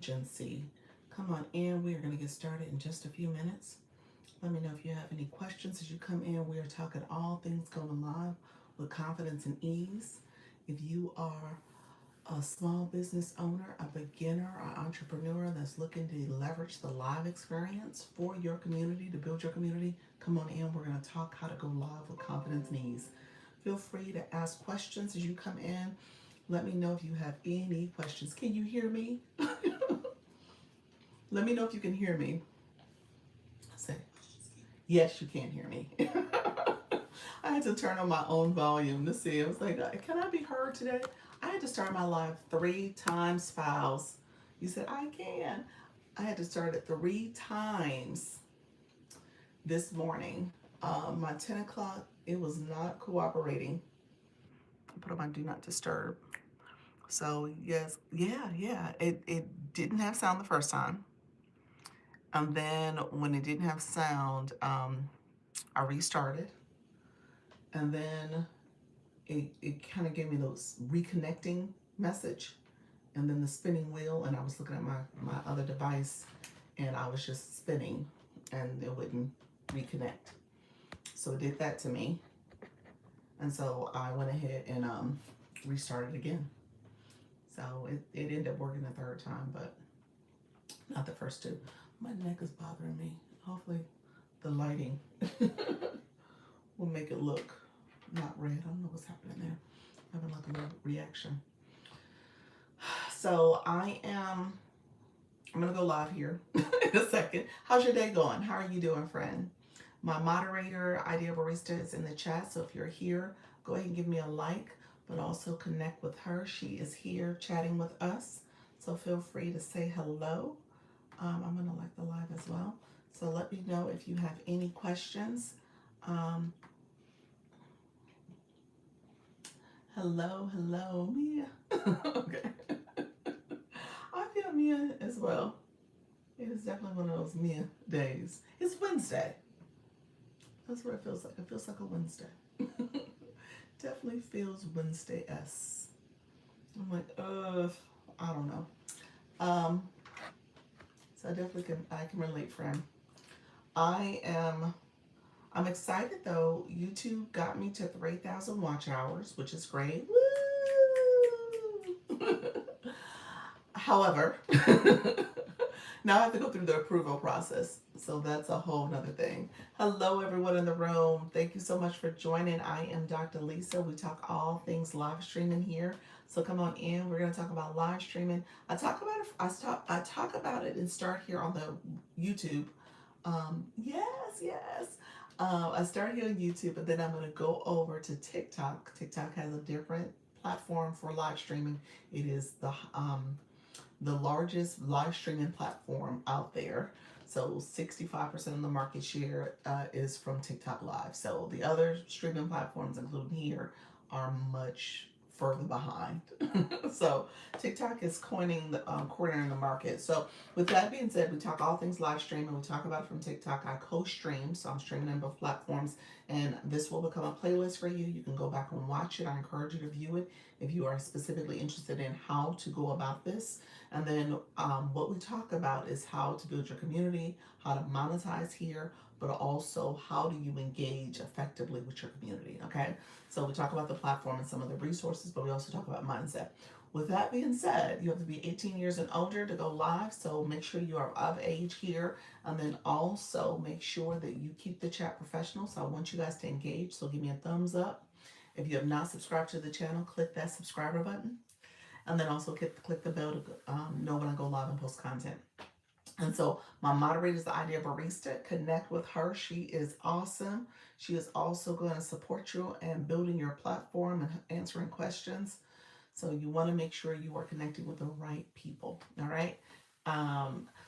agency. Come on in. We are going to get started in just a few minutes. Let me know if you have any questions as you come in. We are talking all things going live with confidence and ease. If you are a small business owner, a beginner, or entrepreneur that's looking to leverage the live experience for your community, to build your community, come on in. We're going to talk how to go live with confidence and ease. Feel free to ask questions as you come in. Let me know if you have any questions. Can you hear me? Let me know if you can hear me. Say, yes, you can hear me. I had to turn on my own volume to see. I was like, can I be heard today? I had to start my live 3 times, files. You said, I can. I had to start it 3 times this morning. My 10 o'clock, it was not cooperating. I put on my do not disturb. So, yes, yeah. It didn't have sound the first time. And then when it didn't have sound, I restarted. And then it kind of gave me those reconnecting message and then the spinning wheel. And I was looking at my other device and I was just spinning and it wouldn't reconnect. So it did that to me. And so I went ahead and restarted again. So it ended up working the third time, but not the first two. My neck is bothering me. Hopefully the lighting will make it look not red. I don't know what's happening there. I'm having like a little reaction. So I'm gonna go live here in a second. How's your day going? How are you doing, friend? My moderator, Idea Barista, is in the chat. So if you're here, go ahead and give me a like, but also connect with her. She is here chatting with us. So feel free to say hello. I'm gonna like the live as well. So let me know if you have any questions. Hello, Mia. Okay. I feel Mia as well. It is definitely one of those Mia days. It's Wednesday. That's what it feels like. It feels like a Wednesday. Definitely feels Wednesday-esque. I'm like, I don't know. So I can relate, friend. I'm excited though. YouTube got me to 3,000 watch hours, which is great. Woo! However, now I have to go through the approval process. So that's a whole nother thing. Hello, everyone in the room. Thank you so much for joining. I am Dr. Lisa. We talk all things live streaming here. So come on in. We're going to talk about live streaming. I talk about it and start here on the YouTube. Yes. I started here on YouTube, but then I'm going to go over to TikTok. TikTok has a different platform for live streaming. It is the largest live streaming platform out there. So 65% of the market share is from TikTok Live. So the other streaming platforms, including here, are much further behind. So TikTok is cornering the market. So with that being said, we talk all things live streaming. We talk about it from TikTok. I co-stream, so I'm streaming on both platforms, and this will become a playlist for you. You can go back and watch it. I encourage you to view it if you are specifically interested in how to go about this. And then what we talk about is how to build your community, how to monetize here, but also how do you engage effectively with your community, okay? So we talk about the platform and some of the resources, but we also talk about mindset. With that being said, you have to be 18 years and older to go live, so make sure you are of age here, and then also make sure that you keep the chat professional. So I want you guys to engage, so give me a thumbs up. If you have not subscribed to the channel, click that subscriber button, and then also click the bell to know when I go live and post content. And so my moderator is the Idea Barista. Connect with her. She is awesome. She is also going to support you in building your platform and answering questions. So you want to make sure you are connecting with the right people. All right.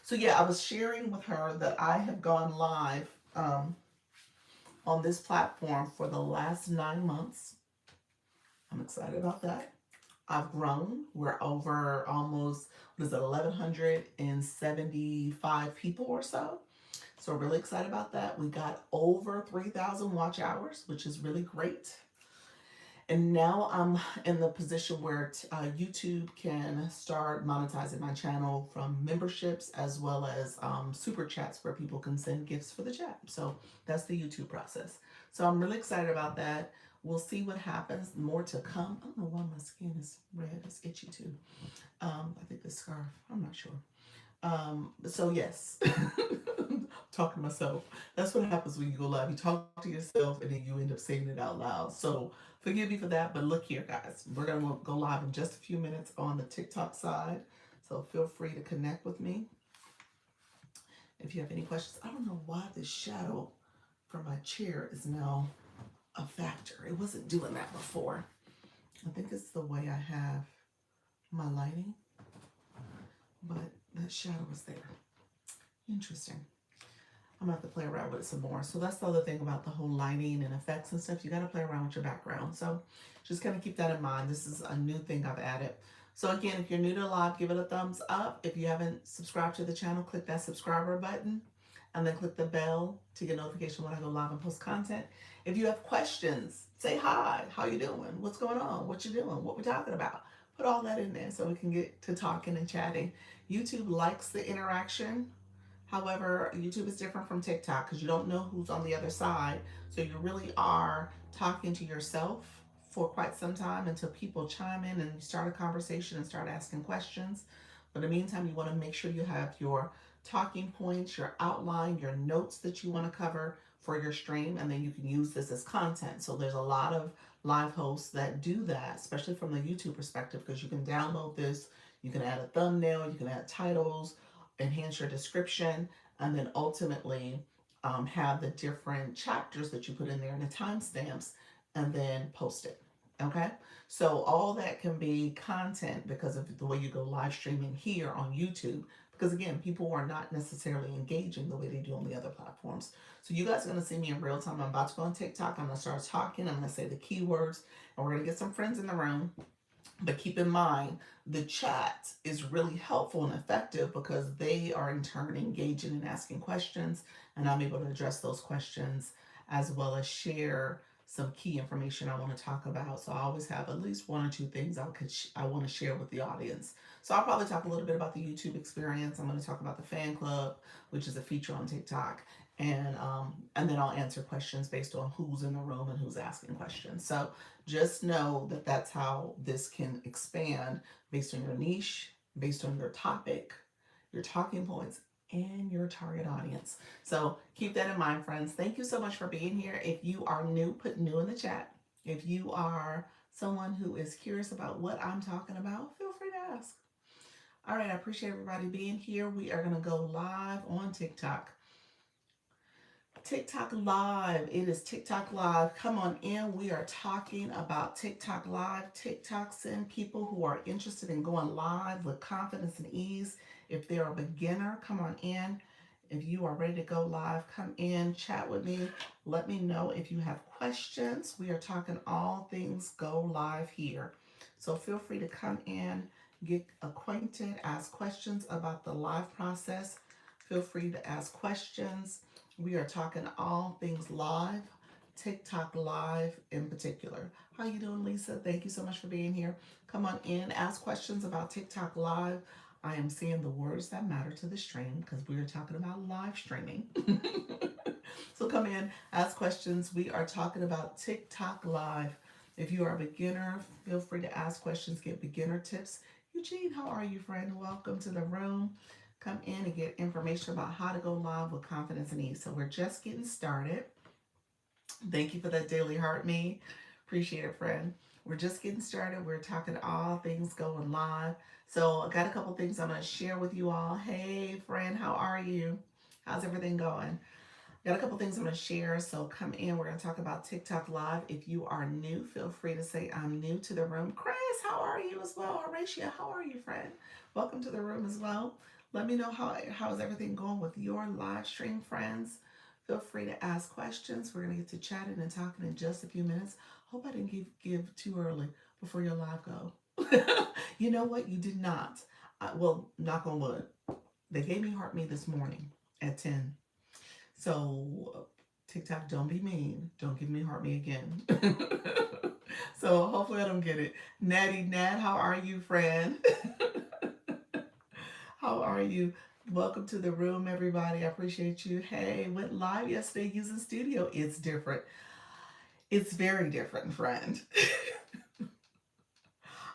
So yeah, I was sharing with her that I have gone live on this platform for the last 9 months. I'm excited about that. I've grown. We're over almost, 1,175 people or so. So we're really excited about that. We got over 3,000 watch hours, which is really great. And now I'm in the position where YouTube can start monetizing my channel from memberships as well as super chats where people can send gifts for the chat. So that's the YouTube process. So I'm really excited about that. We'll see what happens. More to come. I don't know why my skin is red. It's itchy too. I think the scarf. I'm not sure. So yes, talking to myself. That's what happens when you go live. You talk to yourself and then you end up saying it out loud. So forgive me for that. But look here, guys. We're gonna go live in just a few minutes on the TikTok side. So feel free to connect with me if you have any questions. I don't know why this shadow from my chair is now a factor. It wasn't doing that before. I think it's the way I have my lighting, but that shadow was there. Interesting. I'm gonna have to play around with it some more. So that's the other thing about the whole lighting and effects and stuff. You gotta play around with your background. So just kind of keep that in mind. This is a new thing I've added. So again, if you're new to live, give it a thumbs up. If you haven't subscribed to the channel, click that subscriber button and then click the bell to get notification when I go live and post content. If you have questions, say hi. How you doing? What's going on? What you doing? What we talking about? Put all that in there so we can get to talking and chatting. YouTube likes the interaction. However, YouTube is different from TikTok because you don't know who's on the other side. So you really are talking to yourself for quite some time until people chime in and you start a conversation and start asking questions. But in the meantime, you want to make sure you have your talking points, your outline, your notes that you want to cover for your stream, and then you can use this as content. So there's a lot of live hosts that do that, especially from the YouTube perspective, because you can download this, you can add a thumbnail, you can add titles, enhance your description, and then ultimately have the different chapters that you put in there and the timestamps, and then post it. Okay, so all that can be content because of the way you go live streaming here on YouTube. Because again, people are not necessarily engaging the way they do on the other platforms. So you guys are going to see me in real time. I'm about to go on TikTok. I'm going to start talking. I'm going to say the keywords, and we're going to get some friends in the room. But keep in mind, the chat is really helpful and effective because they are in turn engaging and asking questions, and I'm able to address those questions as well as share some key information I want to talk about. So I always have at least one or two things I want to share with the audience. So I'll probably talk a little bit about the YouTube experience. I'm going to talk about the fan club, which is a feature on TikTok, and then I'll answer questions based on who's in the room and who's asking questions. So just know that that's how this can expand based on your niche, based on your topic, your talking points, and your target audience. So keep that in mind, friends. Thank you so much for being here. If you are new, put new in the chat. If you are someone who is curious about what I'm talking about, feel free to ask. All right, I appreciate everybody being here. We are going to go live on TikTok. TikTok Live. It is TikTok Live. Come on in. We are talking about TikTok Live. TikTok send people who are interested in going live with confidence and ease. If they're a beginner, come on in. If you are ready to go live, come in, chat with me. Let me know if you have questions. We are talking all things go live here. So feel free to come in, get acquainted, ask questions about the live process. Feel free to ask questions. We are talking all things live, TikTok Live in particular. How you doing, Lisa? Thank you so much for being here. Come on in, ask questions about TikTok Live. I am seeing the words that matter to the stream because we are talking about live streaming. So come in, ask questions. We are talking about TikTok Live. If you are a beginner, feel free to ask questions, get beginner tips. Eugene, how are you, friend? Welcome to the room. Come in and get information about how to go live with confidence and ease. So we're just getting started. Thank you for that daily heart me. Appreciate it, friend. We're just getting started. We're talking all things going live. So I got a couple things I'm going to share with you all. Hey, friend, how are you? How's everything going? Got a couple things I'm going to share, so come in. We're going to talk about TikTok Live. If you are new, feel free to say I'm new to the room. Chris, how are you as well? Horatia, how are you, friend? Welcome to the room as well. Let me know how is everything going with your live stream, friends. Feel free to ask questions. We're going to get to chatting and talking in just a few minutes. Hope I didn't give too early before your live go. You know what? You did not. Well, knock on wood. They gave me heart me this morning at 10. So TikTok, don't be mean. Don't give me heart me again. So hopefully I don't get it. Natty Nat, how are you, friend? How are you? Welcome to the room, everybody. I appreciate you. Hey, went live yesterday using Studio. It's different. It's very different, friend.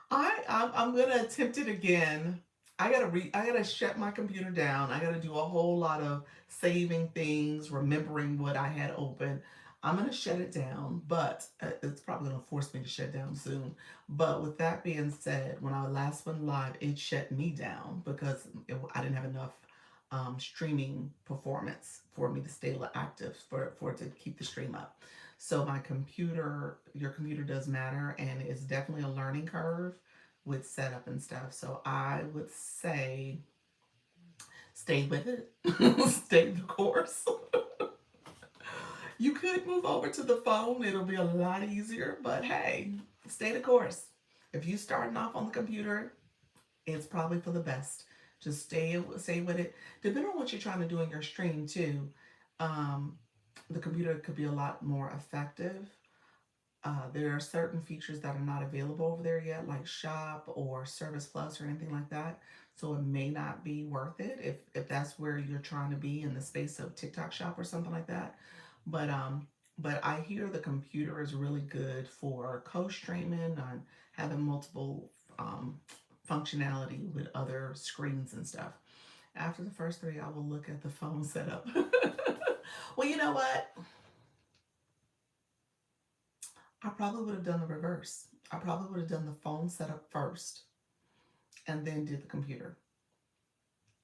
I'm gonna attempt it again. I gotta shut my computer down. I gotta do a whole lot of saving things, remembering what I had open. I'm gonna shut it down, but it's probably gonna force me to shut down soon. But with that being said, when I last went live, it shut me down because I didn't have enough streaming performance for me to stay active for it to keep the stream up. So my computer, your computer does matter, and it's definitely a learning curve with setup and stuff. So I would say stay with it, stay the course. You could move over to the phone, it'll be a lot easier, but hey, stay the course. If you starting off on the computer, it's probably for the best. Just stay with it. Depending on what you're trying to do in your stream too, um, the computer could be a lot more effective. There are certain features that are not available over there yet, like Shop or Service Plus or anything like that. So it may not be worth it if that's where you're trying to be in the space of TikTok Shop or something like that. But um, but I hear the computer is really good for co-streaming and having multiple functionality with other screens and stuff. After the first three, I will look at the phone setup. Well, you know what? I probably would have done the reverse. I probably would have done the phone setup first and then did the computer.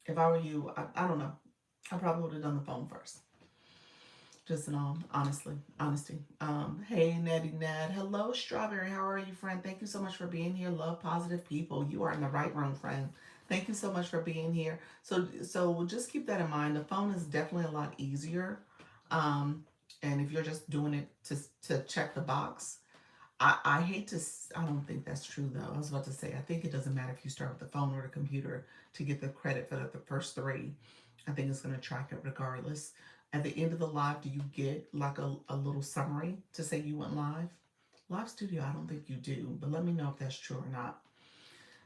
If I were you, I don't know. I probably would have done the phone first. Just in all honesty. Hey Natty Nat. Hello, Strawberry. How are you, friend? Thank you so much for being here. Love positive people. You are in the right room, friend. Thank you so much for being here. So just keep that in mind. The phone is definitely a lot easier. Um, and if you're just doing it to check the box, I hate to, I don't think that's true though. I was about to say, I think it doesn't matter if you start with the phone or the computer to get the credit for the first three. I think it's going to track it regardless. At the end of the live, do you get like a little summary to say you went live? Live Studio, I don't think you do, but let me know if that's true or not.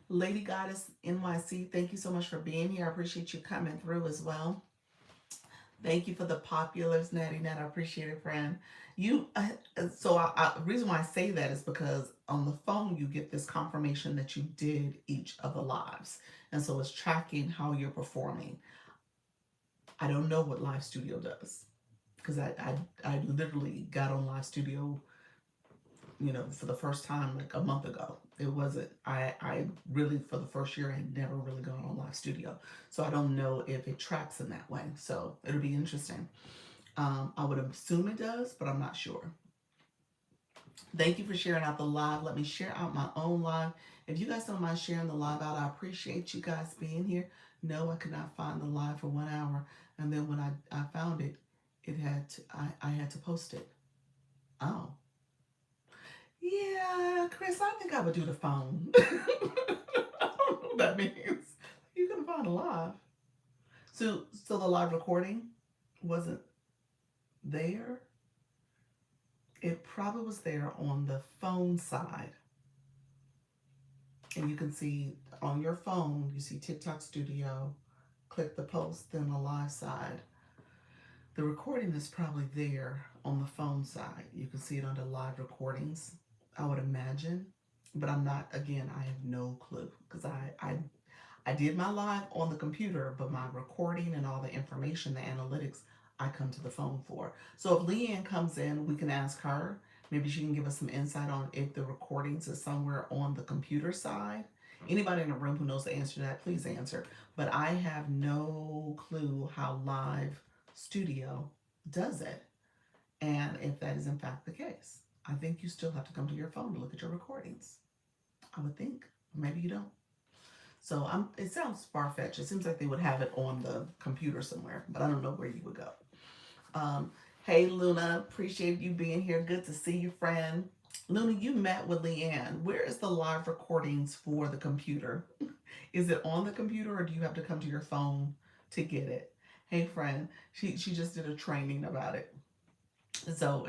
Lady Goddess NYC, thank you so much for being here. I appreciate you coming through as well. Thank you for the populars, Natty Nat. I appreciate it, friend. You the reason why I say that is because on the phone you get this confirmation that you did each of the lives, and so it's tracking how you're performing. I don't know what Live Studio does because I literally got on Live Studio, for the first time like a month ago. It wasn't, I really, for the first year, I had never really gone on Live Studio. So I don't know if it tracks in that way. So it'll be interesting. I would assume it does, but I'm not sure. Thank you for sharing out the live. Let me share out my own live. If you guys don't mind sharing the live out, I appreciate you guys being here. No, I could not find the live for 1 hour. And then when I found it, I had to post it. Oh, yeah, Chris, I think I would do the phone. I don't know what that means. You can find a live. So the live recording wasn't there. It probably was there on the phone side. And you can see on your phone, you see TikTok Studio, click the post, then the live side. The recording is probably there on the phone side. You can see it under live recordings, I would imagine. But I'm not, again, I have no clue because I did my live on the computer, but my recording and all the information, the analytics, I come to the phone for. So if Leanne comes in, we can ask her. Maybe she can give us some insight on if the recordings is somewhere on the computer side. Anybody in the room who knows the answer to that, please answer. But I have no clue how Live Studio does it, and if that is in fact the case. I think you still have to come to your phone to look at your recordings. I would think. Maybe you don't. So it sounds far-fetched. It seems like they would have it on the computer somewhere, but I don't know where you would go. Um, hey, Luna, appreciate you being here. Good to see you, friend. Luna, you met with Leanne. Where is the live recordings for the computer? Is it on the computer or do you have to come to your phone to get it? Hey, friend, she just did a training about it. So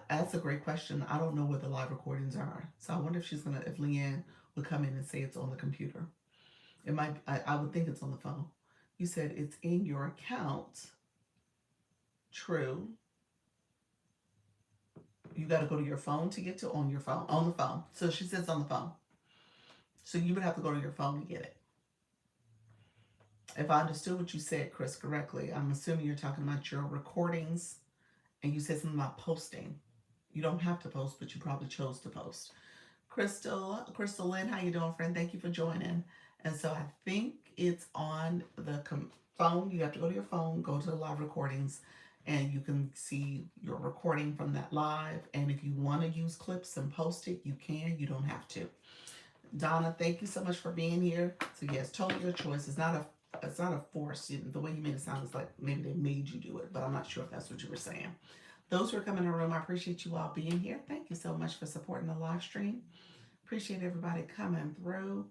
that's a great question. I don't know where the live recordings are. So I wonder if if Leanne would come in and say it's on the computer. It might, I would think it's on the phone. You said it's in your account. True. You got to go to your phone to get to on your phone, on the phone. So she says on the phone. So you would have to go to your phone to get it. If I understood what you said, Chris, correctly, I'm assuming you're talking about your recordings and you said something about posting. You don't have to post, but you probably chose to post. Crystal Lynn, how you doing, friend? Thank you for joining. And so I think it's on the phone. You have to go to your phone, go to the live recordings, and you can see your recording from that live. And if you want to use clips and post it, you can. You don't have to. Donna, thank you so much for being here. So yes, totally your choice. It's not a force. The way you made it sound is like maybe they made you do it, but I'm not sure if that's what you were saying. Those who are coming in the room, I appreciate you all being here. Thank you so much for supporting the live stream. Appreciate everybody coming through.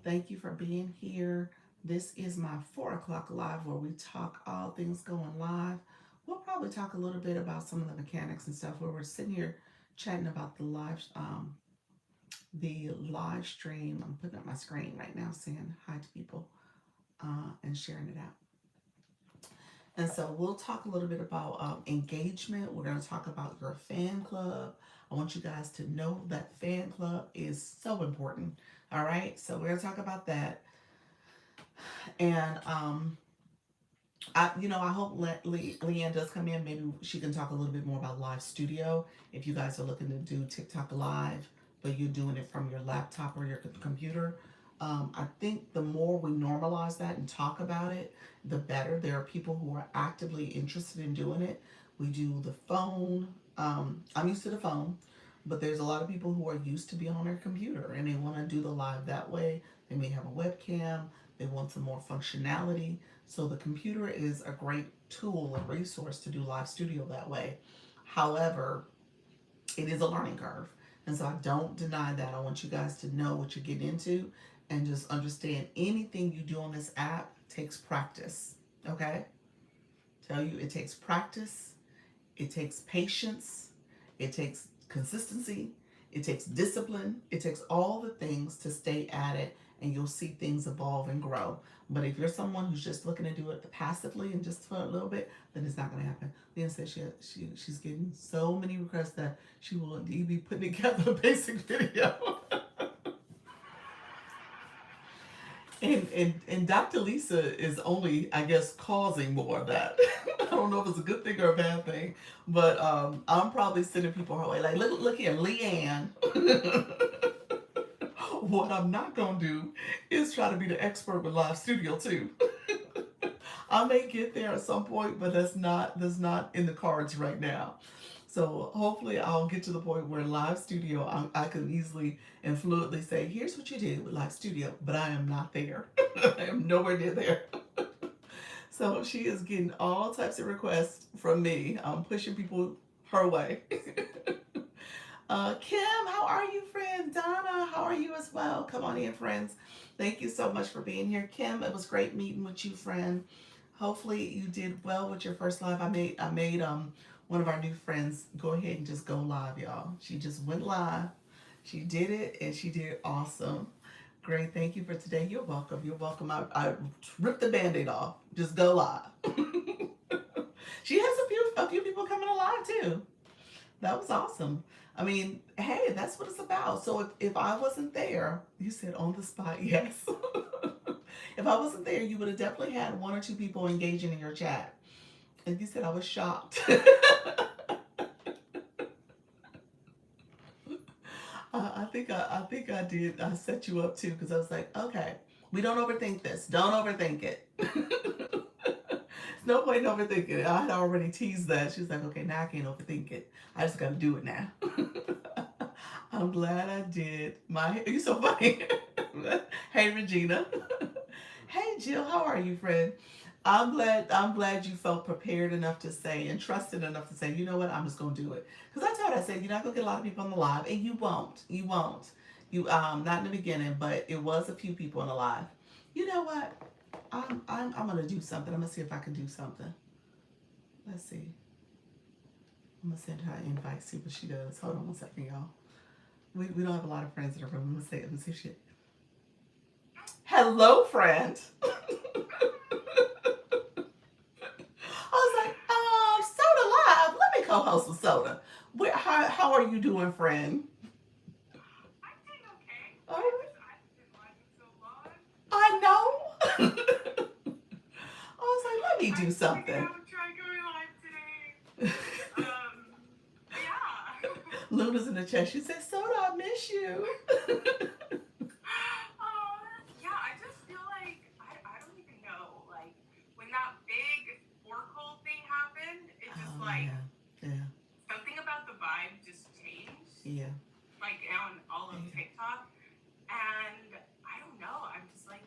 Thank you for being here. This is my 4 o'clock live where we talk all things going live. We'll probably talk a little bit about some of the mechanics and stuff where we're sitting here chatting about the live stream. I'm putting up my screen right now saying hi to people and sharing it out. And so we'll talk a little bit about engagement. We're going to talk about your fan club. I want you guys to know that fan club is so important. All right. So we're going to talk about that. And I hope Leanne does come in. Maybe she can talk a little bit more about Live Studio. If you guys are looking to do TikTok Live, but you're doing it from your laptop or your computer, I think the more we normalize that and talk about it, the better. There are people who are actively interested in doing it. We do the phone. I'm used to the phone, but there's a lot of people who are used to being on their computer and they want to do the live that way. They may have a webcam. They want some more functionality. So the computer is a great tool, a resource to do live studio that way. However, it is a learning curve. And so I don't deny that. I want you guys to know what you're getting into and just understand anything you do on this app takes practice. Okay? Tell you it takes practice, it takes patience, it takes consistency, it takes discipline, it takes all the things to stay at it, and you'll see things evolve and grow. But if you're someone who's just looking to do it passively and just for a little bit, then it's not going to happen. Leanne said she's getting so many requests that she will indeed be putting together a basic video. And Dr. Lisa is only, I guess, causing more of that. I don't know if it's a good thing or a bad thing, but I'm probably sending people her way. Like, look here, Leanne. What I'm not gonna do is try to be the expert with Live Studio too. I may get there at some point, but that's not in the cards right now. So hopefully I'll get to the point where Live Studio, I can easily and fluently say, here's what you do with Live Studio, but I am not there. I am nowhere near there. So she is getting all types of requests from me. I'm pushing people her way. Kim, how are you, friend? Donna, how are you as well? Come on in, friends. Thank you so much for being here. Kim, it was great meeting with you, friend. Hopefully you did well with your first live. I made one of our new friends go ahead and just go live, y'all. She just went live. She did it and she did awesome. Great. Thank you for today. You're welcome. You're welcome. I ripped the band-aid off. Just go live. She has a few people coming alive too. That was awesome. I mean, hey, that's what it's about. So if I wasn't there, you said on the spot, yes. If I wasn't there, you would have definitely had one or two people engaging in your chat. And you said I was shocked. I think I did. I set you up too because I was like, okay, we don't overthink this. Don't overthink it. No point in overthinking it. I had already teased that. She was like, okay, now I can't overthink it. I just got to do it now. I'm glad I did. You're so funny. Hey, Regina. Hey, Jill. How are you, friend? I'm glad you felt prepared enough to say and trusted enough to say, you know what, I'm just gonna do it. Because I said you're not gonna get a lot of people on the live, and you won't. You won't. You not in the beginning, but it was a few people on the live. You know what? I'm gonna do something. I'm gonna see if I can do something. Let's see. I'm gonna send her an invite, see what she does. Hold on one second, y'all. We don't have a lot of friends in the room. Let me see if she. Hello, friend. I was like, Soda Live. Let me co-host with Soda. How are you doing, friend? I'm doing okay. Oh, I've been watching so long. I know. I was like, let me I do figured something. I would try going live today. Yeah. Luna's in the chat. She said, Soda, I miss you. Yeah, I just feel like I don't even know. Like when that big Oracle thing happened, it just Oh like yeah, yeah, something about the vibe just changed. yeah, Like on all of yeah. TikTok. And I don't know. I'm just like,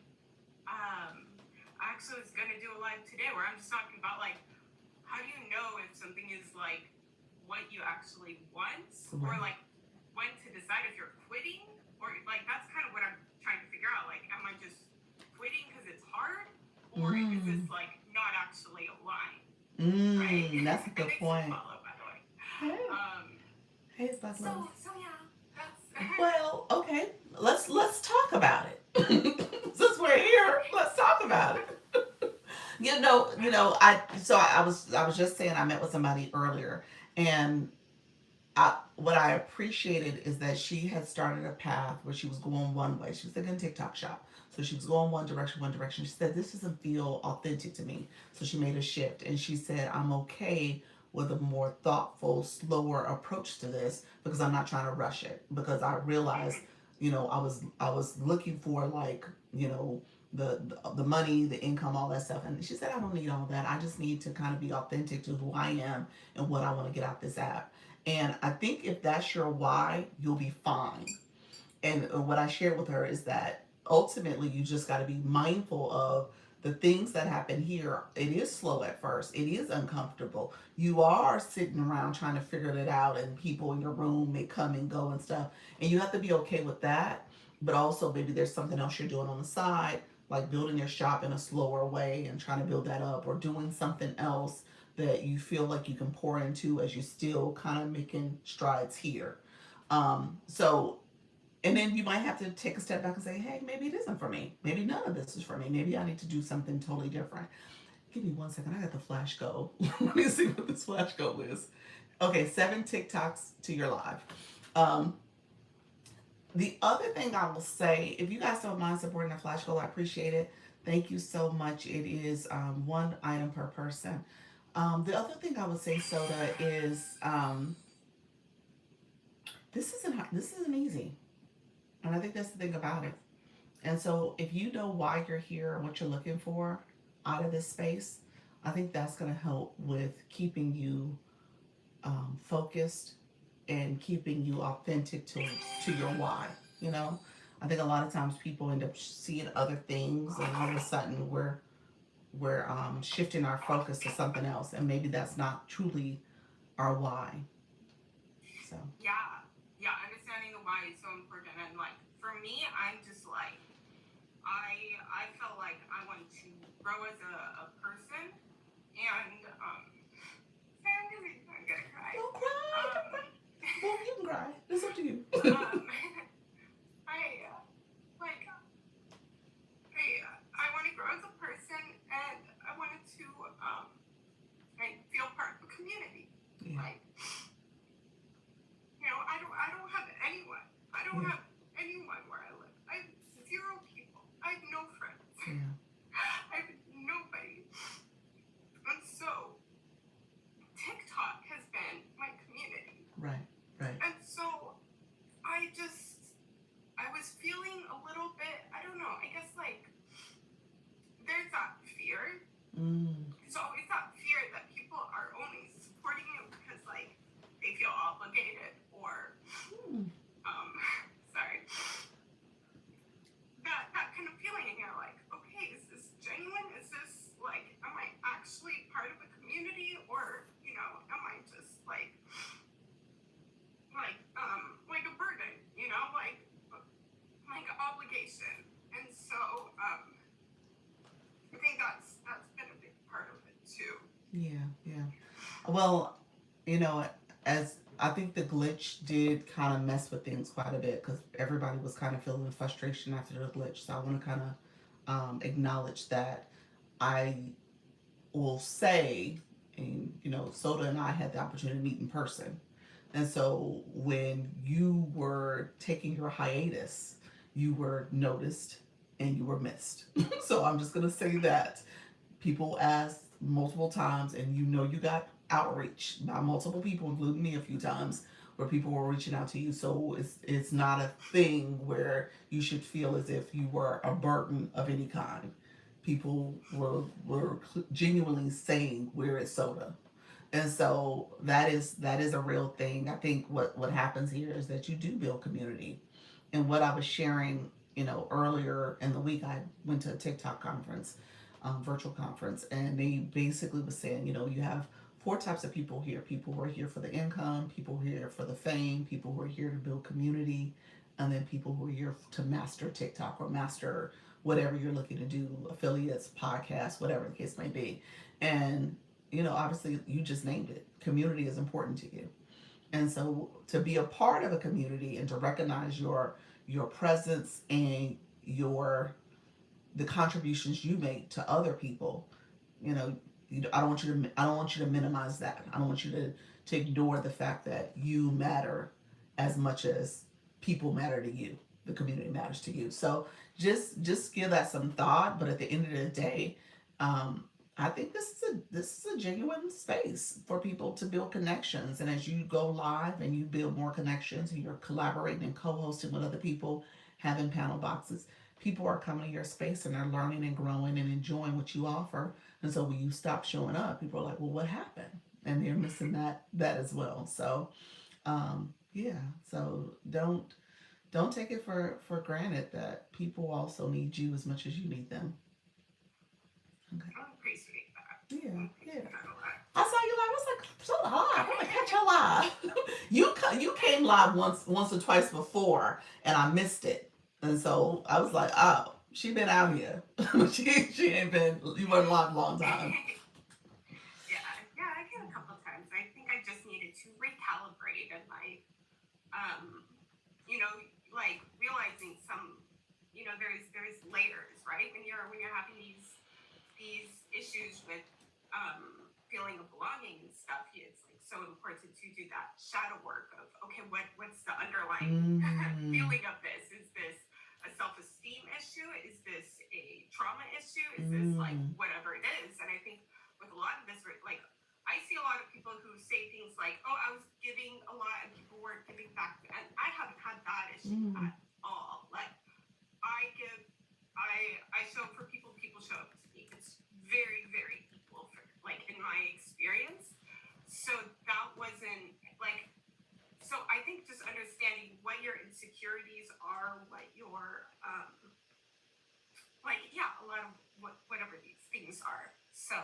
I actually was gonna do a live today where I'm just talking about like how do you know if something is like what you actually want, or Right. like when to decide if you're quitting, or like that's kind of what I'm trying to figure out. Like, am I just quitting because it's hard, or is this Mm, like not actually aligned, right? that's a good Thanks for the point. follow, by the way. Hey, Um, hey, it's Black Love. so yeah, that's Well, okay, let's talk about it. Since we're here, let's talk about it. I was just saying I met with somebody earlier, and what I appreciated is that she had started a path where she was going one way. She was like in TikTok shop. So she was going one direction, one direction. She said, this doesn't feel authentic to me. So she made a shift and she said, I'm okay with a more thoughtful, slower approach to this because I'm not trying to rush it. Because I realized, I was looking for like, the money, the income, all that stuff. And she said, I don't need all that. I just need to kind of be authentic to who I am and what I want to get out this app. And I think if that's your why, you'll be fine. And what I shared with her is that ultimately you just got to be mindful of the things that happen here. It is slow at first, it is uncomfortable. You are sitting around trying to figure it out, and people in your room may come and go and stuff. And you have to be okay with that. But also, maybe there's something else you're doing on the side, like building your shop in a slower way and trying to build that up, or doing something else that you feel like you can pour into as you're still kind of making strides here. So and then you might have to take a step back and say, hey, maybe it isn't for me. Maybe none of this is for me. Maybe I need to do something totally different. Give me 1 second. I got the flash goal. Let me see what this flash goal is. Okay, 7 TikToks to your live. Um, the other thing I will say, if you guys don't mind supporting the flash goal, I appreciate it. Thank you so much. It is one item per person. The other thing I would say, Soda, is this isn't easy, and I think that's the thing about it. And so, if you know why you're here and what you're looking for out of this space, I think that's going to help with keeping you focused and keeping you authentic to your why. You know, I think a lot of times people end up seeing other things, and all of a sudden we're shifting our focus to something else, and maybe that's not truly our why. So, yeah, yeah. Understanding the why is so important, and like for me, I'm just like I felt like I want to grow as a person, and sorry, I'm gonna cry. don't cry, Um, don't cry. Well, you can cry. It's up to you. um, I like I want to grow as a person, and I wanted to like feel part of a community. Yeah, Like I don't have anyone. I don't yeah, have anyone where I live. I have zero people. I have no friends. yeah. I have nobody. And so TikTok has been my community. Right, right. And so I was feeling a little bit, I don't know, I guess like there's that fear. Mm, There's always that fear that people are only supporting you because like they feel obligated, or mm, um sorry, that kind of feeling, and you're like, okay, is this genuine? Is this like, am I actually part of a community, or am I just like a burden, like an obligation? And so I think that's been a big part of it too. yeah, yeah. Well, you know, as I think the glitch did kind of mess with things quite a bit because everybody was kind of feeling the frustration after the glitch. So I want to kind of acknowledge that. I will say, and Soda and I had the opportunity to meet in person. And so when you were taking your hiatus, you were noticed and you were missed. So I'm just going to say that people asked multiple times, and you got outreach by multiple people, including me a few times, where people were reaching out to you. So it's not a thing where you should feel as if you were a burden of any kind. People were genuinely saying, "Where is Soda?" And so that is a real thing. I think what happens here is that you do build community. And what I was sharing, earlier in the week, I went to a TikTok conference, virtual conference, and they basically was saying, you have four types of people here: people who are here for the income, people who are here for the fame, people who are here to build community, and then people who are here to master TikTok or master whatever you're looking to do, affiliates, podcasts, whatever the case may be. And obviously you just named it. Community is important to you. And so to be a part of a community and to recognize your presence and your the contributions you make to other people, you know, I don't want you to minimize that. I don't want you to ignore the fact that you matter as much as people matter to you. The community matters to you. So just give that some thought. But at the end of the day, um, I think this is a genuine space for people to build connections. And as you go live and you build more connections and you're collaborating and co-hosting with other people, having panel boxes, people are coming to your space and they're learning and growing and enjoying what you offer. And so when you stop showing up, people are like, "Well, what happened?" And they're missing that as well. So yeah. So don't take it for granted that people also need you as much as you need them. Okay. I appreciate that. Yeah. I Yeah. appreciate that a lot. I saw you live. I was like, "So live. I'm gonna catch her live." You came live once or twice before, and I missed it. And so I was like, "Oh, she been out here. she ain't been. You weren't live a long time." Yeah, yeah, I did a couple times. I think I just needed to recalibrate and um, like realizing some, there's layers, right? When you're having these issues with feeling of belonging and stuff, it's like so important to do that shadow work of okay, what's the underlying Mm, feeling of this? Is this a self-esteem issue? Is this a trauma issue? Is this like mm, whatever it is? And I think with a lot of this, like I see a lot of people who say things like, "Oh, I was giving a lot and people weren't giving back," and I haven't had that issue mm. at all. Like I give, I show up for people, people show up to me. It's very, very equal for like in my experience. So that wasn't like so I think just understanding what your insecurities are, what your like yeah, a lot of whatever these things are. So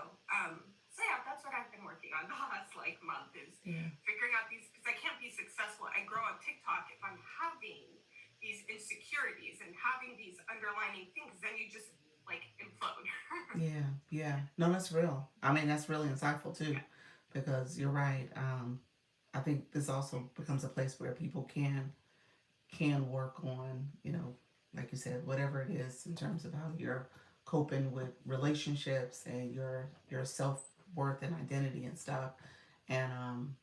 yeah, that's what I've been working on the last like month is Yeah. figuring out these because I can't be successful and grow on TikTok if I'm having these insecurities and having these underlining things. Then you just like implode. Yeah. Yeah. No, that's real. I mean, that's really insightful too, Yeah. because you're right. I think this also becomes a place where people can work on, like you said, whatever it is in terms of how you're coping with relationships and your self worth and identity and stuff. And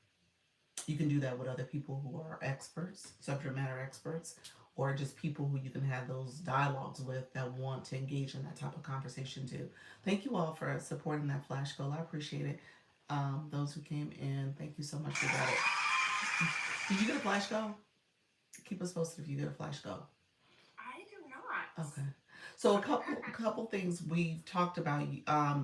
you can do that with other people who are experts, subject matter experts, or just people who you can have those dialogues with that want to engage in that type of conversation too. Thank you all for supporting that flash goal. I appreciate it. Those who came in, thank you so much. We got it. Did you get a flash goal? Keep us posted if you get a flash goal. I do not. Okay. So a couple things we've talked about.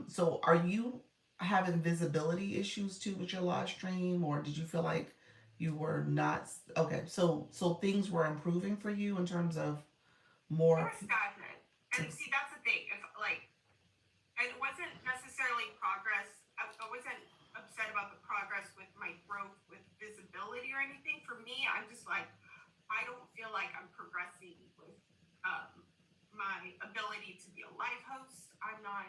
So are you having visibility issues too with your live stream, or did you feel like you were not? Okay. So things were improving for you in terms of They more. were stagnant. It And was, see, that's the thing. If like and it wasn't necessarily progress. I wasn't upset about the progress with my growth with visibility or anything. For me, I'm just like, I don't feel like I'm progressing with my ability to be a live host. I'm not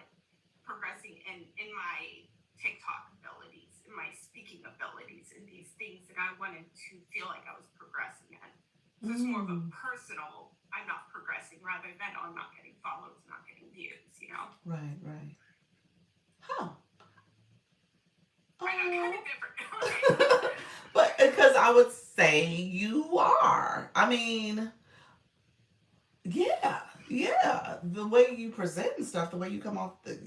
progressing in my TikTok abilities, in my speaking abilities, in these things that I wanted to feel like I was progressing in. So it's more of a Mm. personal, I'm not progressing, rather than, oh, I'm not getting follows, not getting views, you know? Right, right. Huh. I know, kind Oh. of different. Right? But because I would say you are. I mean, yeah, yeah. The way you present and stuff, the way you come off the,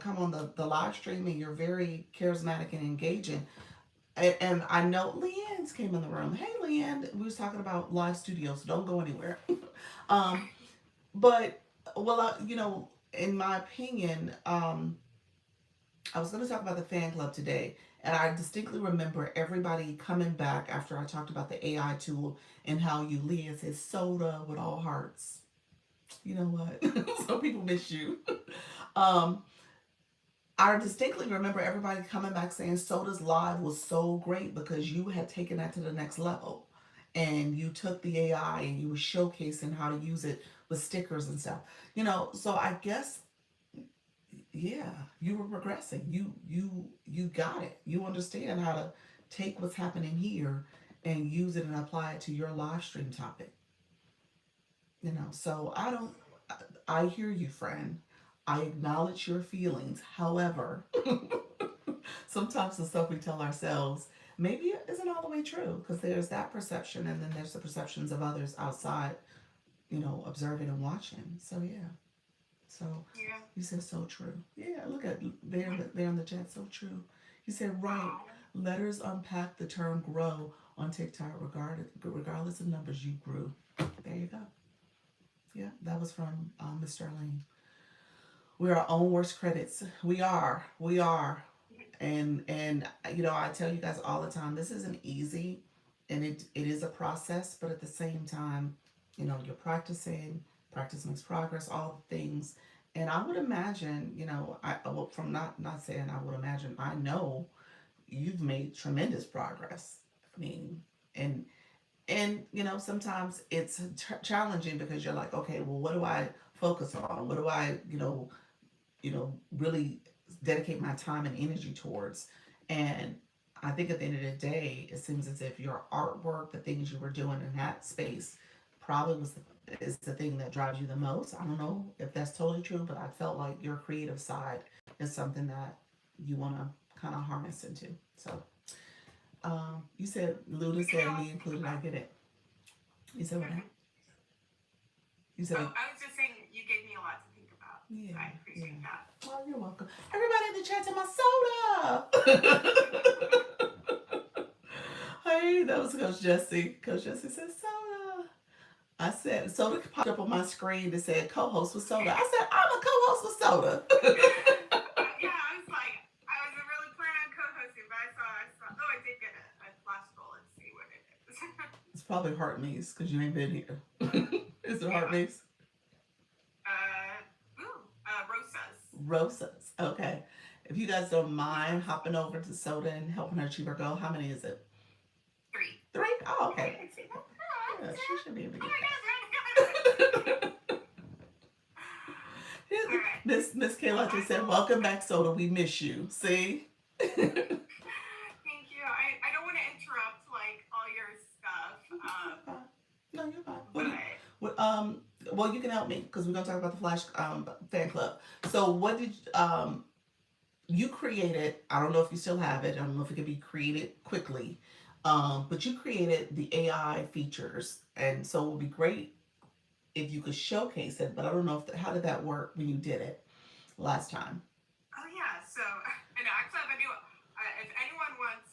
come on the live stream, and you're very charismatic and engaging. And I know Leanne's came in the room. Hey, Leanne, we was talking about live studios. So don't go anywhere. um, but well, in my opinion, I was going to talk about the fan club today, and I distinctly remember everybody coming back after I talked about the AI tool and how you, Leanne, said soda with all hearts. You know what? Some people miss you. um, I distinctly remember everybody coming back saying Soda's live was so great because you had taken that to the next level. And you took the AI and you were showcasing how to use it with stickers and stuff. So I guess, yeah, you were progressing. You got it. You understand how to take what's happening here and use it and apply it to your live stream topic. So I don't I hear you, friend. I acknowledge your feelings. However, sometimes the stuff we tell ourselves maybe it isn't all the way true because there's that perception and then there's the perceptions of others outside, observing and watching. So yeah. So Yeah. you said so true. Yeah, look at there in the chat, so true. You said right. Wow. Letters unpack the term grow on TikTok regardless of numbers you grew. There you go. Yeah, that was from Mr. Sterling. We're our own worst critics. We are. We are. And I tell you guys all the time, this isn't easy, and it is a process, but at the same time, you're practicing. Practice makes progress. All the things. And I would imagine, well, from not saying I would imagine, I know you've made tremendous progress. I mean, and sometimes it's challenging because you're like, okay, well, what do I focus on? What do I, really dedicate my time and energy towards? And I think at the end of the day, it seems as if your artwork, the things you were doing in that space, probably is the thing that drives you the most. I don't know if that's totally true, but I felt like your creative side is something that you want to kind of harness into. So, you said Luda You give me a said lot me to think included. I about. get it. You said what? You Oh, said I was just saying you gave me a lot to think about. yeah, So I yeah. appreciate that. Oh, you're welcome. Everybody in the chat to my soda. Hey, that was Coach Jesse. Coach Jesse said soda. I said soda popped up on my screen that said co-host with soda. I said I'm a co-host with soda. Yeah, I was like, I was really planning on co-hosting, but I saw. Oh, I did get a flash goal. Let's see what it is. It's probably Heart Maze because you ain't been here. Is it Heart Yeah. Maze? Rosas. Rosas. Okay. If you guys don't mind hopping over to soda and helping her achieve her goal, how many is it? 3. Three? Oh, okay. Yeah, she should be able to Oh get my that. God. All right. Miss Kayla just said, "Welcome back, Soda. We miss you." See. Thank you. I don't want to interrupt like all your stuff. No, you're fine. But What, well, you can help me because we're gonna talk about the Flash fan club. So, what did you created? I don't know if you still have it. I don't know if it could be created quickly, but you created the AI features, and so it would be great if you could showcase it. But I don't know if how did that work when you did it last time? oh yeah, so and actually I have a new. If anyone wants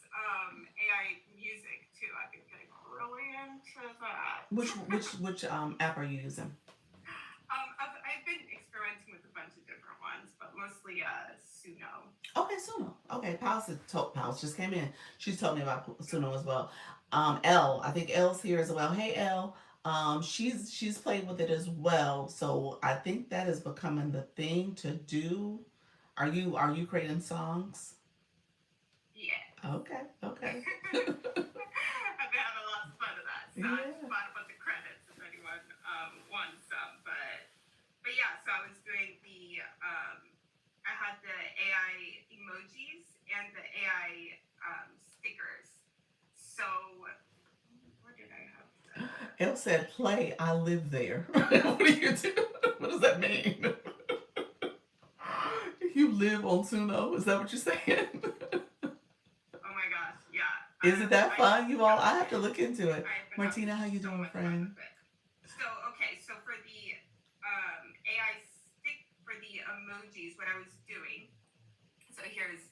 AI music too, I've been getting really into that. Which app are you using? I've been experimenting with a bunch of different ones, but mostly Suno. Okay, Suno. Okay, Pals just came in. She's told me about Suno as well. I think L's here as well. Hey L. She's played with it as well. So I think that is becoming the thing to do. Are you creating songs? Yeah. Okay, okay. I've been having lots of fun with that. So I just Yeah. bought a bunch of credits if anyone wants some. But yeah, so I was doing the I had the AI emojis and the AI stickers. So Elle said, "Play. I live there." What do you do? What does that mean? You live on Suno? Is that what you're saying? Oh my gosh, yeah. Is it that I fun, you all? I have to look into it. I've been having Martina, how you so doing, much fun friend? with it. So okay, so for the AI stick for the emojis, what I was doing. So here's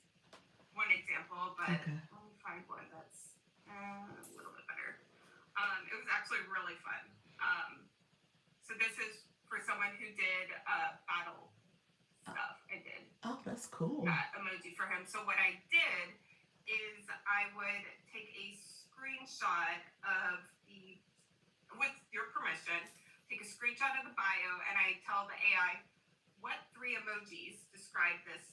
one example, but Okay. let me find one that's a little bit better. It was actually really fun. So this is for someone who did battle stuff. I did Oh, that's cool. that emoji for him. So what I did is I would take a screenshot of the, with your permission, take a screenshot of the bio, and I tell the AI what three emojis describe this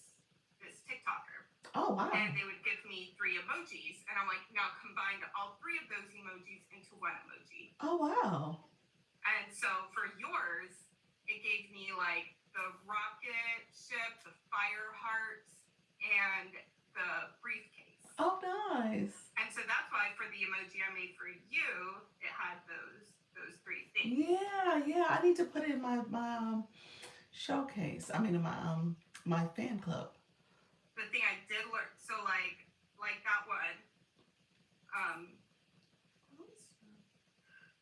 TikToker. Oh, wow. And they would give me three emojis, and I'm like, now combine all three of those emojis into one emoji. Oh, wow. And so for yours, it gave me like the rocket ship, the fire hearts, and the briefcase. Oh, nice. And so that's why for the emoji I made for you, it had those three things. Yeah. I need to put it in my showcase. I mean, in my fan club. The thing I did learn, so like that one, um,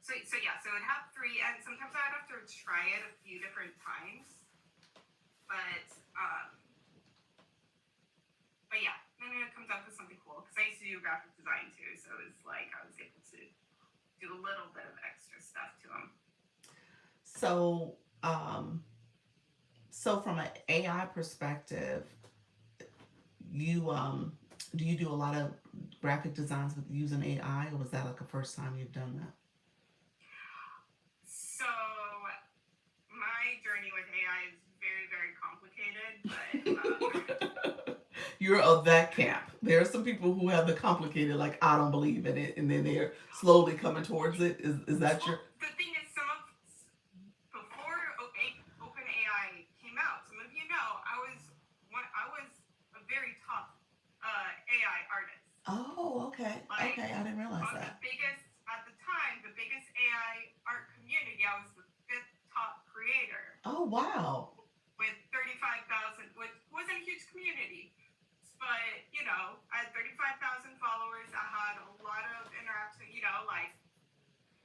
so yeah, so it had three, and sometimes I'd have to try it a few different times, but um, but yeah, then it comes up with something cool because I used to do graphic design too, so it was like I was able to do a little bit of extra stuff to them. So, so from an AI perspective, you do you do a lot of graphic designs with using AI, or was that like the first time you've done So my journey with AI is very, very complicated, but that? You're of that camp. There are some people who have the complicated, like I don't believe in it, and then they're slowly coming towards it. Is that your? well, the thing is, before OpenAI came out, some of you know I was a very top AI artist. Oh, okay, Like okay. I didn't realize on the that. biggest at the time, the biggest AI art community, I was the fifth top creator Oh, wow. with 35,000, which wasn't a huge community. But, you know, I had 35,000 followers. I had a lot of interaction, you know, like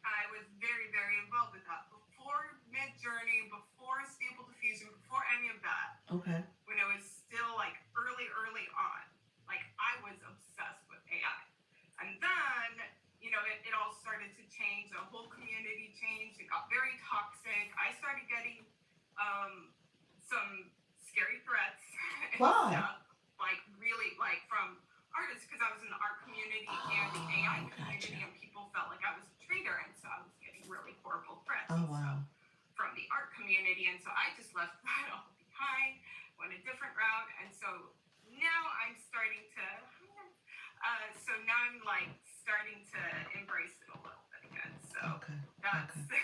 I was very, very involved with that. Before Mid Journey, before Stable Diffusion, before any of that, Okay. when it was still like early on, like I was obsessed with AI. And then, you know, it all started to change. The whole community changed. It got very toxic. I started getting some scary threats and Why? stuff, like really like from artists, because I was in the art community and the AI Oh, gotcha. community, and people felt like I was a traitor, and so I was getting really horrible threats Oh, and stuff wow. from the art community, and so I just left that all behind, went a different route, and so now I'm starting to. So now I'm like starting to embrace it a little bit again. So Okay. that's Okay.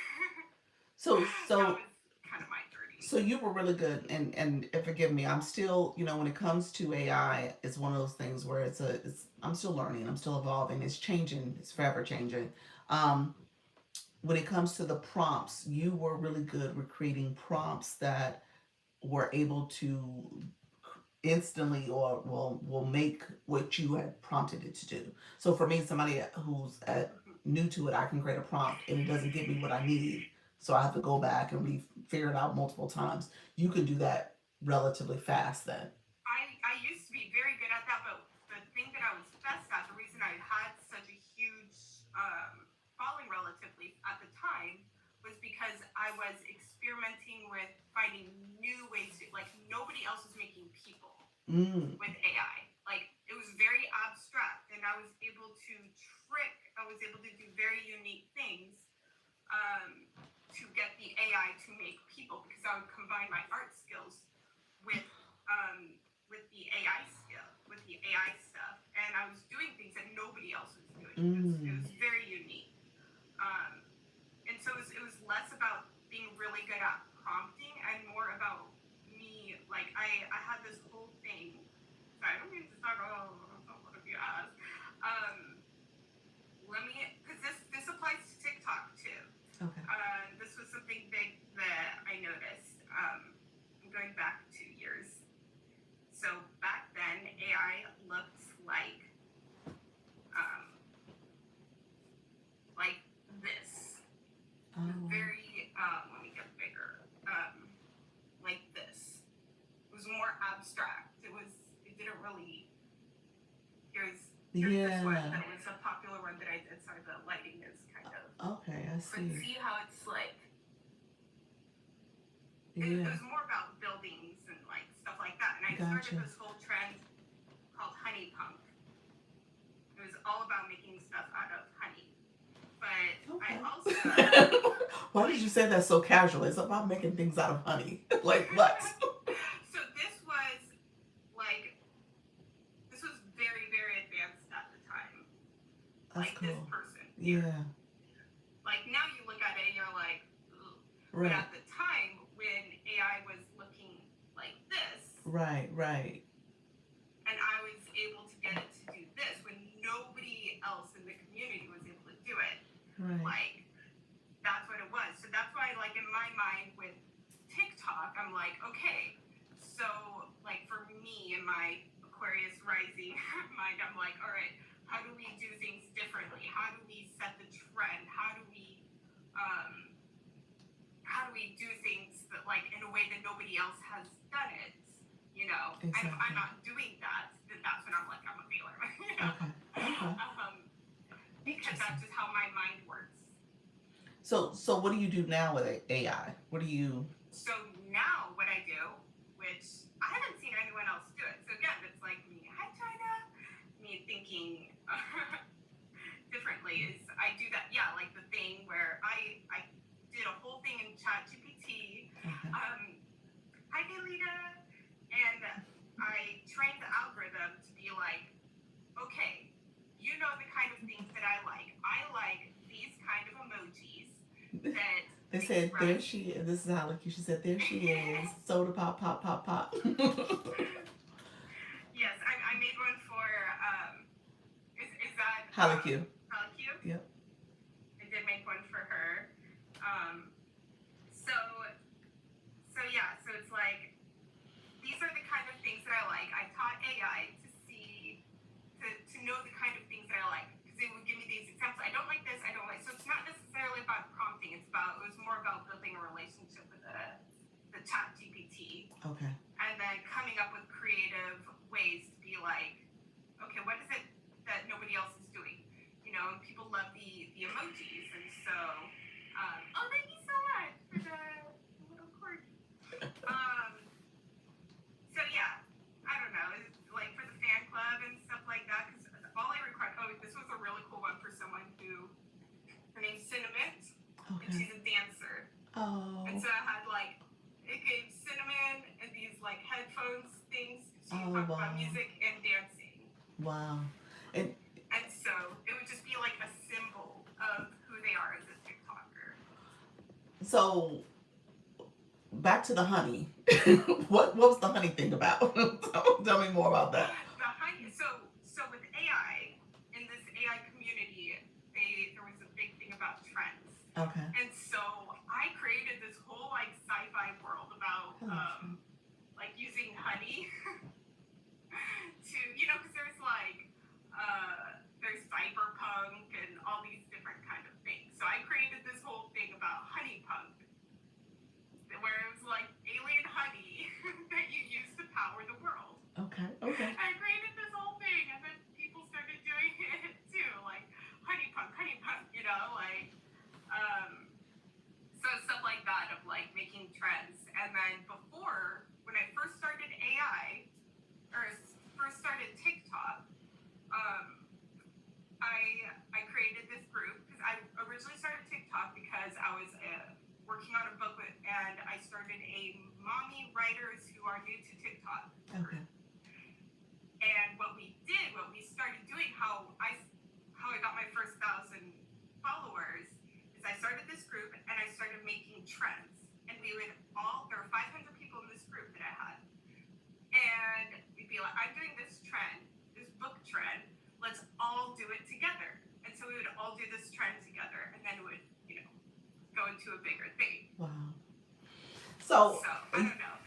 So that so was kind of my journey. so you were really good, and forgive me. I'm still, when it comes to AI, it's one of those things where it's I'm still learning. I'm still evolving. It's changing. It's forever changing. Um, when it comes to the prompts, you were really good with creating prompts that were able to instantly or will make what you had prompted it to do. So for me, somebody who's new to it, I can create a prompt and it doesn't give me what I need. So I have to go back and figure it out multiple times. You can do that relatively fast then. I used to be very good at that, but the thing that I was best at, the reason I had such a huge following relatively at the time, was because I was experimenting with finding new ways to, like, nobody else was making people Mm. with AI. Like, it was very abstract, and I was able to I was able to do very unique things to get the AI to make people, because I would combine my art skills with the AI with the AI stuff, and I was doing things that nobody else was doing. It was very unique, and so it was less about being really good at prompting and more about me. Like I had this whole thing. Sorry, I don't mean to talk about what of you asked. Let me, because this applies to TikTok too. looked um, like this. It was very, let me get bigger, like this. It was more abstract. It didn't really, here's this one that was a popular one that I did. Sorry, the lighting is kind of. Okay, I see. But see how it's like, it was more about buildings and like stuff like that. And I started this whole trend called honey punk. It was all about making stuff out of honey. But I also. Why did you say that so casually? It's about making things out of honey. Like what? So this was very, very advanced at the time. That's like cool. This person. Yeah. Like now you look at it and you're like, ugh. Right. But at the time when AI was looking like this. Right. And I was able to get it to do this when nobody else in the community was able to do it. Right. Like, that's what it was. So that's why, like, in my mind with TikTok, I'm like, okay, so, like, for me, in my Aquarius rising mind, I'm like, all right, how do we do things differently? How do we set the trend? How do we do things that, like, in a way that nobody else has done it? You know, exactly. And if I'm not doing that, then that's when I'm like, I'm a failure. You know? Okay. Because that's just how my mind works. So what do you do now with AI? What do you? So now what I do, which I haven't seen anyone else do it. So again, it's like me, hi China, me thinking differently is I do that. Yeah, like the thing where I did a whole thing in ChatGPT. Hi Galita. And I trained the algorithm to be like, okay, you know the kind of things that I like. I like these kind of emojis that they said there she is. This is how she said there she is. Soda pop. Yes, I made one for is that Haliku? Yep. I did make one for her. So yeah, so it's like these are the kind of things that I like. I taught AI to know the kind of things that I like because it would give me these examples. I don't like this. I don't like. So it's not necessarily about prompting. It was more about building a relationship with the Chat GPT. Okay. And then coming up with creative ways to be like, okay, what is it that nobody else is doing? You know, and people love the emojis, and so thank you so much for the little cord. So yeah, I don't know, it's like for the fan club and stuff like that, because all I require, this was a really cool one for someone who, her name's Cinnamon, and she's a dancer. Oh. And so I had like, it gave Cinnamon and these like headphones things, she talked about music and dancing. Wow. And so it would just be like a symbol of who they are as a TikToker. So back to the honey. what was the honey thing about? Tell me more about that. The honey. So with AI, in this AI community, there was a big thing about trends. Okay. And so I created this whole like sci-fi world about like using honey to, you know, because there's like there's cyberpunk and all these different kind of things. So I created this whole thing about honey punk, where it was like alien honey that you use to power the world. Okay. I created this whole thing, and then people started doing it too, like honey punk, you know, like so stuff like that of like making trends. And then before, when I first started AI or first started TikTok, I created this group because I originally started TikTok because I was working on a book and I started a mommy writers who are new to TikTok. Okay. And what we started doing, how I got my first 1,000 followers, is I started this group and I started making trends. And we would there were 500 people in this group that I had. And we'd be like, I'm doing this trend, this book trend, let's all do it together. And so we would all do this trend together, and then it would, you know, go into a bigger thing. Wow. So I don't know.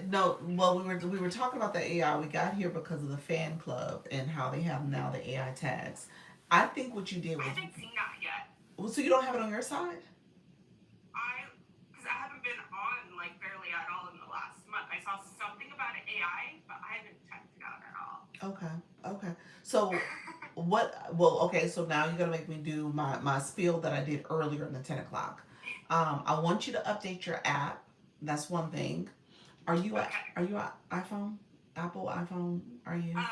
no, well, we were talking about the AI. We got here because of the fan club and how they have now the AI tags. I think what you did I was, haven't seen that yet. well, so you don't have it on your side. I, because I haven't been on like barely at all in the last month. I saw something about AI, but I haven't checked it out at all. Okay, okay. So what? Well, okay. So now you're gonna make me do my spiel that I did earlier in the 10 o'clock. I want you to update your app. That's one thing. Okay. Are you a iPhone? Apple iPhone? Are you Um,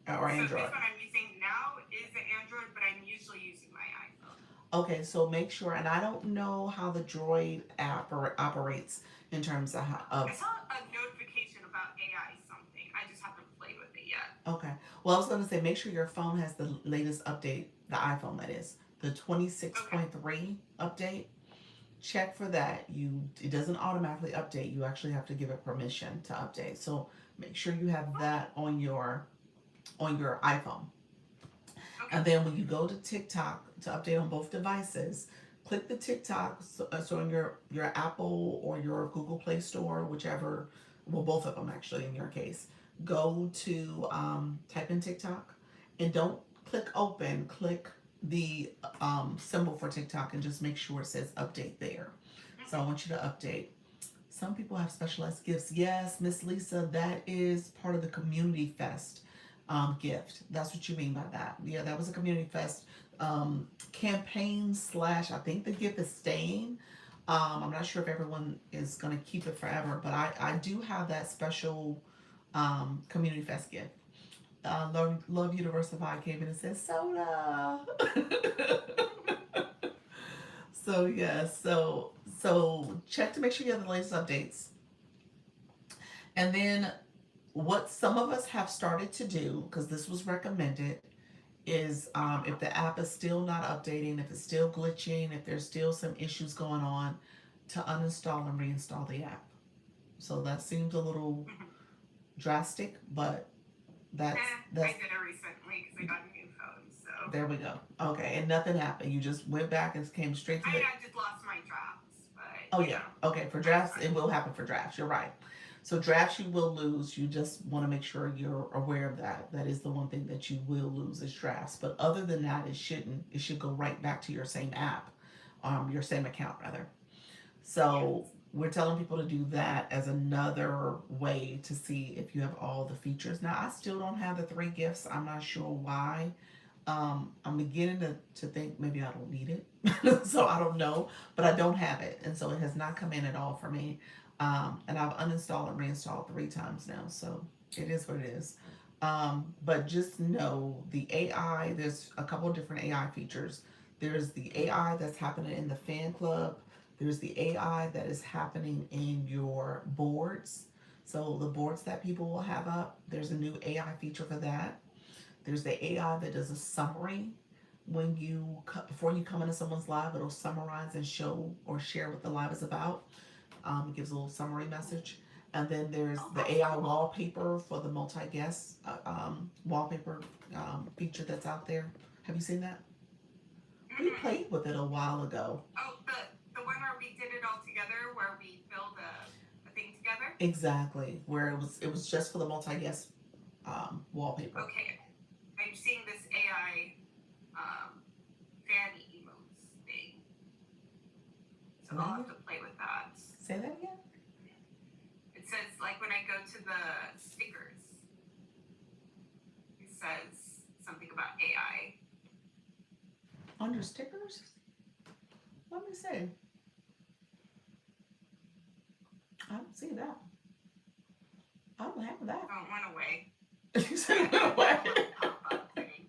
or so this Android? one I'm using now is an Android, but I'm usually using my iPhone. Okay, so make sure. And I don't know how the Droid app operates in terms of I saw a notification about AI something. I just haven't played with it yet. Okay. Well, I was going to say make sure your phone has the latest update, the iPhone that is, the Okay. 26.3 update. Check for that. It doesn't automatically update. You actually have to give it permission to update. So make sure you have Okay. that on your iPhone. Okay. And then when you go to TikTok to update on both devices, click the TikTok. So on your Apple or your Google Play Store, whichever, well, both of them actually in your case, go to type in TikTok and don't click open. Click the symbol for TikTok and just make sure it says update there. So I Mhm. want you to update. Some people have specialized gifts. Yes, Miss Lisa, that is part of the Community Fest gift. That's what you mean by that. Yeah, that was a Community Fest campaign slash. I think the gift is staying. I'm not sure if everyone is going to keep it forever, but I do have that special Community Fest gift. Love Universified came in and said soda. So yes, so check to make sure you have the latest updates. And then what some of us have started to do, because this was recommended, is if the app is still not updating, if it's still glitching, if there's still some issues going on, to uninstall and reinstall the app. So that seems a little drastic, but I that's did it recently because I got a new phone. So there we go. Okay, and nothing happened. You just went back and came straight to the. I just lost my drafts, but Oh yeah. Okay, for that's drafts, it fine. will happen for drafts. You're right. So drafts you will lose. You just want to make sure you're aware of that. That is the one thing that you will lose is drafts. But other than that, it shouldn't. It should go right back to your same app, your same account rather. So Yes. we're telling people to do that as another way to see if you have all the features. Now I still don't have the three gifts. I'm not sure why. I'm beginning to think maybe I don't need it. So I don't know, but I don't have it. And so it has not come in at all for me. And I've uninstalled and reinstalled 3 times now. So it is what it is. But just know the AI, there's a couple of different AI features. There's the AI that's happening in the fan club. There's the AI that is happening in your boards. So the boards that people will have up, there's a new AI feature for that. There's the AI that does a summary when before you come into someone's live, it'll summarize and show or share what the live is about. It gives a little summary message. And then there's Oh, the that's AI cool. wallpaper for the multi-guest wallpaper feature that's out there. Have you seen that? We Hmm. played with it a while ago. Oh, the one where we did it all together, where we build a thing together. Exactly, where it was just for the multi-guest wallpaper. Okay, I'm seeing this AI fan emotes thing, so Say that I'll have again. to play with that. Say that again. It says like when I go to the stickers, it says something about AI. Under stickers. Let me see. I don't see that. I don't have that. Oh, it went away. You said it It went did away. a little pop up thing.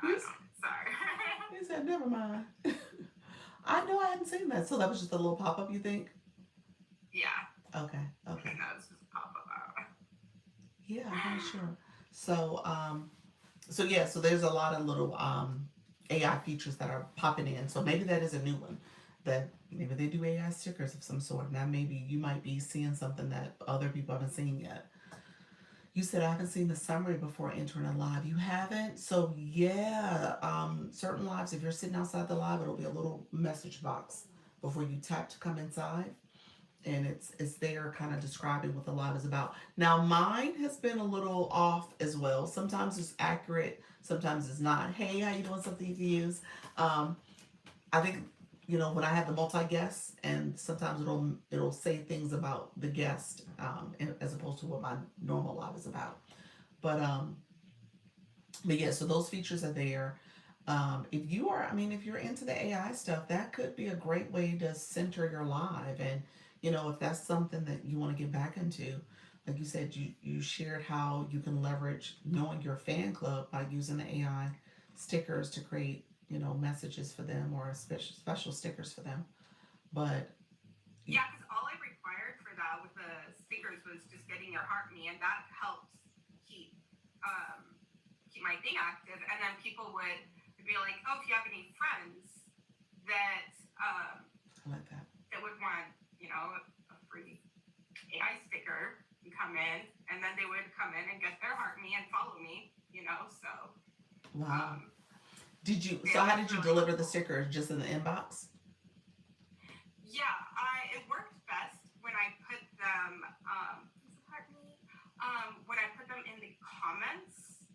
I You, don't know. Sorry. you said never mind. I know I hadn't seen that. So that was just a little pop up. You think? Yeah, Okay. and then Okay. that was just pop up out. Yeah, I'm not sure. So so yeah. So there's a lot of little AI features that are popping in. So maybe that is a new one. That maybe they do AI stickers of some sort. Now maybe you might be seeing something that other people haven't seen yet. You said I haven't seen the summary before entering a live. You haven't? So yeah, certain lives, if you're sitting outside the live, it'll be a little message box before you tap to come inside. and it's there kind of describing what the live is about. Now mine has been a little off as well. Sometimes it's accurate, sometimes it's not. Hey, how you doing? Something you can use. Um, I think when I have the multi guests, and sometimes it'll say things about the guest, as opposed to what my normal live is about. But yeah, so those features are there. If you're into the AI stuff, that could be a great way to center your live. And, if that's something that you want to get back into, like you said, you shared how you can leverage knowing your fan club by using the AI stickers to create, messages for them, or special stickers for them. But, Yeah, because all I required for that with the stickers was just getting your heart me, and that helps keep keep my thing active. And then people would be like, "Oh, if you have any friends that I like that. that would want, a free AI sticker, and come in," and then they would come in and get their heart me and follow me. So Wow. um, So yeah, it how was did you really deliver the helpful. stickers? Just in the inbox? Yeah, it worked best when I put them. Pardon me. When I put them in the comments,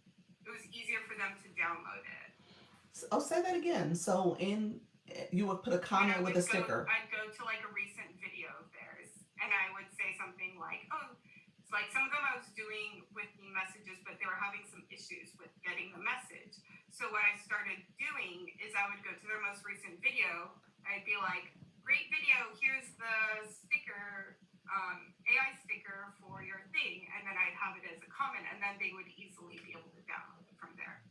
it was easier for them to download it. Oh, say that again. So you would put a When comment with a sticker. I'd go to like a recent video of theirs, and I would say something like, "Oh, it's like some of them I was doing with the messages, but they were having some issues with getting the message." So what I started doing is I would go to their most recent video. I'd be like, "Great video. Here's the sticker, AI sticker for your thing," and then I'd have it as a comment, and then they would easily be able to download it from there.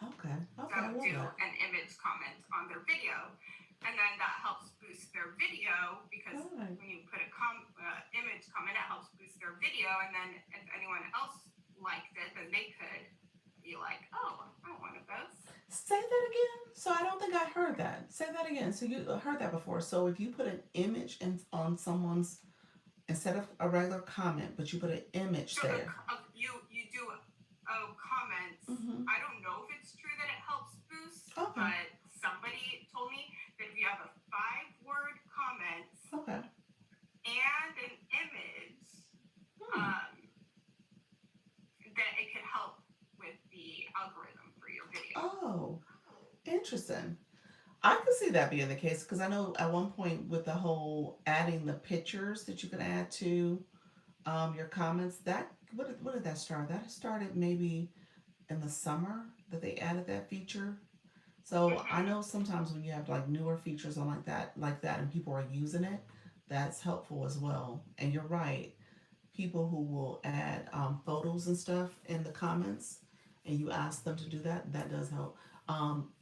Okay. So Okay, I I would love do that. an image comment on their video, and then that helps boost their video because All right. when you put a image comment, it helps boost their video, and then if anyone else liked it, then they could be like, "Oh, I want one of those." Say that again. So I don't think I heard that. Say that again. So you heard that before. So if you put an image on someone's, instead of a regular comment, but you put an image So there. you do comments. Mm-hmm. I don't know if it's true that it helps boost, Okay. but somebody told me that if you have a 5-word comment Okay. and an image, Hmm. um, that it could help with the algorithm for your video. Oh, interesting. I could see that being the case because I know at one point with the whole adding the pictures that you can add to your comments, that what did that start? That started maybe in the summer that they added that feature. So I Mm-hmm. know sometimes when you have like newer features on like that, and people are using it, that's helpful as well. And you're right, people who will add photos and stuff in the comments, and you ask them to do that, that does help. Um,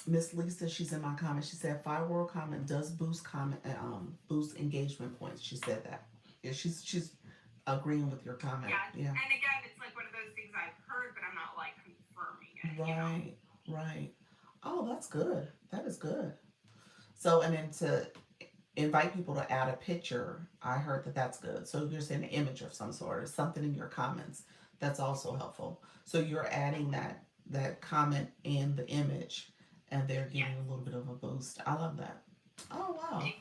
Miss Lisa, she's in my comment. She said 5 word comment does boost engagement points. She said that. Yeah, she's agreeing with your comment. Yeah, Yeah. and again, it's like one of those things I've heard, but I'm not like confirming it. Right. Right. Oh, that's good. That is good. So, and then to invite people to add a picture, I heard that that's good. So you're saying an image of some sort or something in your comments. That's also helpful. So you're adding that comment in the image, and they're getting Yes. a little bit of a boost. I love that. Oh wow.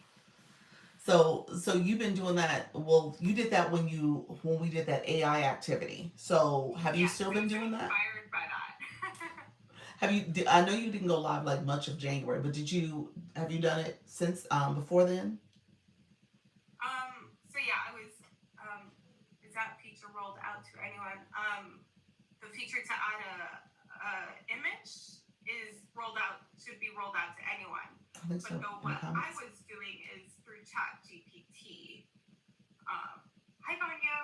So you've been doing that. Well, you did that when we did that AI activity. So have you Yes, still it been was doing that? inspired by that. I know you didn't go live like much of January, but have you done it since before then? So yeah, I was. Is that feature rolled out to anyone? The feature to add a image is rolled out. Should be rolled out to anyone. I think But so, though in the what I comments. was doing is through Chat GPT. Hi Vanya.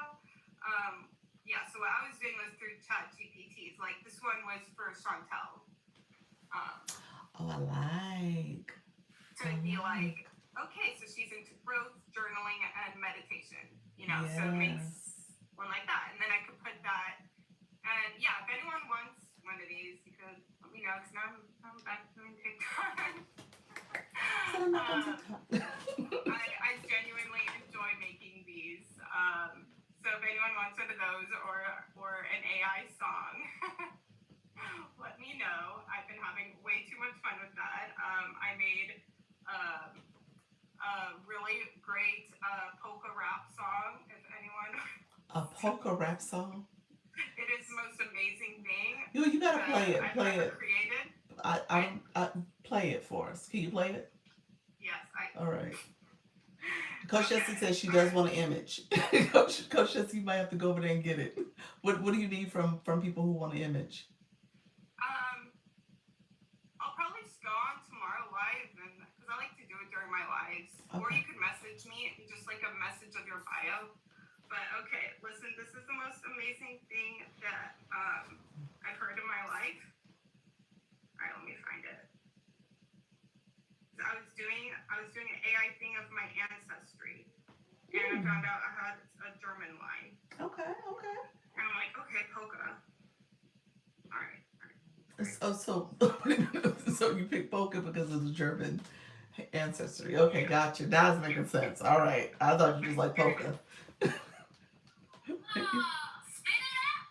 Yeah. So what I was doing was through Chat GPTs. Like this one was for Chantel. Um, Oh, to I be like. like, okay, so she's into growth, journaling, and meditation, so it makes Yes. one like that. And then I could put that. And yeah, if anyone wants one of these, you could let me know because now I'm back doing TikTok. Said I'm back on um, TikTok. I genuinely enjoy making these. So if anyone wants one of those or an AI song, let me know. I've been having way too much fun with that. I made a really polka rap song. It is the most amazing thing You gotta play that it. I've Play ever it. created. I I don't. Play it for us. Can you play it? yes, I All right. Coach Jessie okay. says she All does right. want an image. Coach Jessie, you might have to go over there and get it. What do you need from people who want an image? Um, I'll probably just go on tomorrow live, and because I like to do it during my lives, or Okay. you could message me and just like a message of your bio. But okay, listen, this is the most amazing thing that I've heard in my life. All right, let me find it. I was doing an AI thing of my ancestry, and I Hmm. found out I had a German line, Okay. Okay. and I'm like, okay, polka. All right, all right. So so you picked polka because of the German ancestry. Okay, Yeah, gotcha. Now it's yeah. making sense. All right. I thought you just like Here it polka. is. Spit it out.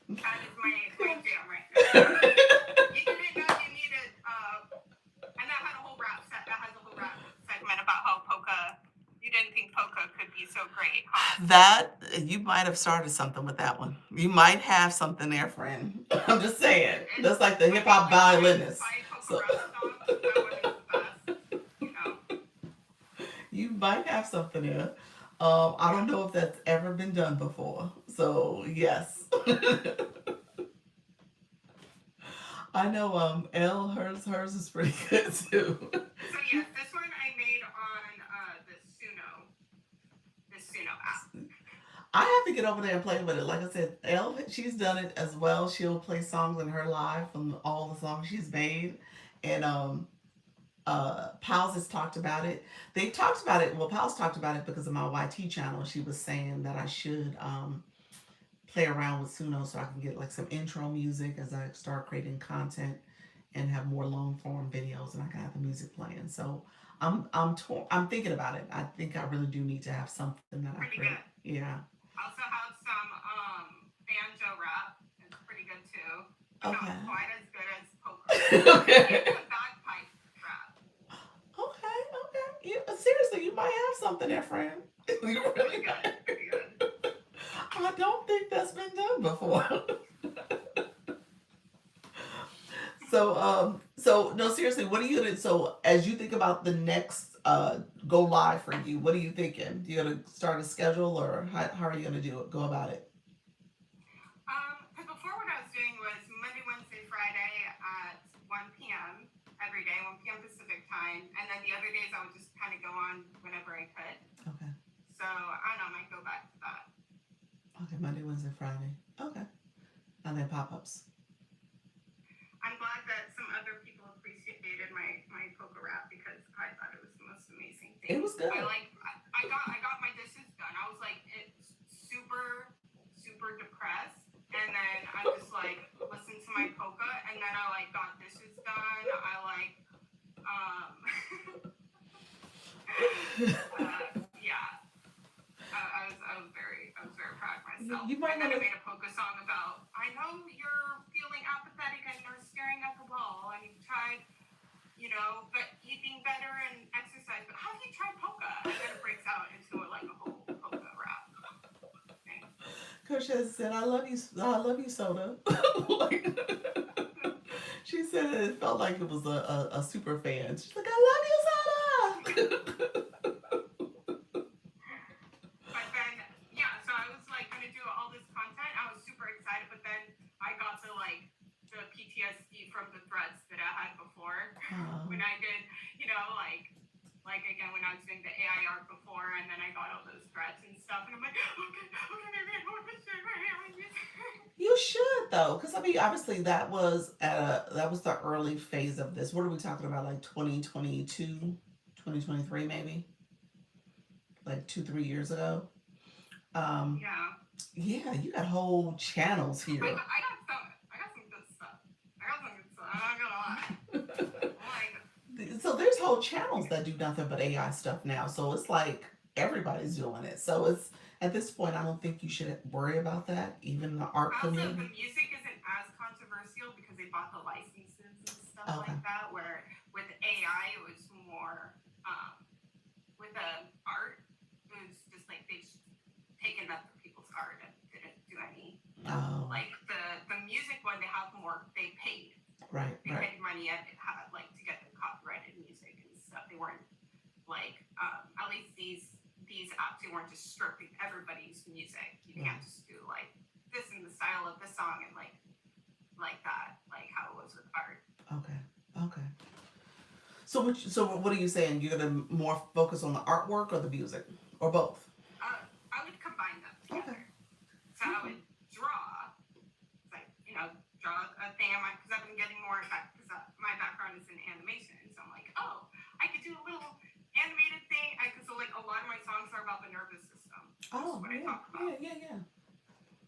That is my jam right now. You didn't know you needed and that had a whole rap set. That has a whole rap segment about how polka. You didn't think polka could be so great, huh? That you might have started something with that one. You might have something there, friend. I'm just saying. It's. That's like the I hip mean, hop like violinist. my polka So rap songs. That one is the best. You know. you might have something there. I don't Yeah. know if that's ever been done before. So yes. I know hers is pretty good too. So yes, this one I made on the Suno app. I have to get over there and play with it. Like I said, Elle, she's done it as well. She'll play songs in her live from all the songs she's made. And Pals has talked about it. They talked about it. Well, Pals talked about it because of my YT channel. She was saying that I should play around with Suno so I can get like some intro music as I start creating content and have more long form videos and I can have the music playing. So I'm thinking about it. I think I really do need to have something that I Pretty create. good. Yeah. I also have some banjo rap. It's pretty good too, but not Okay. quite as good as polka. And Okay. some bagpipe rap. Okay. Okay. Seriously, you might have something there, friend. You Pretty really good. might. Pretty good. I don't think that's been done before. So no, seriously, what are you gonna? So as you think about the next go live for you, what are you thinking? You gonna start a schedule, or how are you gonna do it? Go about it. Because before what I was doing was Monday, Wednesday, Friday at 1 p.m. every day, 1 p.m. Pacific time, and then the other days I would just kind of go on whenever I could. Okay. So I don't know, I might go back to that. Okay. Monday, Wednesday, Friday. Okay. And then pop ups. I'm glad that some other people appreciated my polka rap because I thought it was the most amazing It thing. was good. I got my dishes done. I was like it's super depressed, and then I just like listened to my polka, and then I like got dishes done. I like um yeah. I was very proud of myself. You might And then want I to. made a polka song about I know you're feeling apathetic and you're staring at the wall and you've tried, but eating better and exercise. But have you tried polka? And then it breaks out into like a whole polka rap thing. Coach has said, I love you, Soda." Like, she said it felt like it was a super fan. She's like, I love you, Soda. But then, yeah, so I was like gonna do all this content. I was super excited, but then I got the PTSD from the threads that I had before when I did, like again when I was doing the AI art before, and then I got all those threads and stuff, and I'm like, okay, maybe I don't understand my AI. You should though, because I mean, obviously that was the early phase of this. What are we talking about? Like 2022, 2023, maybe, like 2, 3 years ago. Um, Yeah. yeah, you got whole channels here. I got some good stuff. I got I'm not gonna lie. Like, So there's whole channels that do nothing but AI stuff now. So it's like everybody's doing it. So it's at this point, I don't think you should worry about that. Even the art also, the community. music isn't as controversial because they bought the licenses and stuff Okay. like that. Where with AI, it was more with the art. It was just like they just taken other people's art and didn't do any. Oh, Like the music one, they have more. They paid. right, They right. paid money and it had like to get the copyrighted music and stuff. They weren't like at least these apps, they weren't just stripping everybody's music. You can't just do like this in the style of the song and like that, like how it was with art. Okay, okay. So what are you saying? You're gonna more focus on the artwork or the music, or both? I would combine them Okay. together. So I would draw, like draw a thing on my because I've been getting more because my background is in animation, so I'm like, oh, I could do a little animated thing. So like a lot of my songs are about the nervous system, which is Oh, what I yeah, talk about. yeah.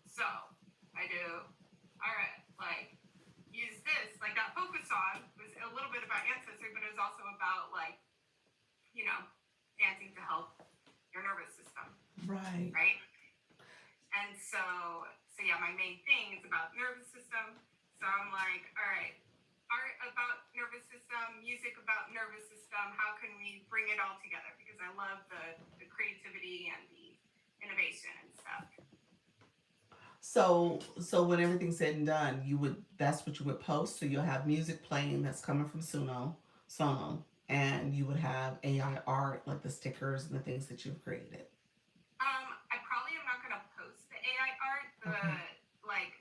So I do, all right, like use this, like that focus song was a little bit about ancestry, but it was also about like, you know, dancing to help your nervous system, Right. right? And so yeah, my main thing is about nervous system. So I'm like, all right, art about nervous system, music about nervous system. How can we bring it all together? Because I love the creativity and the innovation and stuff. So when everything's said and done, that's what you would post. So you'll have music playing that's coming from Sono, and you would have AI art like the stickers and the things that you've created. I probably am not gonna post the AI art. Okay. Like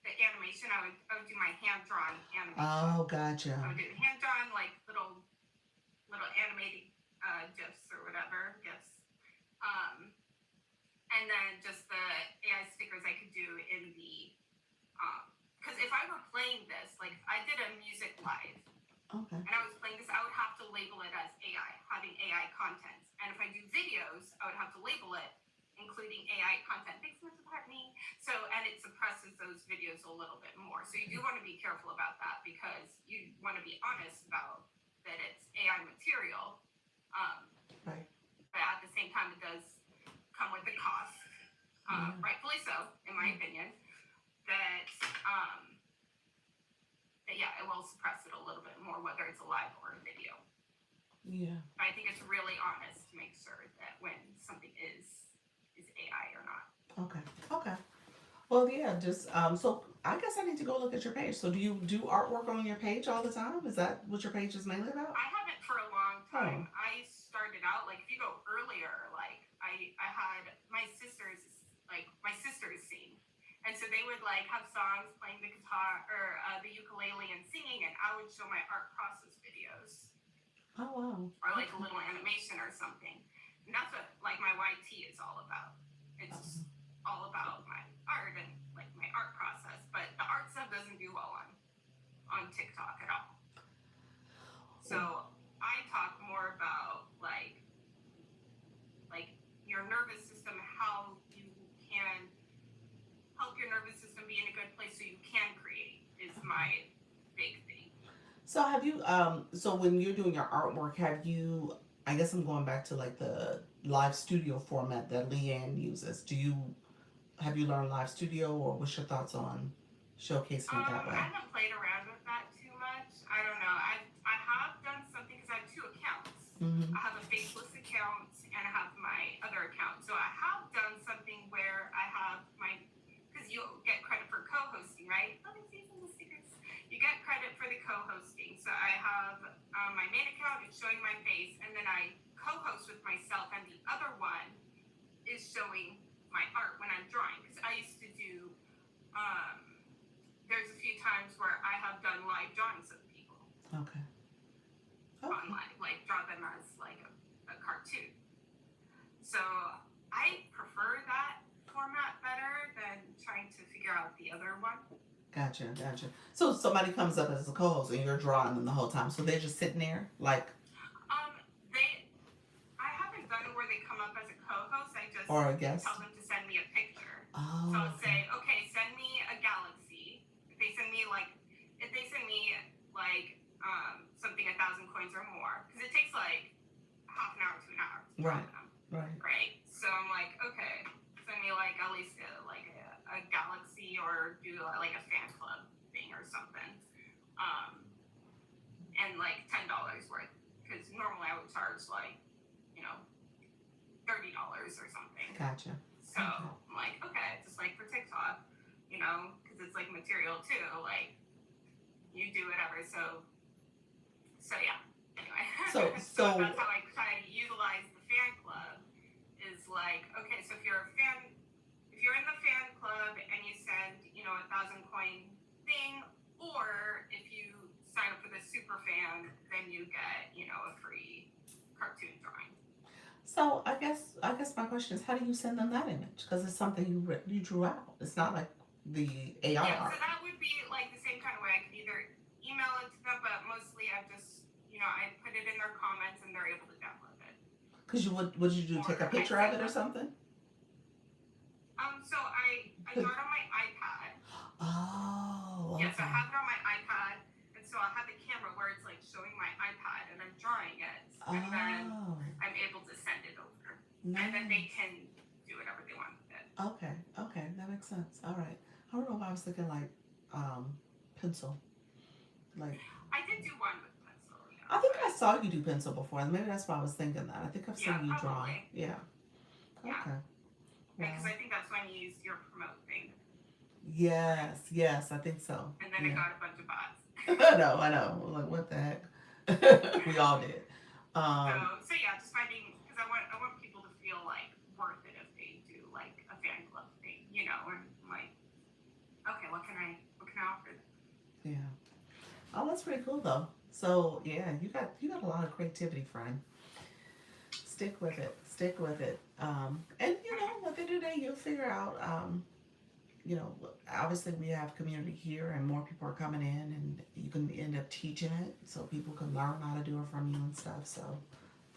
the animation, I would do my hand drawn animation. Oh, I gotcha. would do hand drawn like little animated gifs or whatever gifs. And then just the AI stickers I could do in the because if I were playing this, like if I did a music live Okay. and I was playing this, I would have to label it as AI, having AI content. And if I do videos, I would have to label it including AI content. Thanks so much for having me. So, and it suppresses those videos a little bit more. So you do want to be careful about that because you want to be honest about that it's AI material. Right. But at the same time, it does come with a cost, Yeah. rightfully so, in my opinion. That yeah, it will suppress it a little bit more, whether it's a live or a video. Yeah. But I think it's really honest to make sure that when something is AI or not. Okay. Okay. Well, yeah. Just so I guess I need to go look at your page. So do you do artwork on your page all the time? Is that what your page is mainly about? I haven't for a long Oh. time. I started out like if you go earlier, like I had my sisters sing, and so they would like have songs playing the guitar or the ukulele and singing, and I would show my art process videos Oh wow. or like a Okay. little animation or something, and that's what like my YT is all about. It's just all about my art and like my art process, but the art stuff doesn't do well on TikTok at all. So I talk more about like your nervous system, how you can help your nervous system be in a good place so you can create is my big thing. So have you so when you're doing your artwork, have you I guess I'm going back to like the live studio format that Leanne uses. Have you learned live studio or what's your thoughts on showcasing it that way? I haven't played around with that too much. I don't know. I have done something because I have two accounts. Mm-hmm. I have a faceless account and I have my other account. So I have done something where I have my because you get credit for co-hosting, right? Let me see some of the stickers. You get credit for the co-hosting. So I have my main account is showing my face, and then I co-host with myself, and the other one is showing my art when I'm drawing. Because I used to do. There's a few times where I have done live drawings of people Okay. Okay. online, like draw them as like a cartoon. So I prefer that format better than trying to figure out the other one. Gotcha. So somebody comes up as a co-host and you're drawing them the whole time. So they're just sitting there like I haven't done it where they come up as a co-host. I just or a guest. tell them to send me a picture. Oh. So I'll say, okay, send me a galaxy. If they send me join Right. them, Right. right? So I'm like, okay, send me like at least a galaxy or do like a fan club thing or something, um, and like $10 worth, because normally I would charge like, you know, $30 or something. Gotcha. So I'm like, okay, just like for TikTok, because it's like material too, like you do whatever. So yeah. Anyway, So so that's how I try to utilize the fan club. Is like, okay, so if you're in the fan club and you send, 1,000 coin thing, or if you sign up for the super fan, then you get, a free cartoon drawing. So I guess my question is, how do you send them that image? Because it's something you drew out. It's not like the AI Yeah, art. so that would be like the same kind of way. I could either email it to them, but mostly I've just, I put it in their comments and they're able to download it. Because would you do, take a picture of it or something? So I draw it on my iPad. Oh, okay. Yeah, so I have it on my iPad, and so I'll have the camera where it's like showing my iPad and I'm drawing it, and then I'm able to send it over. Nice. And then they can do whatever they want with it. Okay, that makes sense. All right. I don't know why I was thinking like pencil. Like I did do one with pencil. Yeah, I think I saw you do pencil before, and maybe that's why I was thinking that. I think I've seen you draw. probably. Yeah. Okay. Because I think that's when you used your promote thing. Yes, I think so. And then I got a bunch of bots. I know. Like, what the heck? We all did. So yeah, just finding, because I want people to feel like worth it if they do like a fan club thing, and like, okay, what can I offer? Yeah. Oh, that's pretty cool though. So yeah, you got a lot of creativity, friend. Stick with it. And at the end of the day, you'll figure out. Obviously we have community here, and more people are coming in, and you can end up teaching it, so people can learn how to do it from you and stuff. So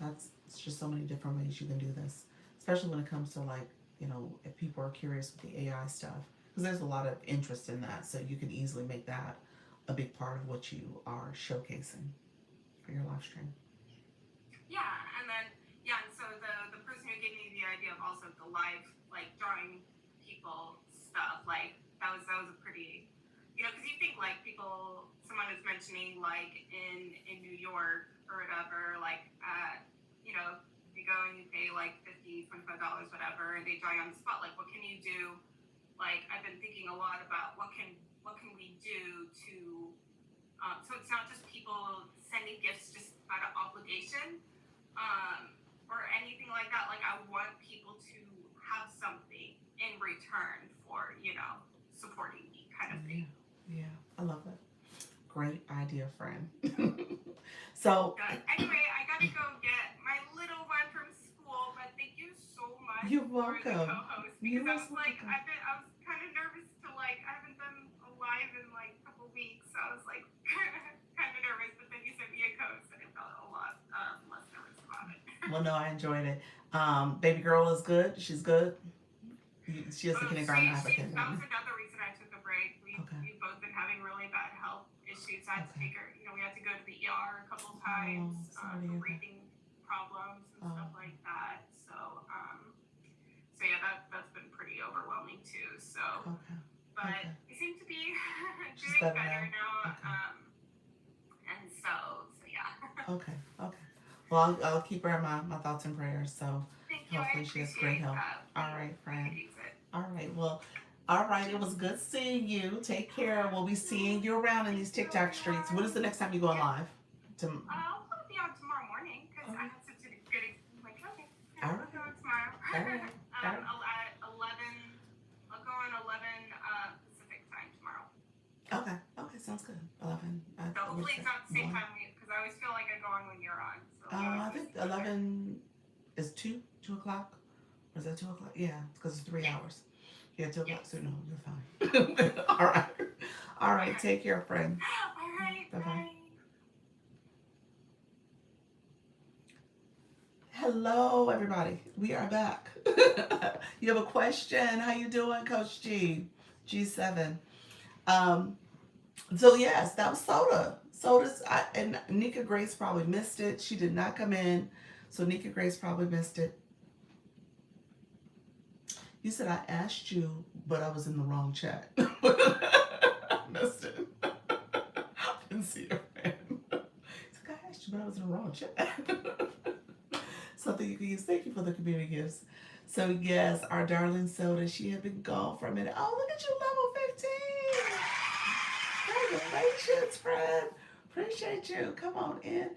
it's just so many different ways you can do this, especially when it comes to like, if people are curious with the AI stuff, because there's a lot of interest in that. So you can easily make that a big part of what you are showcasing for your live stream. Yeah, and so the person who gave me the idea of also the live like drawing people stuff, like that was a pretty, because you think like someone is mentioning like in New York or whatever, like you go and you pay like $50, $25, whatever, and they draw you on the spot. Like, what can you do? Like, I've been thinking a lot about what can we do to, so it's not just people sending gifts just out of obligation, or anything like that. Like, I want people to have something in return for, supporting me, kind of thing. Yeah, I love that. Great idea, friend. So anyway, I gotta go get my little one from school, but thank you so much You're for the welcome. co-host, because I was like, I was kind of nervous to like, I haven't done a live in like a couple weeks, so I was like kind of nervous, but then you sent me a co-host and I felt a lot less nervous about it. Well, no, I enjoyed it. Baby girl is good. She's good. She has a kindergarten. I have a kindergarten. That was another reason I took a break. We've both been having really bad health issues. I had to take her. We had to go to the ER a couple times for breathing problems and stuff like that. So yeah, that's been pretty overwhelming too. So, but I seem to be doing better now. And so yeah. Okay. Well, I'll keep her in my thoughts and prayers. So thank you. Hopefully she has great health. All right, friend. All right. Well, all right. It was good seeing you. Take care. We'll be seeing you around in these TikTok streets. When is the next time you go live? I'll probably be on tomorrow morning, because I had such a good like, okay. All right. I'll go on tomorrow. All right. At 11, I'll go on 11 Pacific time tomorrow. Okay, sounds good. 11. So hopefully it's not the same time, because I always feel like I go on when you're on. So I think 11 is 2 o'clock. Or is that 2 o'clock? Yeah, because it's 3 hours. Yeah, 2 o'clock. So no, you're fine. All right. Take care, friend. All right. Bye. Hello, everybody. We are back. You have a question? How you doing, Coach G? G7. So yes, that was Soda. And Nika Grace probably missed it. She did not come in. So Nika Grace probably missed it. You said I asked you, but I was in the wrong chat. I missed it. I didn't see your hand. It's like I asked you, but I was in the wrong chat. Something you can use. Thank you for the community gifts. So yes, our darling Soda, she had been gone for a minute. Oh, look at you, level 15. Congratulations, friend. Appreciate you. Come on in.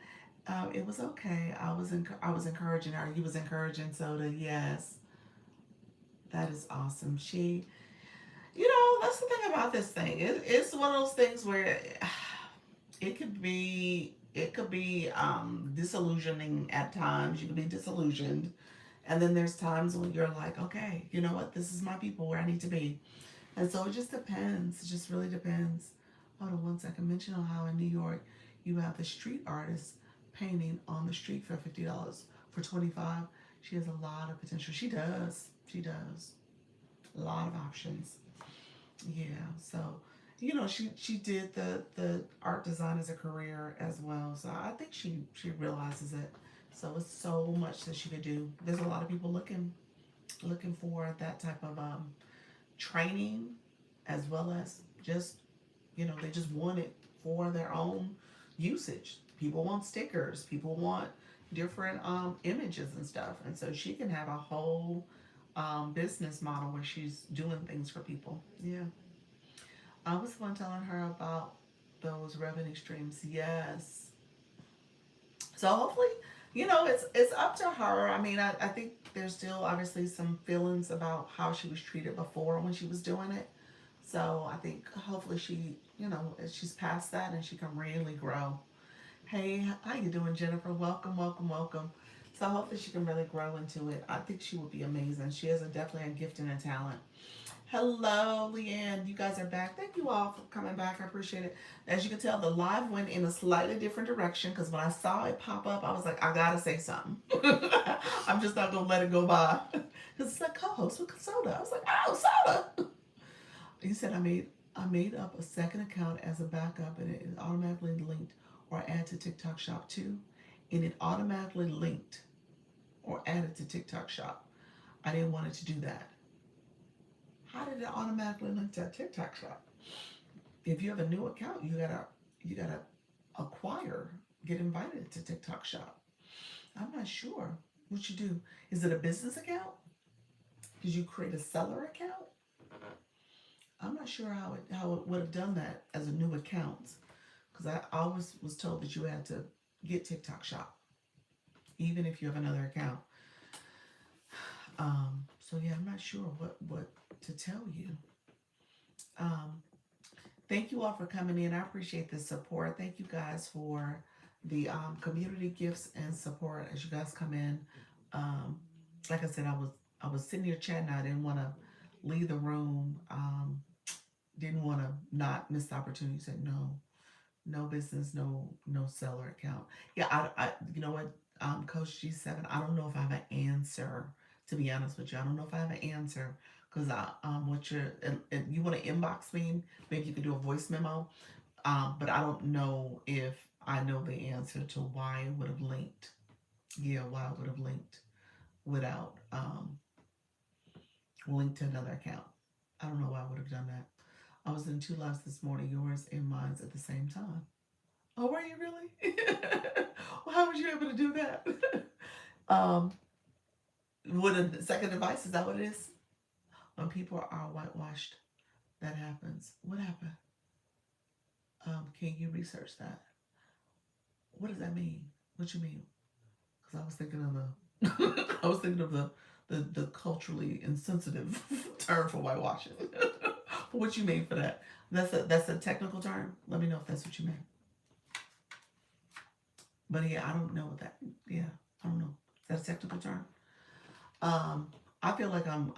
It was okay. I was encouraging her. You was encouraging Soda. Yes, that is awesome. That's the thing about this thing. It's one of those things where it could be disillusioning at times. You can be disillusioned, and then there's times when you're like, okay, you know what? This is my people where I need to be. And so it just depends. It just really depends. Hold on one second. Mention on how in New York you have the street artist painting on the street for $50 for 25. She has a lot of potential. She does. She does. A lot of options. Yeah. So, she did the art design as a career as well. So I think she realizes it. So it's so much that she could do. There's a lot of people looking for that type of training, as well as just they just want it for their own usage. People want stickers. People want different images and stuff, and so she can have a whole business model where she's doing things for people. Yeah, I was the one telling her about those revenue streams. Yes, so hopefully, it's up to her. I mean, I think there's still obviously some feelings about how she was treated before when she was doing it. So I think hopefully she's past that and she can really grow. Hey, how you doing, Jennifer? Welcome, welcome, welcome. So hopefully she can really grow into it. I think she would be amazing. She has definitely a gift and a talent. Hello, Leanne. You guys are back. Thank you all for coming back. I appreciate it. As you can tell, the live went in a slightly different direction because when I saw it pop up, I was like, I gotta say something. I'm just not gonna let it go by. Because it's like co-host with Soda. I was like, oh, Soda. He said I made up a second account as a backup and it is automatically linked or add to TikTok Shop too. And it automatically linked or added to TikTok Shop. I didn't want it to do that. How did it automatically link to a TikTok Shop? If you have a new account, you gotta acquire, get invited to TikTok Shop. I'm not sure what you do. Is it a business account? Did you create a seller account? I'm not sure how it would have done that as a new account because I always was told that you had to get TikTok Shop even if you have another account. So yeah, I'm not sure what to tell you. Um, Thank you all for coming in. I appreciate the support. Thank you guys for the community gifts and support as you guys come in. Um, like I said, I was sitting here chatting. I didn't want to leave the room. Didn't want to not miss the opportunity. Said no, no business, no seller account. Yeah, I you know what, Coach G7. I don't know if I have an answer. To be honest with you, I don't know if I have an answer because what you want to inbox me? Maybe you could do a voice memo. But I don't know if I know the answer to why it would have linked. Yeah, why it would have linked without linked to another account. I don't know why I would have done that. I was in two lives this morning, yours and mine's at the same time. Oh, were you really? Well, how was you able to do that? um, with a second device, is that what it is? When people are whitewashed, that happens. What happened? Can you research that? What does that mean? What you mean? Because I was thinking of the, I was thinking of the culturally insensitive term for whitewashing. What you mean for that? That's a technical term. Let me know if that's what you mean. But yeah, I don't know what that. Yeah, I don't know. Is that a technical term? Um, I feel like I'm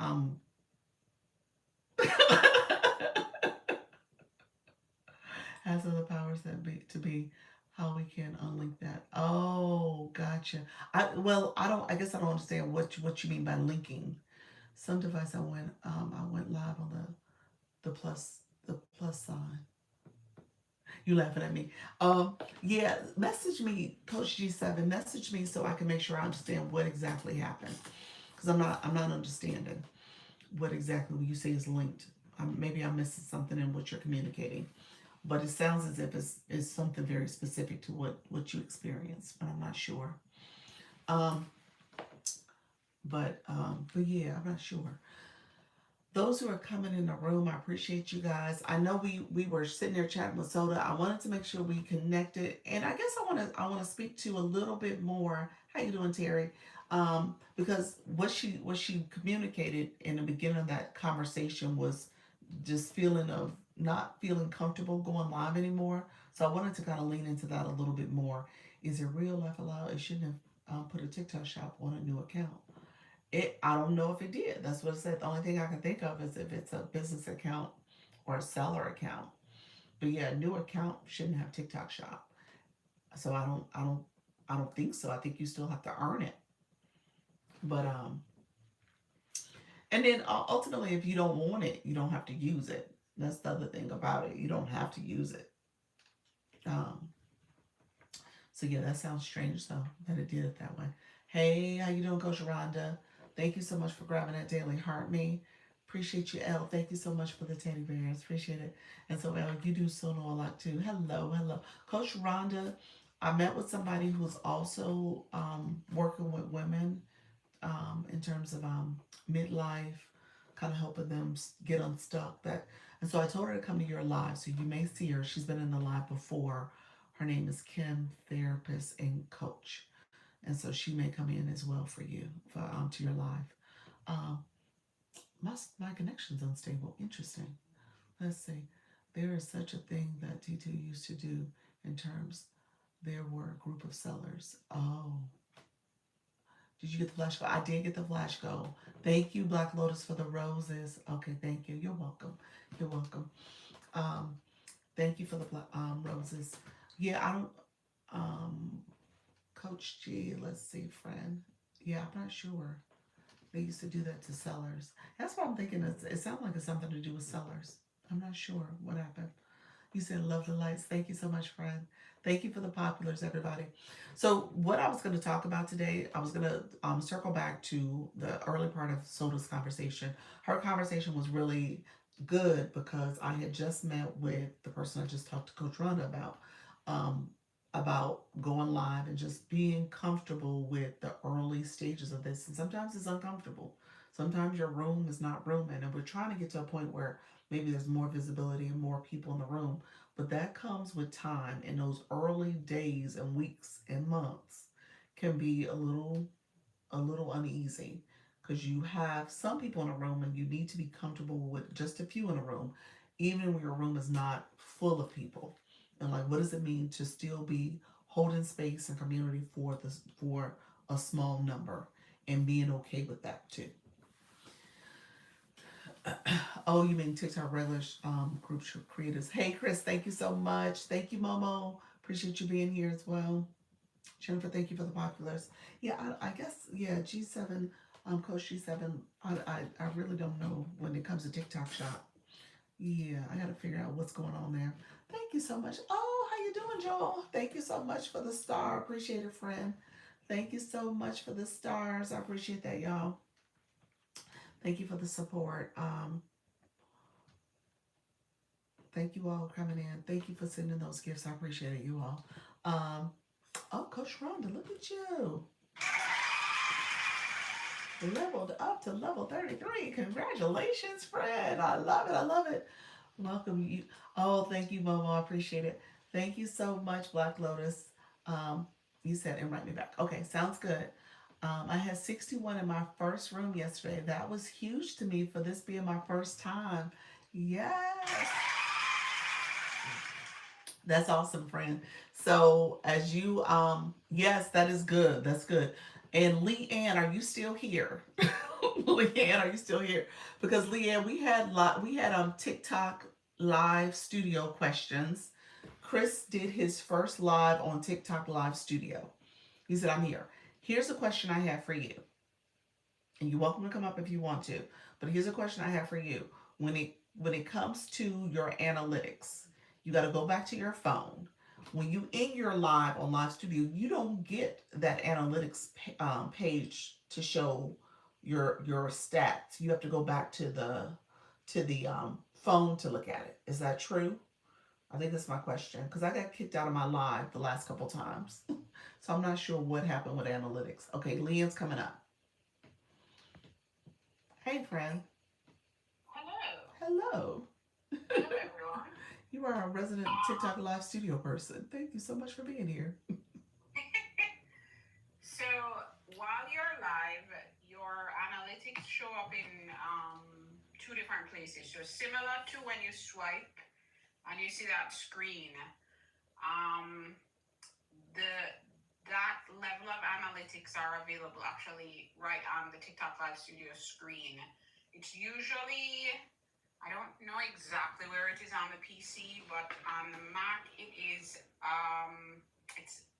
has other powers that be to be how we can unlink that. Oh, gotcha. I don't. I guess I don't understand what you mean by linking. Some device I went live on the plus sign. You laughing at me? Yeah. Message me, Coach G7. Message me so I can make sure I understand what exactly happened, because I'm not understanding what exactly you say is linked. Maybe I'm missing something in what you're communicating, but it sounds as if it's something very specific to what you experienced, but I'm not sure. Um, but yeah, I'm not sure. Those who are coming in the room, I appreciate you guys. I know we were sitting there chatting with Soda. I wanted to make sure we connected, and I guess I want to speak to a little bit more. How you doing, Terry? Because what she communicated in the beginning of that conversation was just feeling of not feeling comfortable going live anymore. So I wanted to kind of lean into that a little bit more. Is it real life allowed? It shouldn't have put a TikTok shop on a new account. I don't know if it did. That's what it said. The only thing I can think of is if it's a business account or a seller account. But yeah, a new account shouldn't have TikTok shop. So I don't think so. I think you still have to earn it. But and then ultimately, if you don't want it, you don't have to use it. That's the other thing about it. You don't have to use it. Um, so yeah, that sounds strange though that it did it that way. Hey, how you doing, Coach Rhonda? Thank you so much for grabbing that daily heart me. Appreciate you, Elle. Thank you so much for the teddy bears. Appreciate it. And so, Elle, you do so know a lot too. Hello, hello, Coach Rhonda. I met with somebody who's also working with women in terms of midlife, kind of helping them get unstuck. And so I told her to come to your live, so you may see her. She's been in the live before. Her name is Kim, therapist and coach, and so she may come in as well for you for to your live. Um, my connection's unstable. Interesting. Let's see. There is such a thing that T2 used to do in terms. There were a group of sellers. Oh, did you get the flash go? I did get the flash go. Thank you, Black Lotus, for the roses. Okay, thank you. You're welcome. You're welcome. Um, thank you for the roses. Yeah, I don't. Um, Coach G, let's see, friend. Yeah, I'm not sure. They used to do that to sellers. That's what I'm thinking. It sounds like it's something to do with sellers. I'm not sure what happened. You said love the lights. Thank you so much, friend. Thank you for the populars, everybody. So, what I was going to talk about today, I was going to circle back to the early part of Soda's conversation. Her conversation was really good because I had just met with the person I just talked to Coach Rhonda um, about going live and just being comfortable with the early stages of this. And sometimes it's uncomfortable. Sometimes your room is not rooming, and we're trying to get to a point where maybe there's more visibility and more people in the room, but that comes with time, and those early days and weeks and months can be a little uneasy because you have some people in a room and you need to be comfortable with just a few in a room, even when your room is not full of people. And like, what does it mean to still be holding space and community for a small number and being okay with that too? Oh, you mean TikTok regular group creators? Hey, Chris, thank you so much. Thank you, Momo. Appreciate you being here as well. Jennifer, thank you for the populars. Yeah, I guess yeah. G7, Coach G7. I really don't know when it comes to TikTok shop. Yeah, I got to figure out what's going on there. Thank you so much. Oh, how you doing, Joel? Thank you so much for the star. Appreciate it, friend. Thank you so much for the stars. I appreciate that, y'all. Thank you for the support. Thank you all for coming in. Thank you for sending those gifts. I appreciate it, you all. Um, oh, Coach Rhonda, look at you. Leveled up to level 33. Congratulations, friend. I love it. I love it. Welcome you. Oh, thank you, Momo. I appreciate it. Thank you so much, Black Lotus. Um, you said invite me back. Okay, sounds good. I had 61 in my first room yesterday. That was huge to me for this being my first time. Yes. That's awesome, friend. So as you yes, that is good. That's good. And Leanne, are you still here? Leanne, are you still here? Because Leanne, we had TikTok live studio questions. Chris did his first live on TikTok live studio. He said, I'm here. Here's a question I have for you. And you're welcome to come up if you want to. But here's a question I have for you. When it comes to your analytics, You got to go back to your phone. When you in your live on Live Studio, you don't get that analytics page to show your stats. You have to go back to the phone to look at it. Is that true? I think that's my question because I got kicked out of my live the last couple times, so I'm not sure what happened with analytics. Okay, Leanne's coming up. Hey, friend. Hello. Hello. Hello, everyone. You are a resident TikTok live studio person. Thank you so much for being here. So while you're live, your analytics show up in two different places. So similar to when you swipe and you see that screen, um, the that level of analytics are available actually right on the TikTok Live Studio screen. It's usually, I don't know exactly where it is on the PC, but on the Mac it is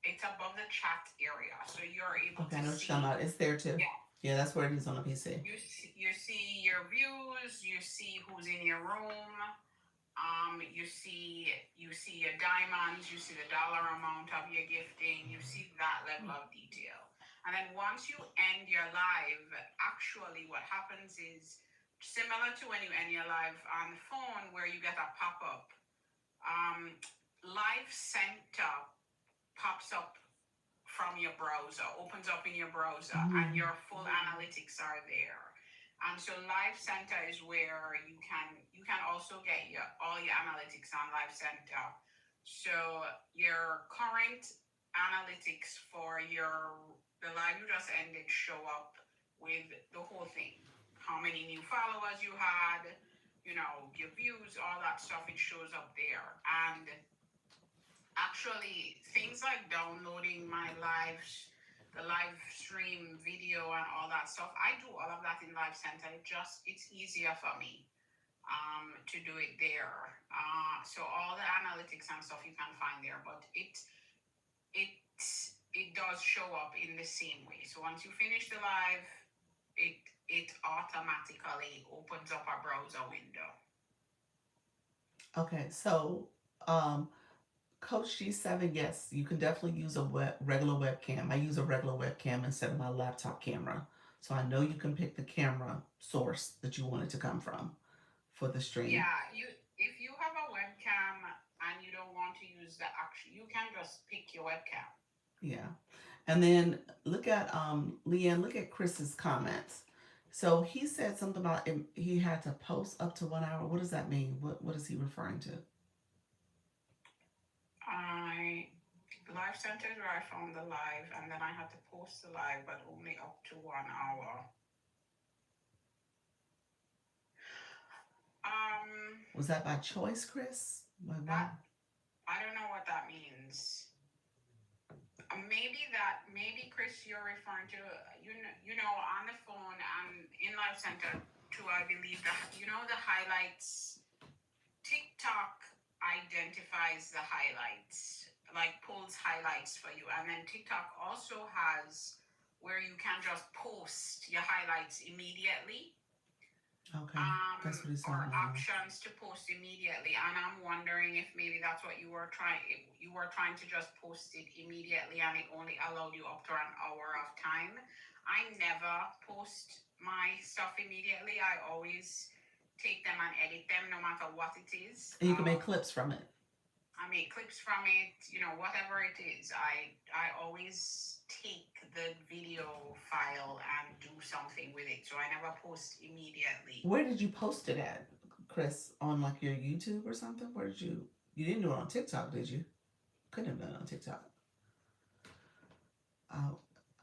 it's above the chat area, so you're able Okay, to I know what you're talking see. about. It's there too. Yeah, Yeah, that's where it is on the PC. you see your views, you see who's in your room, you see your diamonds, you see the dollar amount of your gifting, you see that level of detail. And then once you end your live, actually what happens is similar to when you end your live on the phone where you get a pop-up. Um, Live Center pops up from your browser, opens up in your browser, and Mm. your full analytics are there. And so Live Center is where you can also get your all your analytics on Live Center. So your current analytics for the live you just ended show up with the whole thing. How many new followers you had, your views, all that stuff, it shows up there. And actually things like downloading the live stream video and all that stuff, I do all of that in Live Center. It's easier for me to do it there. So all the analytics and stuff you can find there, but it it does show up in the same way. So once you finish the live, it it automatically opens up a browser window. Okay, so um, Coach G7, yes, you can definitely use a regular webcam. I use a regular webcam instead of my laptop camera. So I know you can pick the camera source that you want it to come from for the stream. Yeah, if you have a webcam and you don't want to use the action, you can just pick your webcam. Yeah. And then look at Leanne, look at Chris's comments. So he said something about he had to post up to 1 hour. What does that mean? What is he referring to? I Live Center is where I found the live, and then I had to post the live, but only up to 1 hour. Was that by choice, Chris? Like why? That I don't know what that means. Maybe Chris, you're referring to on the phone and in Live Center too. I believe that the highlights. TikTok identifies the highlights, like pulls highlights for you, and then TikTok also has where you can just post your highlights immediately, Okay, that's what he's talking or about. options to post immediately. And I'm wondering if maybe that's what you were trying. You were trying to just post it immediately, and it only allowed you up to an hour of time. I never post my stuff immediately. I always take them and edit them, no matter what it is. And you can make clips from it. I make clips from it, whatever it is. I always take the video file and do something with it. So I never post immediately. Where did you post it at, Chris? On like your YouTube or something? Where did you didn't do it on TikTok, did you? Couldn't have done it on TikTok. I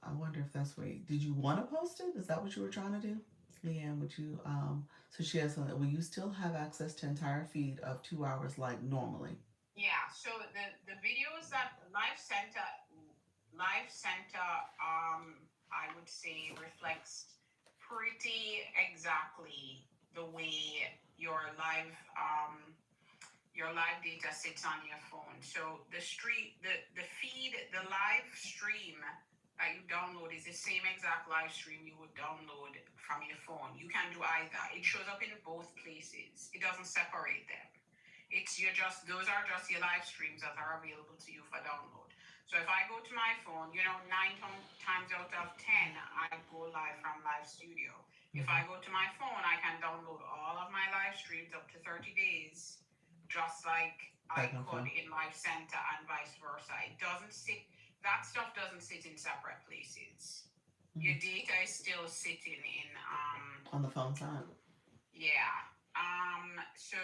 I wonder if that's where did you want to post it? Is that what you were trying to do? Leanne, would you so she has something will you still have access to entire feed of 2 hours like normally? Yeah, so the videos that Live Center, I would say reflects pretty exactly the way your live data sits on your phone. So the feed, the live stream that you download is the same exact live stream you would download from your phone. You can do either. It shows up in both places. It doesn't separate them. Those are just your live streams that are available to you for download. So if I go to my phone, times out of 10, I go live from Live Studio. If I go to my phone, I can download all of my live streams up to 30 days, just like I could in Live Center and vice versa. That stuff doesn't sit in separate places. Your data is still sitting in on the phone side. Yeah. So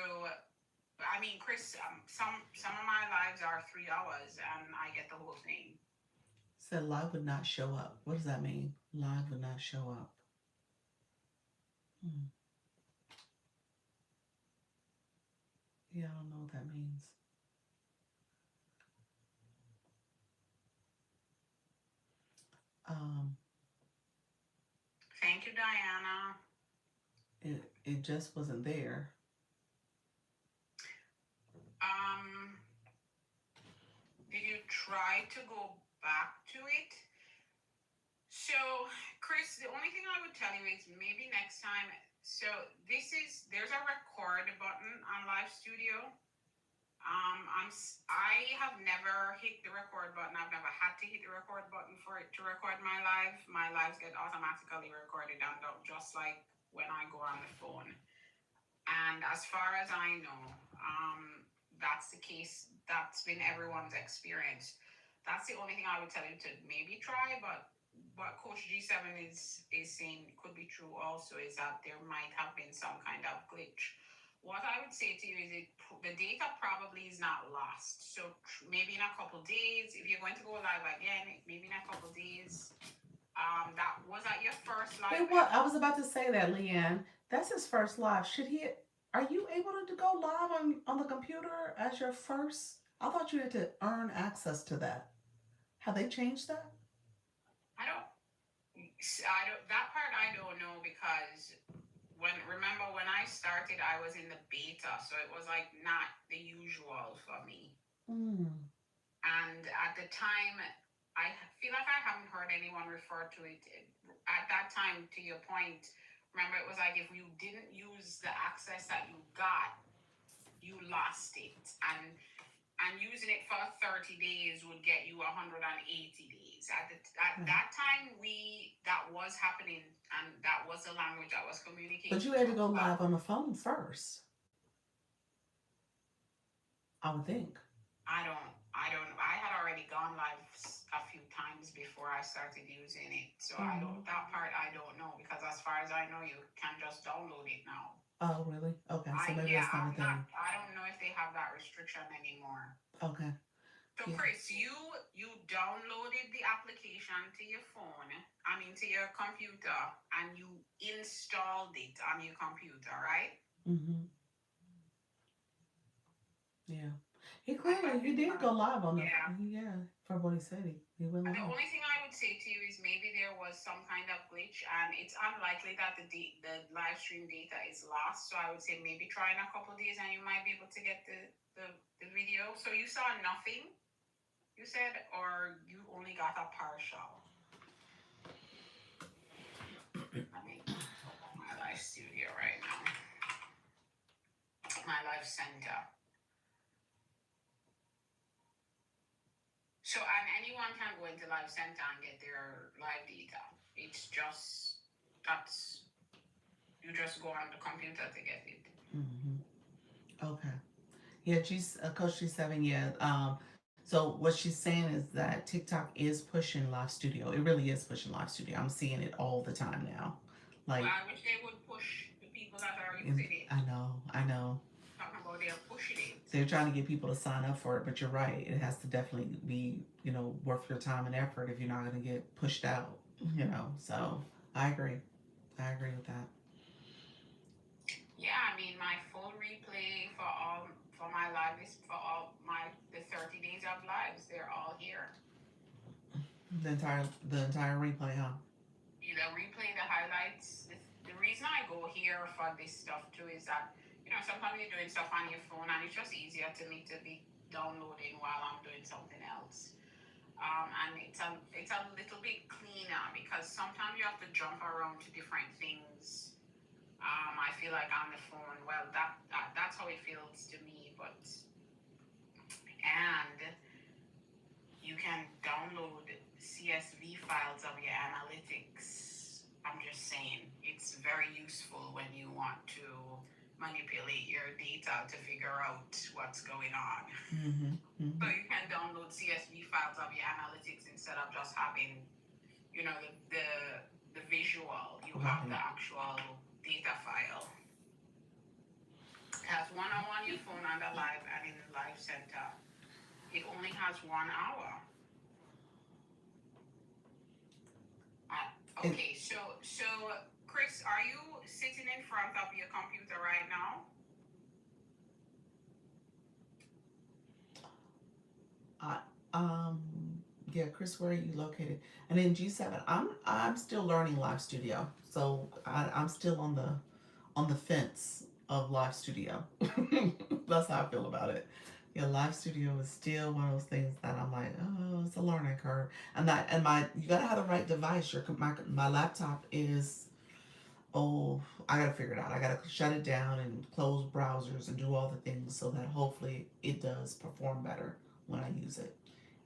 I mean, Chris, some of my lives are 3 hours, and I get the whole thing. Said live would not show up. What does that mean? Live would not show up. Yeah, I don't know what that means. Thank you, Diana. It just wasn't there. Did you try to go back to it? So, Chris, the only thing I would tell you is maybe next time. So there's a record button on Live Studio. I have never hit the record button. I've never had to hit the record button for it to record my live. My lives get automatically recorded and done, just like when I go on the phone. And as far as I know, that's the case. That's been everyone's experience. That's the only thing I would tell you to maybe try. But what Coach G7 is saying could be true also is that there might have been some kind of glitch. What I would say to you is the data probably is not lost. So maybe in a couple days, if you're going to go live again, maybe in a couple days. That was that your first live? Wait, what? I was about to say that, Leanne. That's his first live. Should he? Are you able to go live on the computer as your first? I thought you had to earn access to that. Have they changed that? I don't. That part I don't know because remember when I started, I was in the beta, so it was like not the usual for me. And at the time, I feel like I haven't heard anyone refer to it. At that time, to your point, remember it was like if you didn't use the access that you got, you lost it. And using it for 30 days would get you 180 days. At that time, that was happening, and that was the language that was communicated. But you had to go live on the phone first, I would think. I don't. I had already gone live a few times before I started using it, so I don't. That part I don't know because as far as I know, you can just download it now. Oh, really? Okay, so maybe that's not a thing. I don't know if they have that restriction anymore. Okay. So, Chris, you downloaded the application to your phone, to your computer, and you installed it on your computer, right? Yeah. He did go live on the from what he said. He went live. The only thing I would say to you is maybe there was some kind of glitch, and it's unlikely that the live stream data is lost. So I would say maybe try in a couple of days, and you might be able to get the video. So you saw nothing, you said, or you only got a partial? Let me open my live studio right now. My live center. So, and anyone can go into Live Center and get their live data. It's just, you just go on the computer to get it. Okay. Yeah, Coach G7, yeah. So what she's saying is that TikTok is pushing Live Studio. It really is pushing Live Studio. I'm seeing it all the time now. Like, well, I wish they would push the people that are using it. I know. Talking about they're pushing it. They're trying to get people to sign up for it, but you're right. It has to definitely be, worth your time and effort if you're not going to get pushed out, So I agree. I agree with that. Yeah, my full replay for my live is for the 30 days of lives. They're all here. The entire replay, huh? The replay, the highlights. The reason I go here for this stuff too is that sometimes you're doing stuff on your phone and it's just easier to me to be downloading while I'm doing something else. And it's a little bit cleaner because sometimes you have to jump around to different things I feel like on the phone, well, that's how it feels to me. But and you can download CSV files of your analytics. I'm just saying, it's very useful when you want to manipulate your data to figure out what's going on. So you can download CSV files of your analytics instead of just having, the visual. You have the actual data file. It has 1 hour on your phone on the live and in the live center. It only has 1 hour. Okay, so Chris, are you sitting in front of your computer right now? Yeah, Chris, where are you located? And in G7, I'm still learning Live Studio, so I'm still on the fence of Live Studio. That's how I feel about it. Yeah, Live Studio is still one of those things that I'm like, oh, it's a learning curve. And my you gotta have the right device. My laptop is, oh, I gotta figure it out. I gotta shut it down and close browsers and do all the things so that hopefully it does perform better when I use it.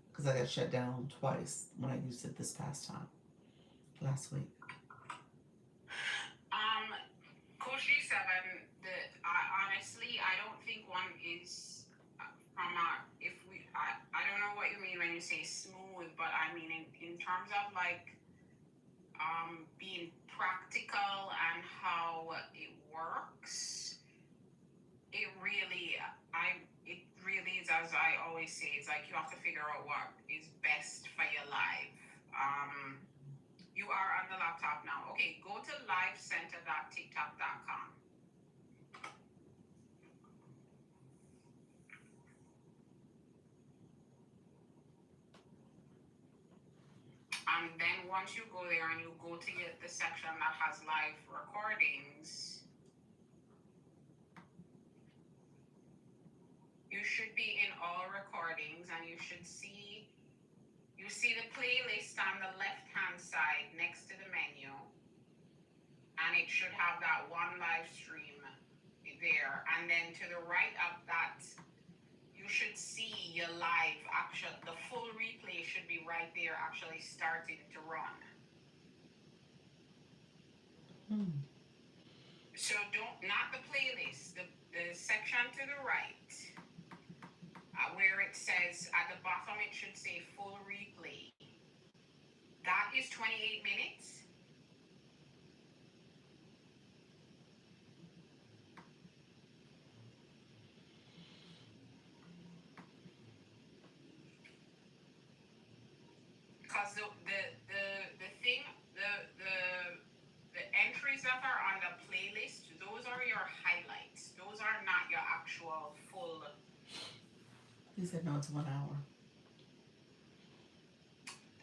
Because I got shut down twice when I used it this past time, last week. Coach G7, honestly, I don't think one is I don't know what you mean when you say smooth, but I mean in terms of like being practical and how it works, it really is, as I always say, it's like you have to figure out what is best for your life. You are on the laptop now. Okay, go to livecenter.tiktok.com. And then once you go there and you go to the section that has live recordings, you should be in all recordings and you see the playlist on the left hand side next to the menu, and it should have that one live stream there, and then to the right of that you should see your live the full replay should be right there actually starting to run. So not the playlist, the section to the right, where it says at the bottom it should say full replay. That is 28 minutes. Because the entries that are on the playlist, those are your highlights. Those are not your actual full. He said no, it's 1 hour.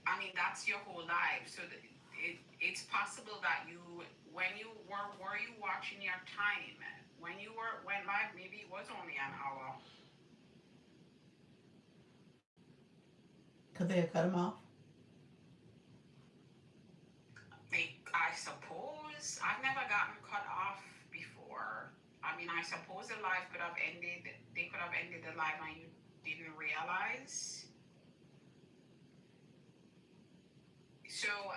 I mean, that's your whole life. So it's possible that when you were you watching your time? When you went live, maybe it was only an hour. Could they have cut him off? I suppose. I've never gotten cut off before. I mean, I suppose the live could have ended. They could have ended the live and you didn't realize. So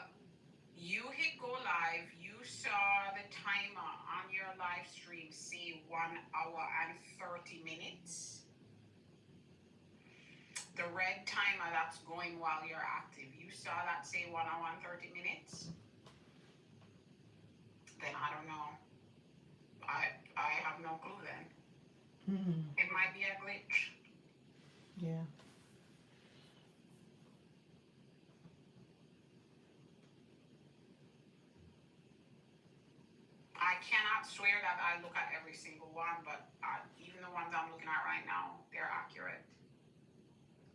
you hit go live. You saw the timer on your live stream say 1 hour and 30 minutes. The red timer that's going while you're active. You saw that say 1 hour and 30 minutes. Then I don't know. I have no clue then. It might be a glitch. Yeah. I cannot swear that I look at every single one, but even the ones I'm looking at right now, they're accurate.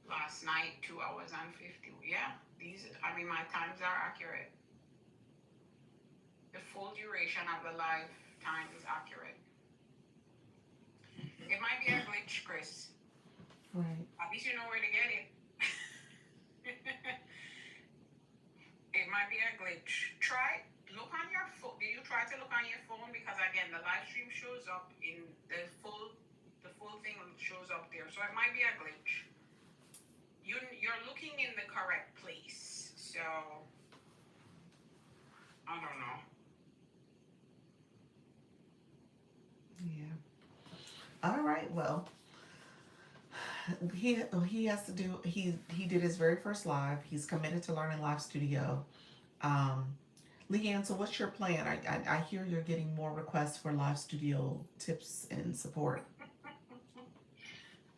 Last night, 2 hours and 50. Yeah, my times are accurate. The full duration of the live time is accurate. It might be a glitch, Chris. Right. At least you know where to get it. It might be a glitch. look on your phone. Do you try to look on your phone? Because again, the live stream shows up in the full thing shows up there. So it might be a glitch. You're looking in the correct place. So I don't know. Yeah. All right. Well, he has to do. He did his very first live. He's committed to learning Live Studio. Um, Leanne, so what's your plan? I hear you're getting more requests for Live Studio tips and support.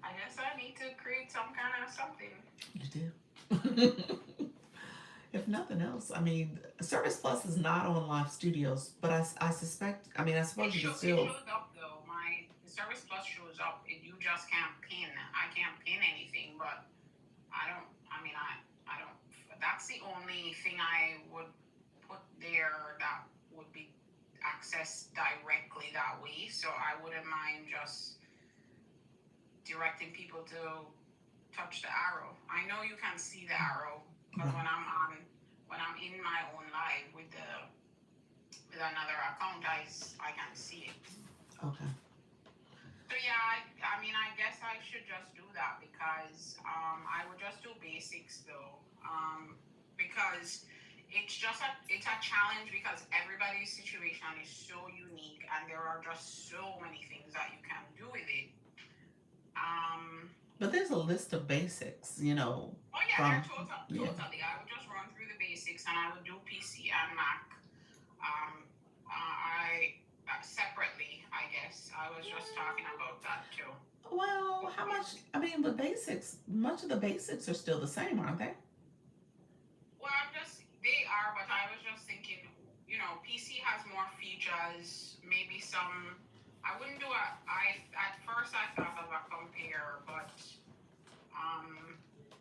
I guess I need to create some kind of something. You do. If nothing else, I mean, Service Plus is not on Live Studios, but I suspect, I mean, I suppose you can It still. shows up though. My the Service Plus shows up. You just can't pin. I can't pin anything, but I don't. I mean, I don't. That's the only thing I would put there that would be accessed directly that way. So I wouldn't mind just directing people to touch the arrow. I know you can see the arrow because Right. when I'm in my own live with another account, I can see it. Okay. So yeah, I mean, I guess I should just do that because I would just do basics though, because it's a challenge because everybody's situation is so unique and there are just so many things that you can do with it. Um, But there's a list of basics, you know, oh yeah, from, yeah. totally. I would just run through the basics and I would do PC and Mac. Um, I separately, I guess. I was just talking about that too. Well, how much, I mean, the basics, much of the basics are still the same, aren't they? Well, they are, but I was just thinking, PC has more features, maybe some, I wouldn't do at first I thought of a compare, but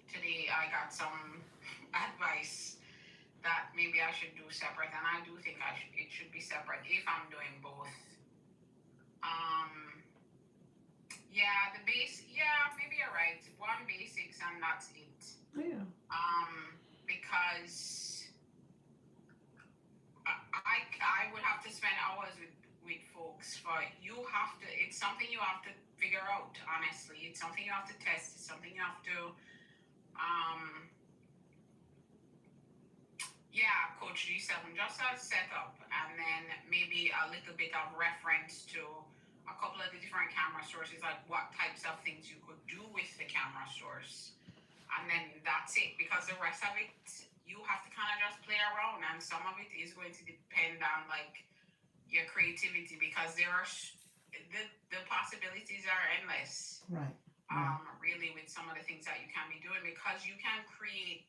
today I got some advice that maybe I should do separate, and I do think it should be separate if I'm doing both. Um, yeah, maybe you're right. One basics and that's it. Yeah. Because I would have to spend hours with folks, but it's something you have to figure out, honestly. It's something you have to test. It's something you have to, yeah, Coach G7, just a setup, and then maybe a little bit of reference to a couple of the different camera sources, like what types of things you could do with the camera source. And then that's it, because the rest of it, you have to kind of just play around, and some of it is going to depend on like your creativity, because the possibilities are endless. Right. Really, with some of the things that you can be doing, because you can create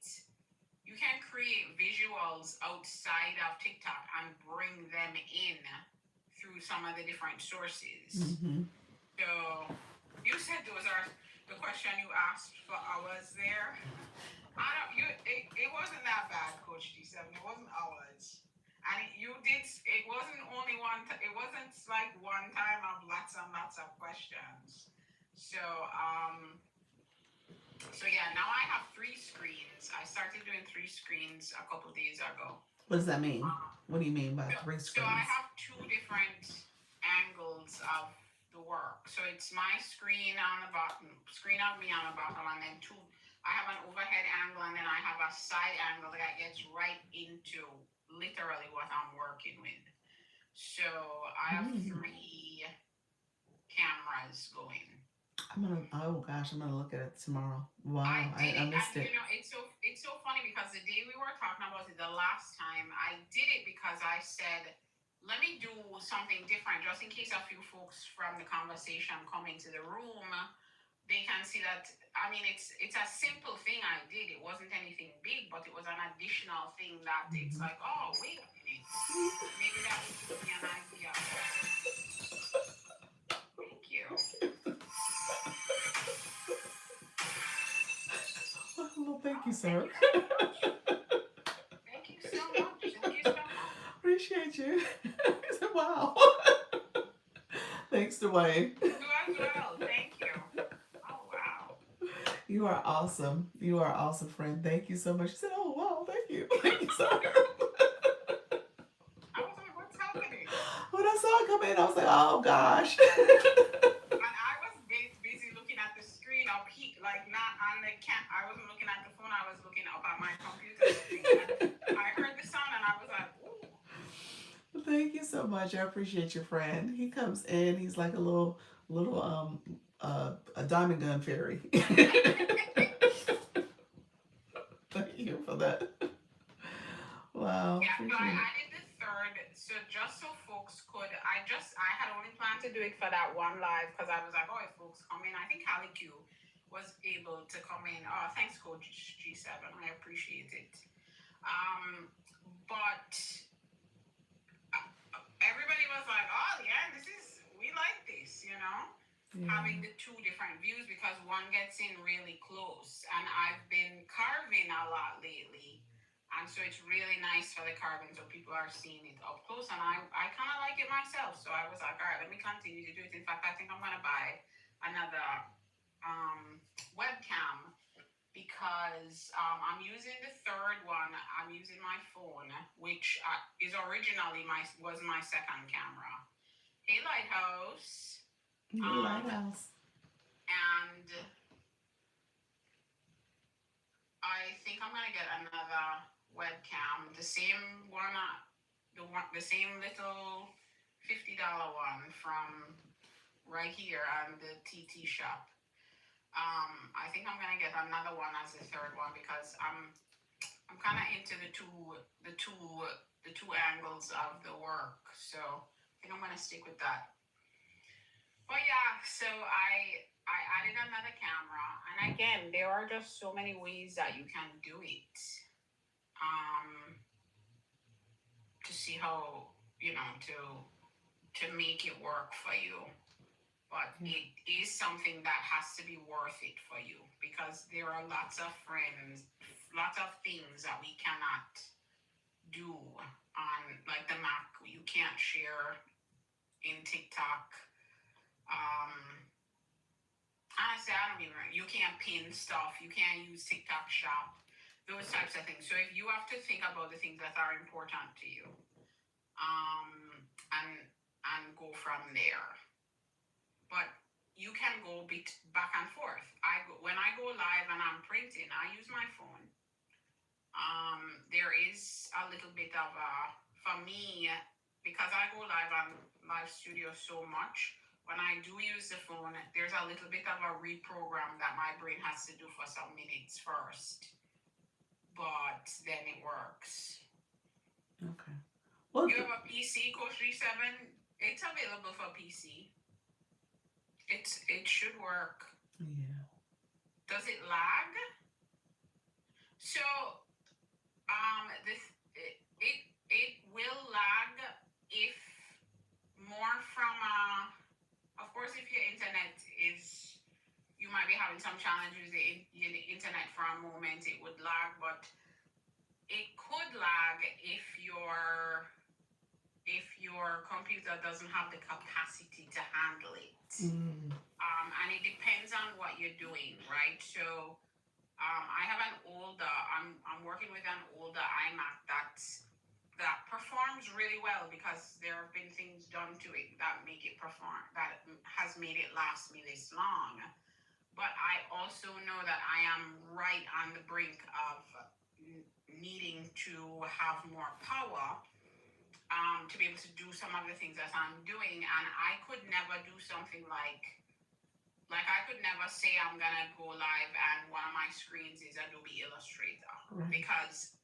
visuals outside of TikTok and bring them in through some of the different sources. Mm-hmm. So you said those are the question you asked for hours there. It wasn't that bad, Coach G7. It wasn't hours. And it wasn't only it wasn't like one time of lots and lots of questions. So yeah, now I have 3 screens. I started doing 3 screens a couple days ago. What does that mean? What do you mean by 3 So I screens? have 2 different angles of the work. So it's my screen on the bottom, screen of me on the bottom, and then I have an overhead angle, and then I have a side angle that gets right into literally what I'm working with. So I have 3 cameras going. Oh gosh, I'm gonna look at it tomorrow. Wow, I did I it, missed and it. it's so funny because the day we were talking about it the last time, I did it because I said, let me do something different, just in case a few folks from the conversation come into the room. They can see that. I mean, it's a simple thing I did. It wasn't anything big, but it was an additional thing that it's like, oh, wait a minute, maybe that would give me an idea. Thank you. Well, thank you, sir. Thank you so much. Thank you so much. Appreciate you. Wow. Thanks, Dwayne. You as well. Thank you. Oh wow. You are awesome. You are awesome, friend. Thank you so much. She said, "Oh wow, thank you, thank you, sir." saw it come in. I was like, oh gosh. And I was busy looking at the screen up here, like not on the I wasn't looking at the phone. I was looking up at my computer screen, and I heard the sound, and I was like, "Ooh." Thank you so much. I appreciate your friend. He comes in. He's like a little a diamond gun fairy. Thank you for that. Wow, Yeah, so I appreciate it. added the third, so just so folks could, I had only planned to do it for that one live because I was like, oh, if folks come in, I think Hallie Q was able to come in. Oh, thanks, Coach G7. I appreciate it. But everybody was like, oh, yeah, we like this, Yeah. having the two different views because one gets in really close. And I've been carving a lot lately. And so it's really nice for the carving so people are seeing it up close. And I kind of like it myself. So I was like, all right, let me continue to do it. In fact, I think I'm going to buy another webcam because I'm using the third one. I'm using my phone, which is originally was my second camera. Hey, Lighthouse. Hey, Lighthouse. And I think I'm gonna get another webcam, the same one, the same little $50 one from right here on the TT shop. I think I'm gonna get another one as the third one because I'm kind of into the two angles of the work, so I think I'm gonna stick with that. But yeah, so I added another camera, and again, there are just so many ways that you can do it. To see how to make it work for you, but it is something that has to be worth it for you because there are lots of lots of things that we cannot do on like the Mac. You can't share in TikTok. Honestly, I don't even. You can't pin stuff. You can't use TikTok Shop. Those types of things. So if you have to think about the things that are important to you, and go from there. But you can go back and forth. When I go live and I'm printing, I use my phone. There is a little bit of for me because I go live on Live Studio so much. When I do use the phone, there's a little bit of a reprogram that my brain has to do for some minutes first, but then it works. Okay. Well, You have a PC, Coach G7. It's available for PC. It should work. yeah. Does it lag? So it will lag if more from of course if your internet is you might be having some challenges in the internet for a moment, it would lag, but it could lag if your computer doesn't have the capacity to handle it. And it depends on what you're doing, right? So I have an older, I'm working with an older iMac that performs really well because there have been things done to it that make it perform, that has made it last me this long. But I also know that I am right on the brink of needing to have more power to be able to do some of the things that I'm doing. And I could never do something like I could never say I'm gonna go live and one of my screens is Adobe Illustrator, right? Because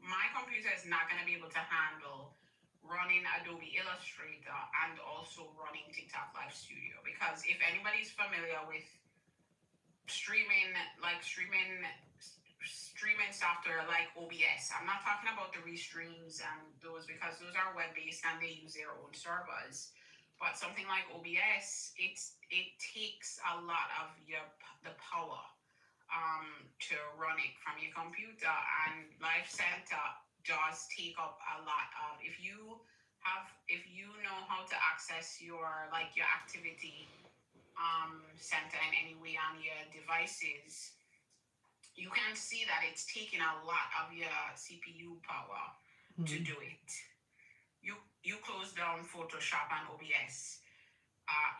my computer is not gonna be able to handle running Adobe Illustrator and also running TikTok Live Studio. Because if anybody's familiar with streaming software like OBS. I'm not talking about the restreams and those because those are web-based and they use their own servers. But something like OBS, it takes a lot of the power to run it from your computer, and Live Center does take up a lot of. If you know how to access your activity center in any way on your devices, you can see that it's taking a lot of your CPU power to do it. you close down Photoshop and OBS.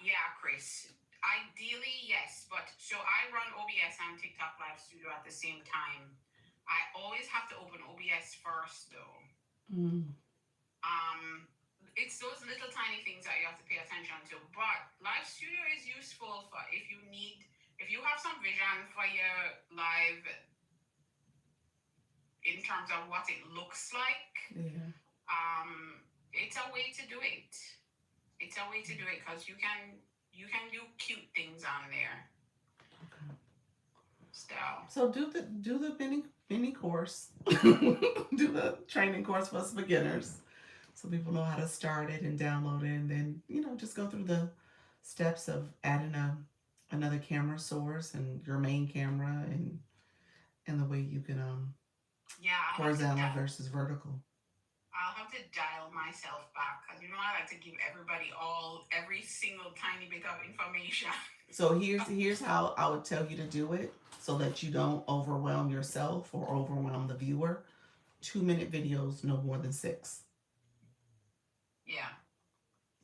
Yeah, Chris. Ideally, yes, but so I run OBS and TikTok Live Studio at the same time. I always have to open OBS first, though. Mm. Um, it's those little tiny things that you have to pay attention to. But Live Studio is useful for if you have some vision for your live in terms of what it looks like. Yeah. It's a way to do it. It's a way to do it because you can do cute things on there. Okay. So So do the mini course. Do the training course for us beginners, so people know how to start it and download it, and then just go through the steps of adding another camera source and your main camera and the way you can yeah, horizontal versus vertical. I'll have to dial myself back because I like to give everybody every single tiny bit of information. So here's how I would tell you to do it so that you don't overwhelm yourself or overwhelm the viewer. 2-minute videos, no more than 6. Yeah.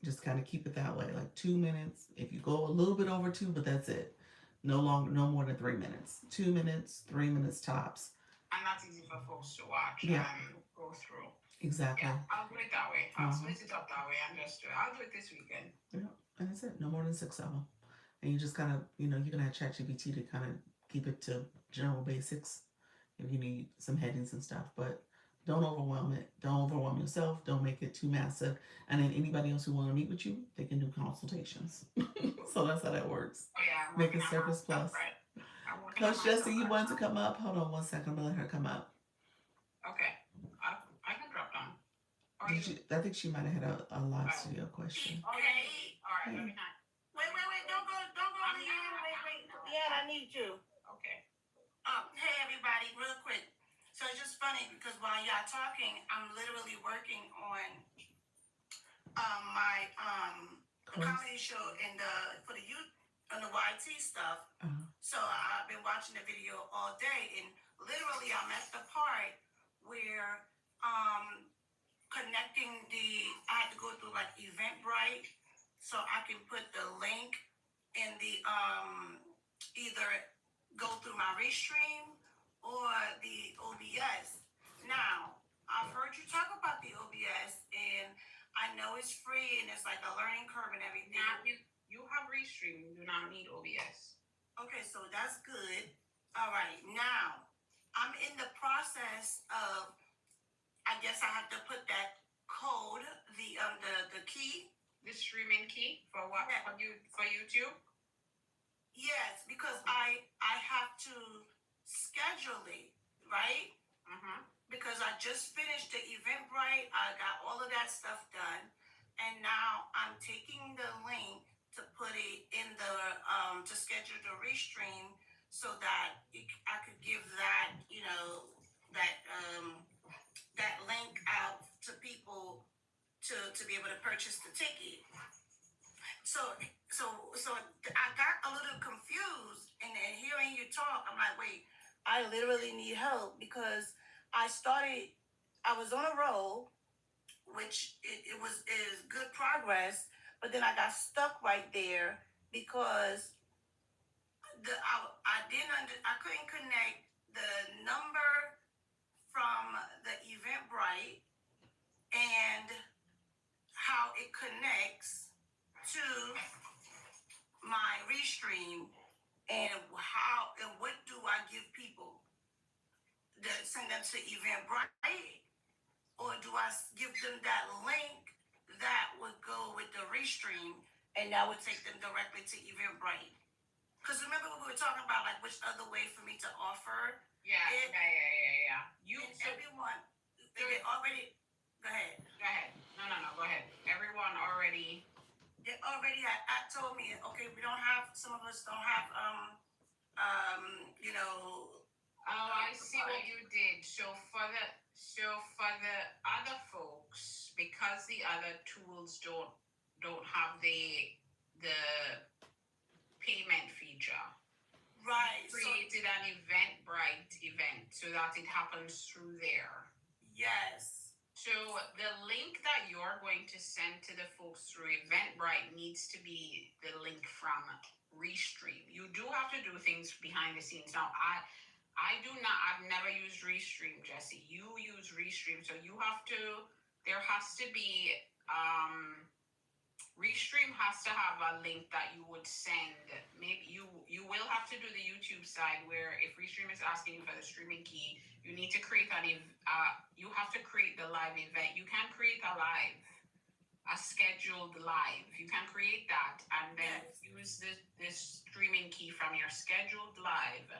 Just kind of keep it that way, like 2 minutes. If you go a little bit over 2, but that's it. No more than 3 minutes. 2 minutes, 3 minutes tops. And that's easy for folks to watch Yeah. and go through. Exactly. Yeah, I'll do it that way. I'll split it up that way and just do it. I'll do it this weekend. Yeah, and that's it. No more than 6 of them. And you just kind of, you can have ChatGPT to kind of keep it to general basics if you need some headings and stuff. But don't overwhelm it. Don't overwhelm yourself. Don't make it too massive. And then anybody else who want to meet with you, they can do consultations. So that's how that works. Oh, yeah, Make it Surface Plus. Right. Coach Jesse, you want to come up? Hold on one second. I'm going to let her come up. Okay. I can drop down. I think she might have had a live studio question. Okay. All right. Let me not. Wait. Don't go, Leanne. Wait. Leanne, I need you. Okay. Hey, everybody, real quick. So it's just funny because while y'all talking, I'm literally working on my comedy show for the youth on the YT stuff. So I've been watching the video all day, and literally I'm at the part where connecting I had to go through like Eventbrite, so I can put the link in the either go through my Restream or the OBS. Now, I've heard you talk about the OBS, and I know it's free and it's like a learning curve and everything. Now, you have Restream. You do not need OBS. Okay, so that's good. All right, now I'm in the process of. I guess I have to put that code, the key. The streaming key for what? Yeah. For YouTube? Yes, because I have to schedule it, right? Because I just finished the Eventbrite. I got all of that stuff done, and now I'm taking the link to put it in to schedule the Restream so that I could give that that link out to people to be able to purchase the ticket. So I got a little confused, and then hearing you talk, I'm like, wait, I literally need help because I was on a roll, which is good progress, but then I got stuck right there because I couldn't connect the number from the Eventbrite and how it connects to my Restream, and what do I give people? Send them to Eventbrite, or do I give them that link that would go with the Restream, and that would take them directly to Eventbrite? Because remember what we were talking about, like which other way for me to offer? Yeah. Everyone, they already. Go ahead. No. Go ahead. Everyone already. They already had told me, okay, some of us don't have, Oh, I see what you did. So for the other folks, because the other tools don't have the payment feature. Right. Created an Eventbrite event so that it happens through there. Yes. So the link that you're going to send to the folks through Eventbrite needs to be the link from Restream. You do have to do things behind the scenes. Now, I do not. I've never used Restream, Jesse. You use Restream, so you have to. There has to be. Restream has to have a link that you would send. Maybe you will have to do the YouTube side where if Restream is asking you for the streaming key, you need to create you have to create the live event. You can create a scheduled live. You can create that and then Yes. use this streaming key from your scheduled live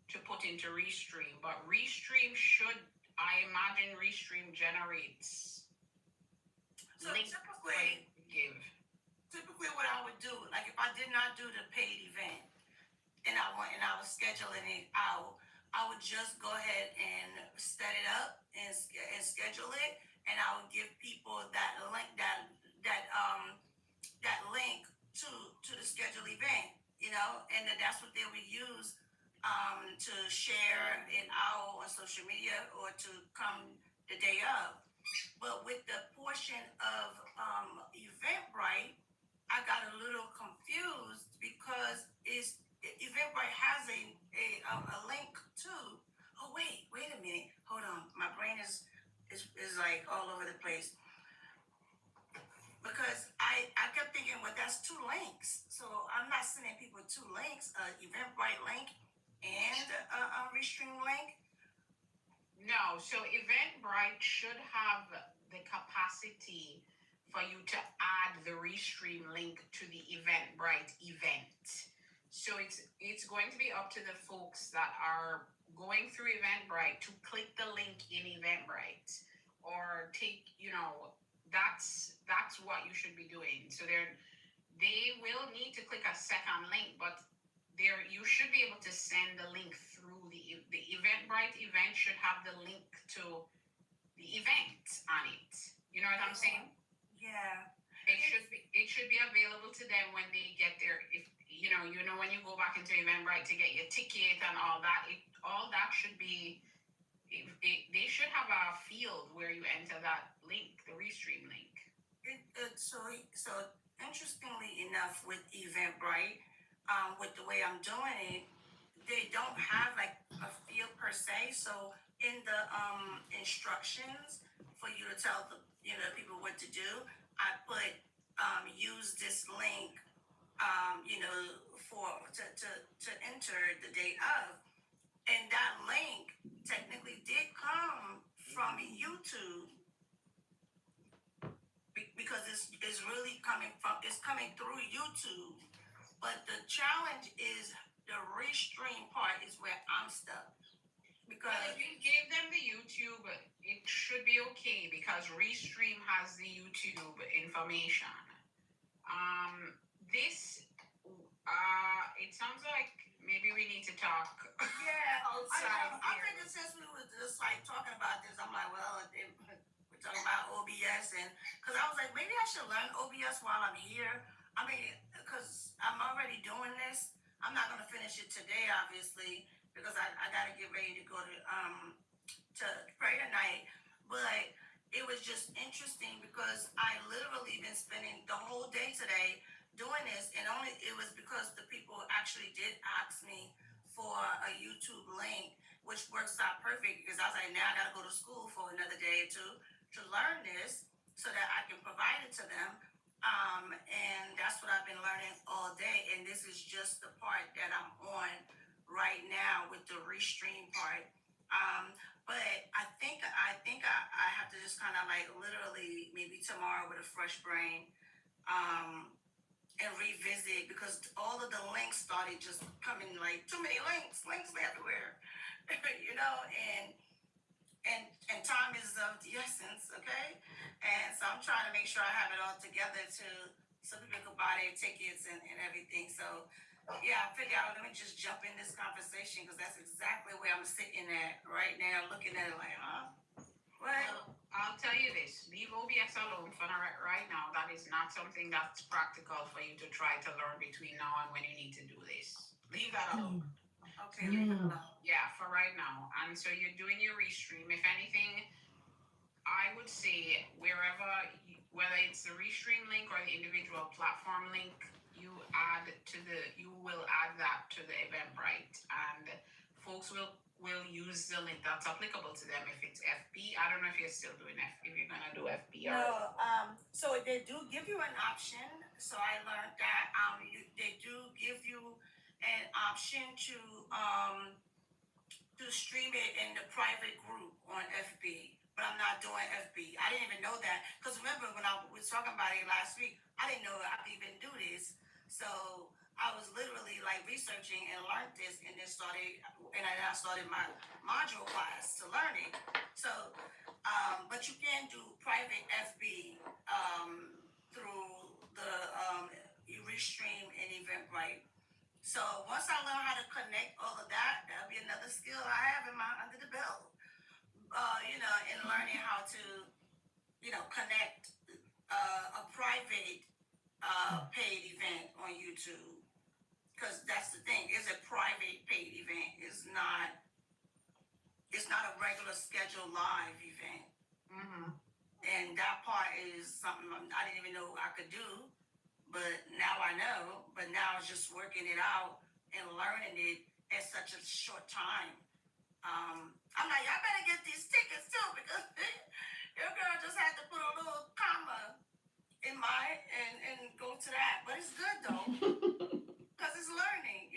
to put into Restream. But Restream should, I imagine Restream generates So links for you to give. typically what I would do, like if I did not do the paid event and I was scheduling it out, I would just go ahead and set it up and schedule it, and I would give people that link to the scheduled event, and that's what they would use to share it out on social media or to come the day of. But with the portion of Eventbrite, I got a little confused because Eventbrite has a link too. Oh wait a minute, hold on. My brain is like all over the place because I kept thinking, well, that's two links. So I'm not sending people two links, Eventbrite link and a Restream link. No, so Eventbrite should have the capacity for you to add the Restream link to the Eventbrite event. So it's going to be up to the folks that are going through Eventbrite to click the link in Eventbrite or that's what you should be doing. So they will need to click a second link, but you should be able to send the link through the Eventbrite event should have the link to the event on it. You know what I'm saying? Yeah. It should be available to them when they get there. If when you go back into Eventbrite to get your ticket and all that should be. They should have a field where you enter that link, the Restream link. So interestingly enough, with Eventbrite, with the way I'm doing it, they don't have like a field per se. So in the instructions for you to tell the people what to do, I put use this link for to enter the day of, and that link technically did come from YouTube because it's really coming through YouTube. But the challenge is the Restream part is where I'm stuck. Because if you give them the YouTube, it should be okay because Restream has the YouTube information. It sounds like maybe we need to talk. Yeah, outside. I'm thinking since we were just like talking about this, I'm like, well, we're talking about OBS, and because I was like, maybe I should learn OBS while I'm here. I mean, because I'm already doing this. I'm not gonna finish it today, obviously, because I gotta get ready to go to prayer night. But it was just interesting because I literally been spending the whole day today doing this, and only it was because the people actually did ask me for a YouTube link, which works out perfect because I was like, now I gotta go to school for another day or two to learn this so that I can provide it to them. And that's what I've been learning all day. And this is just the part that I'm on right now with the Restream part. But I have to just kind of like literally maybe tomorrow with a fresh brain and revisit because all of the links started just coming like too many links everywhere, and time is of the essence, okay? And so I'm trying to make sure I have it all together so people can buy their tickets and everything. So yeah, I figured out let me just jump in this conversation because that's exactly where I'm sitting at right now, looking at it like, huh? What? Well, I'll tell you this: leave OBS alone for right now. That is not something that's practical for you to try to learn between now and when you need to do this. Leave that alone. Okay, leave it alone. Yeah, for right now. And so you're doing your Restream. If anything, I would say wherever, whether it's the Restream link or the individual platform link, you will add that to the Eventbrite, and folks will use the link that's applicable to them. If it's FB, I don't know if you're still doing if you're gonna do FB or No, so they do give you an option. So I learned that they do give you an option to stream it in the private group on FB. But I'm not doing FB. I didn't even know that because remember when I was talking about it last week, I didn't know I could even do this. So I was literally like researching and learned this, and then I started my module class to learn it. So but you can do private FB through the Restream and Eventbrite. So once I learn how to connect all of that, that'll be another skill I have in my under the belt. In learning how to, connect a private paid event on YouTube. Because that's the thing, it's a private paid event. It's not a regular scheduled live event. Mm-hmm. And that part is something I didn't even know I could do, but now I know. But now it's just working it out and learning it in such a short time. I'm like, y'all better get these tickets too because your girl just had to put a little comma in and go to that. But it's good though because it's learning,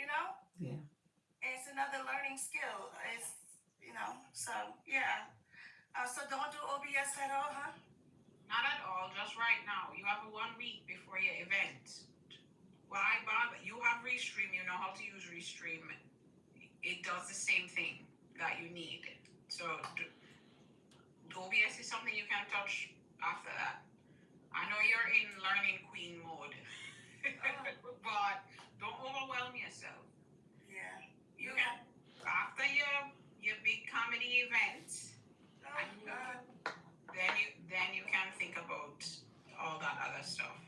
Yeah. And it's another learning skill. So yeah. So don't do OBS at all, huh? Not at all. Just right now. You have 1 week before your event. Why bother? You have Restream. You know how to use Restream. It does the same thing that you need. So OBS is something you can touch after that. I know you're in learning queen mode, but don't overwhelm yourself. Yeah. You can after your big comedy event. Then you can think about all that other stuff.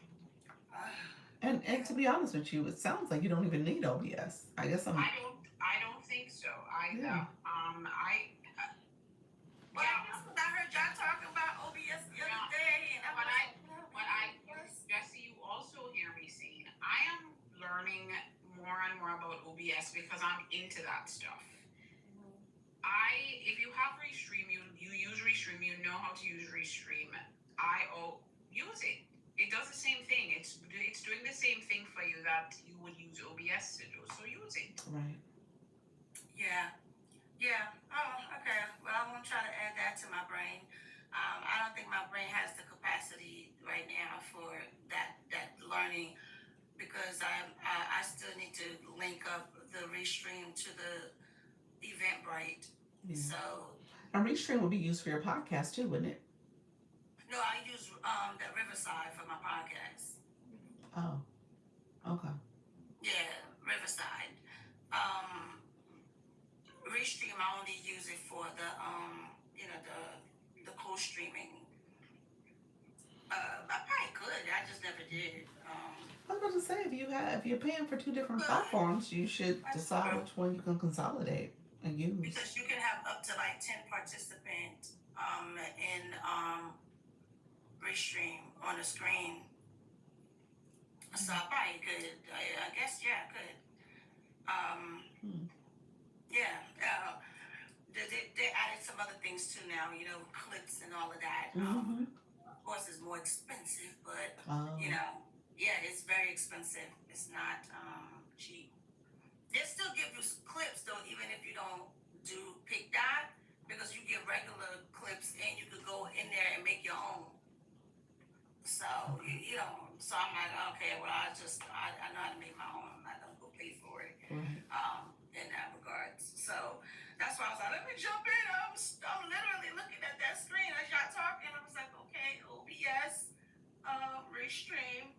And to be honest with you, it sounds like you don't even need OBS. I guess I'm. I don't think so either. Yeah. I heard y'all talking about OBS the other day, and Jesse, you also hear me saying I am learning more and more about OBS because I'm into that stuff. If you have Restream, you use Restream, you know how to use Restream. Use it. It does the same thing. It's doing the same thing for you that you would use OBS to do. So use it. Right. Yeah. Oh, okay. Well, I'm gonna try to add that to my brain. I don't think my brain has the capacity right now for that learning because I still need to link up the Restream to the Eventbrite. Yeah. So. And Restream would be used for your podcast too, wouldn't it? No, I use the Riverside for my podcast. Oh. Okay. Yeah, Riverside. Restream, I only use it for the the co-streaming. I probably could. I just never did. I was about to say if you're paying for 2 different platforms, you should decide which one you can consolidate and use. Because you can have up to like 10 participants in Restream on the screen. So I probably could. I guess I could. Yeah. They added some other things too now. Clips and all of that. Of course, it's more expensive, but yeah, it's very expensive. It's not cheap. They still give you clips though, even if you don't pick that, because you get regular clips and you could go in there and make your own. So so I'm like, okay, well I know how to make my own. I'm not gonna go pay for it. In that regards. So that's why I was like, let me jump in. I'm literally looking at that screen as y'all talking. I was like, okay, OBS, Restream,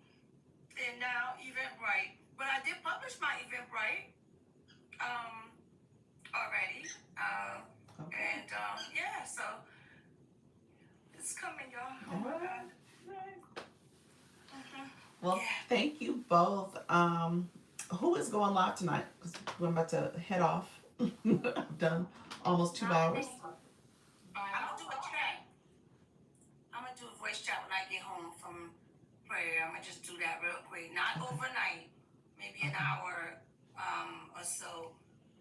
and now Eventbrite. But I did publish my Eventbrite already. And yeah, so it's coming, y'all. Oh my God. Well, thank you both. Who is going live tonight? Because we're about to head off. I've done almost 2 hours. I don't do a chat. voice chat when I get home from prayer. I'm gonna just do that real quick, not overnight, maybe an hour or so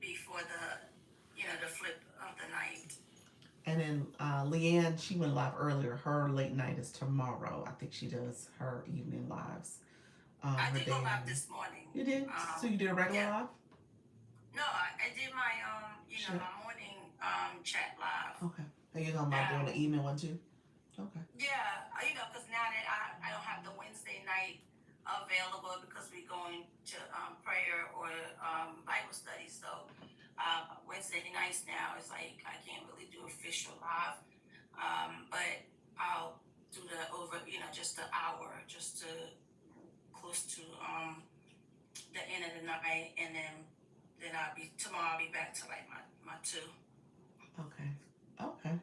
before the flip of the night. And then Leanne, she went live earlier. Her late night is tomorrow. I think she does her evening lives. I Her did go day live evening. this morning. You did? So you did a regular Yeah. live? No, I did my Sure. my morning chat live. Okay. Are you talking about doing the evening one too? Okay. Yeah, because now that I don't have the Wednesday night available because we're going to prayer or Bible study, so Wednesday nights now is like I can't really do official live, but I'll do the just an hour, just to close to the end of the night, and then I'll be back to like my 2. Okay. Okay.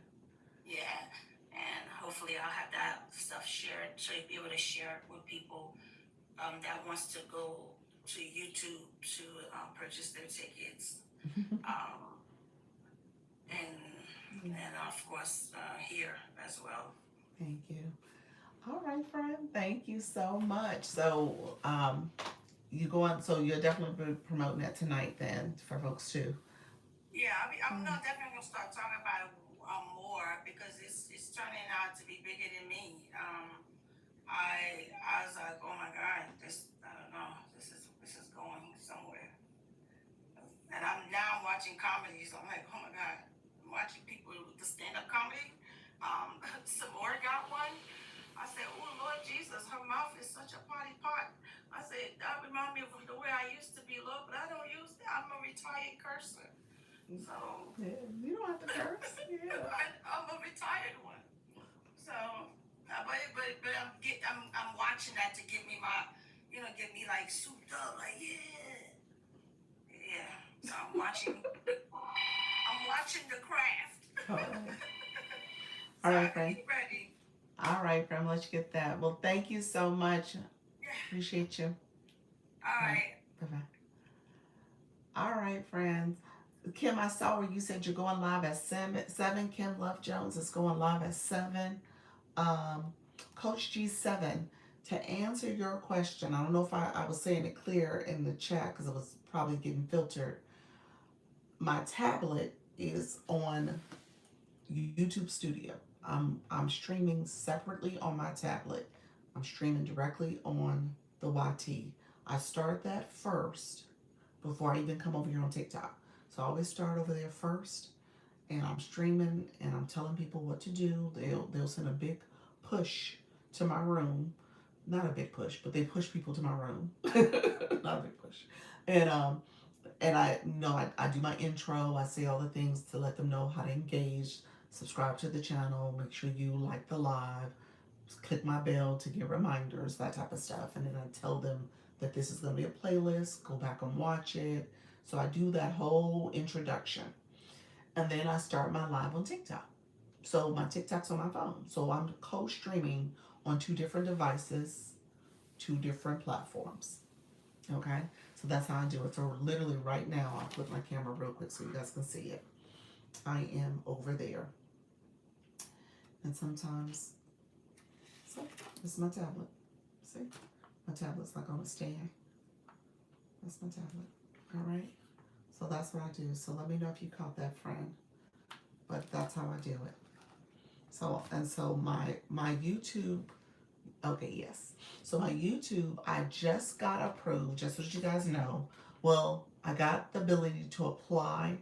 Yeah, and hopefully I'll have that stuff shared so you'll be able to share it with people that wants to go to YouTube to purchase their tickets, and of course here as well. Thank you. All right, friend. Thank you so much. So, you go on. So you'll definitely be promoting that tonight then for folks too. Yeah, I'm not definitely gonna start talking about it more because it's turning out to be bigger than me. I was like, oh my God, I don't know, this is going somewhere. And I'm watching comedies. I'm like, oh my God, I'm watching people with the stand up comedy. Samora got one. I said, oh Lord Jesus, her mouth is such a potty pot. I said, that reminds me of the way I used to be, Lord, but I don't use that. I'm a retired cursor. So Yeah, you don't have to curse. Yeah. I'm a retired one. So, but I'm watching that to get me get me like souped up, like yeah. So I'm watching the craft. All right. So All I right, can friend. get ready. All right, friend. Let's get that. Well, thank you so much. Yeah. Appreciate you. All right. Bye bye. All right, friends. Kim, I saw where you said you're going live at 7. Kim Love Jones is going live at 7. Coach G7, to answer your question, I don't know if I was saying it clear in the chat because it was probably getting filtered. My tablet is on YouTube Studio. I'm streaming separately on my tablet. I'm streaming directly on the YT. I start that first before I even come over here on TikTok. So I always start over there first, and I'm streaming and I'm telling people what to do. They'll send a big push to my room. Not a big push, but they push people to my room. Not a big push. And I do my intro. I say all the things to let them know how to engage, subscribe to the channel, make sure you like the live, click my bell to get reminders, that type of stuff. And then I tell them that this is going to be a playlist, go back and watch it. So I do that whole introduction. And then I start my live on TikTok. So my TikTok's on my phone. So I'm co-streaming on 2 different devices, 2 different platforms. Okay? So that's how I do it. So literally right now, I'll flip my camera real quick so you guys can see it. I am over there. And sometimes, so this is my tablet. See? My tablet's like on a stand. That's my tablet. All right? So that's what I do. So let me know if you caught that, friend. But that's how I do it. So my YouTube, okay, yes. So my YouTube, I just got approved, just so you guys know. Well, I got the ability to apply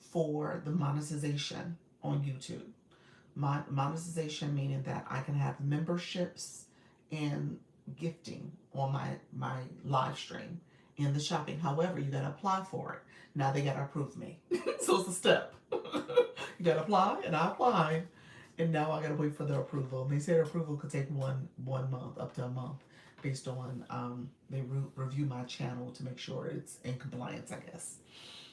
for the monetization on YouTube. Monetization meaning that I can have memberships and gifting on my live stream in the shopping. However, you gotta apply for it. Now they gotta approve me. So it's a step. You gotta apply, and I applied, and now I gotta wait for their approval. They said approval could take one month, up to a month, based on they review my channel to make sure it's in compliance, I guess.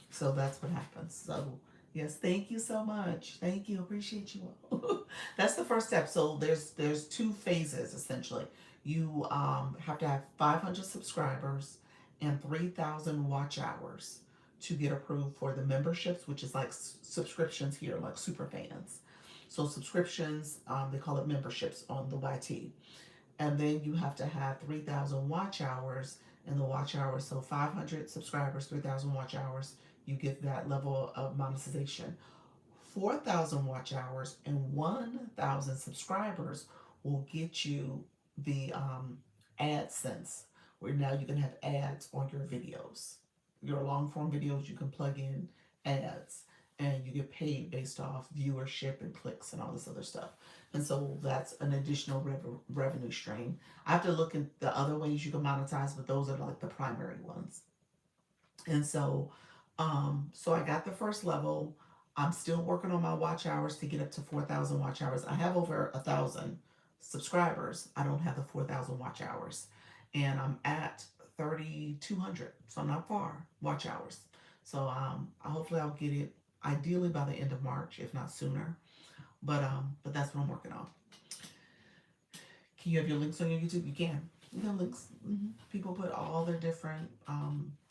So that's what happens. So yes, thank you so much. Thank you, appreciate you all. That's the first step. So there's 2 phases essentially. You have to have 500 subscribers and 3,000 watch hours to get approved for the memberships, which is like subscriptions here, like super fans. So subscriptions, they call it memberships on the YT. And then you have to have 3,000 watch hours, and the watch hours, so 500 subscribers, 3,000 watch hours, you get that level of monetization. 4,000 watch hours and 1,000 subscribers will get you the AdSense, where now you can have ads on your videos. Your long form videos, you can plug in ads and you get paid based off viewership and clicks and all this other stuff. And so that's an additional revenue stream. I have to look at the other ways you can monetize, but those are like the primary ones. And so I got the first level. I'm still working on my watch hours to get up to 4,000 watch hours. I have over 1,000 subscribers. I don't have the 4,000 watch hours, and I'm at 3,200. So I'm not far watch hours. So hopefully I'll get it ideally by the end of March, if not sooner. But that's what I'm working on. Can you have your links on your YouTube? You can. You have links. People put all their different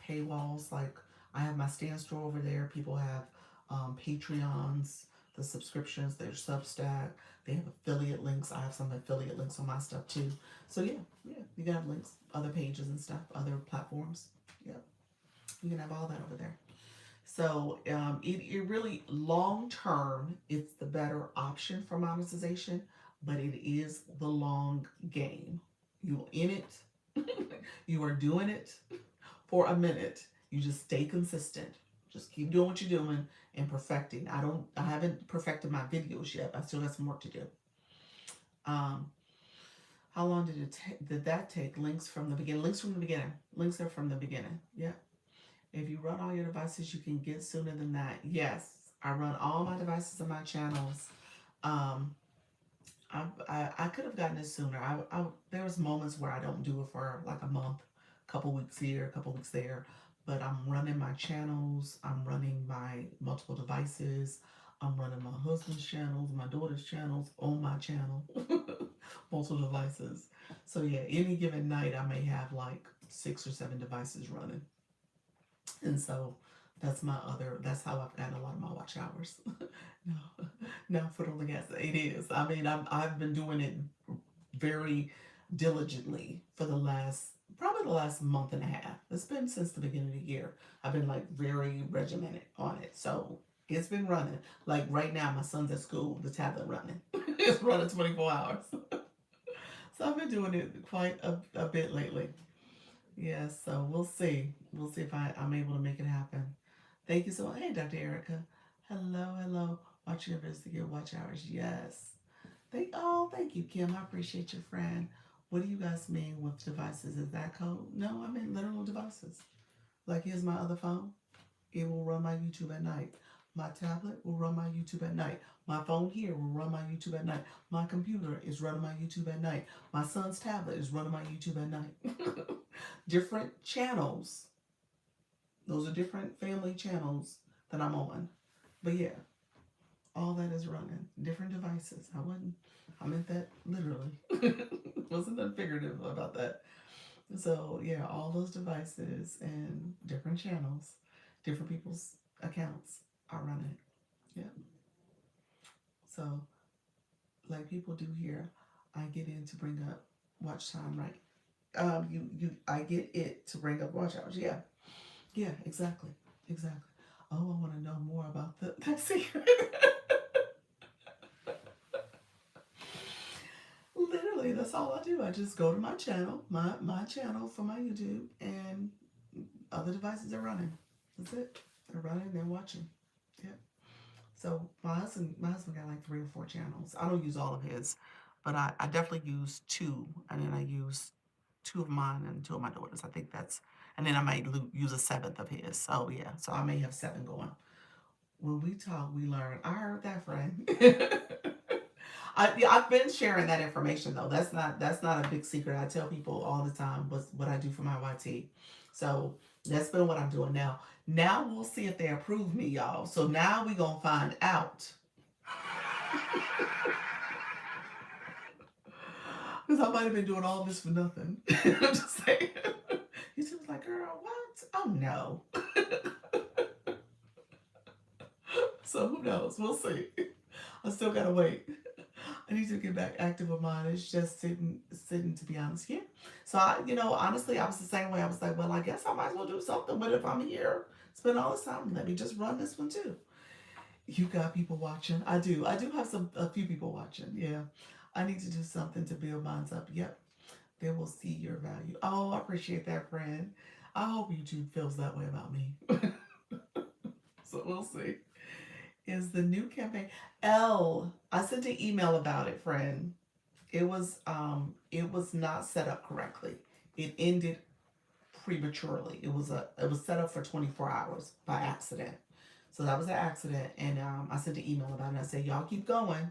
paywalls. Like I have my Stan Store over there. People have Patreons, the subscriptions, their Substack. They have affiliate links. I have some affiliate links on my stuff too. So yeah, you can have links, other pages and stuff, other platforms. Yeah, you can have all that over there. So it really long term, it's the better option for monetization, but it is the long game. You're in it, you are doing it for a minute. You just stay consistent. Just keep doing what you're doing and perfecting. I haven't perfected my videos yet. I still have some work to do. Um, how long did that take? Links from the beginning. Links from the beginning. Links are from the beginning. Yeah. If you run all your devices, you can get sooner than that. Yes, I run all my devices and my channels. Um, I could have gotten it sooner. There was moments where I don't do it for like a month, a couple weeks here, a couple weeks there. But I'm running my channels. I'm running my multiple devices. I'm running my husband's channels, my daughter's channels on my channel, multiple devices. So yeah, any given night I may have like 6 or 7 devices running. And so that's how I've gotten a lot of my watch hours. No, no foot on the gas. It is. I mean, I've been doing it very diligently for probably the last month and a half. It's been since the beginning of the year. I've been like very regimented on it. So it's been running. Like right now, my son's at school, the tablet running. It's running 24 hours. So I've been doing it quite a bit lately. Yeah, so we'll see. We'll see if I'm able to make it happen. Thank you so much. Hey, Dr. Erica. Hello, hello. Watching your investigate watch hours. Yes. Thank you, Kim. I appreciate your friend. What do you guys mean with devices? Is that code? No, I mean literal devices. Like here's my other phone. It will run my YouTube at night. My tablet will run my YouTube at night. My phone here will run my YouTube at night. My computer is running my YouTube at night. My son's tablet is running my YouTube at night. Different channels. Those are different family channels that I'm on. But yeah, all that is running. Different devices. I meant that literally. Wasn't that figurative about that. So yeah, all those devices and different channels, different people's accounts are running. Yeah. So like people do here, I get in to bring up watch time, right? I get it to bring up watch hours. Yeah. Yeah, exactly. Exactly. Oh, I want to know more about that secret. Literally, that's all I do. I just go to my channel, my channel for my YouTube, and other devices are running. That's it. They're running, they're watching. Yeah. So my husband got like 3 or 4 channels. I don't use all of his, but I definitely use 2, and then I use 2 of mine and 2 of my daughters. I think that's, and then I might use a 7th of his. So yeah, so I may have 7 going. When we talk, we learn. I heard that, friend. I've been sharing that information though. That's not a big secret. I tell people all the time what I do for my YT. So that's been what I'm doing now. Now we'll see if they approve me, y'all. So now we gonna find out. Because I might have been doing all this for nothing. I'm just saying. He was like, girl, what? Oh no. So who knows? We'll see. I still gotta wait. I need to get back active with mine. It's just sitting to be honest. Yeah. So honestly, I was the same way. I was like, well, I guess I might as well do something. But if I'm here, spend all this time, let me just run this one too. You got people watching. I do. I do have a few people watching. Yeah. I need to do something to build mine up. Yep. They will see your value. Oh, I appreciate that, friend. I hope YouTube feels that way about me. So we'll see. Is the new campaign L? I sent an email about it, friend. It was not set up correctly. It ended prematurely. It was set up for 24 hours by accident. So that was an accident, and I sent an email about it. I said, y'all keep going,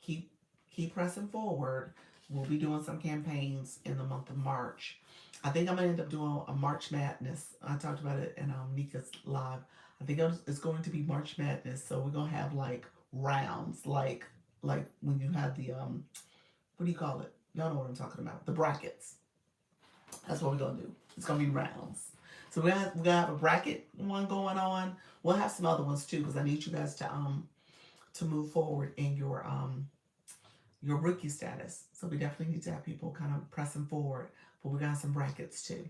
keep keep pressing forward. We'll be doing some campaigns in the month of March. I think I'm gonna end up doing a March Madness. I talked about it in Nika's live. I think it's going to be March Madness. So we're gonna have like rounds, like when you have the what do you call it? Y'all know what I'm talking about. The brackets. That's what we're gonna do. It's gonna be rounds. So we're gonna have a bracket one going on. We'll have some other ones too because I need you guys to move forward in your rookie status. So we definitely need to have people kind of pressing forward. But we got some brackets too.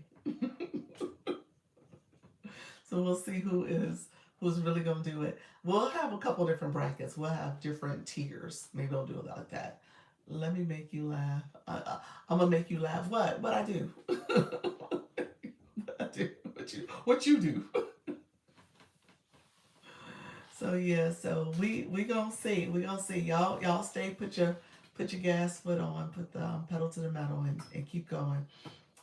So we'll see who's really gonna do it. We'll have a couple different brackets. We'll have different tiers. Maybe we'll do it like that. Let me make you laugh. I'm gonna make you laugh. What? What I do? What I do? What you do? So yeah. So we gonna see. We gonna see. Y'all stay. Put your gas foot on. Put the pedal to the metal and keep going.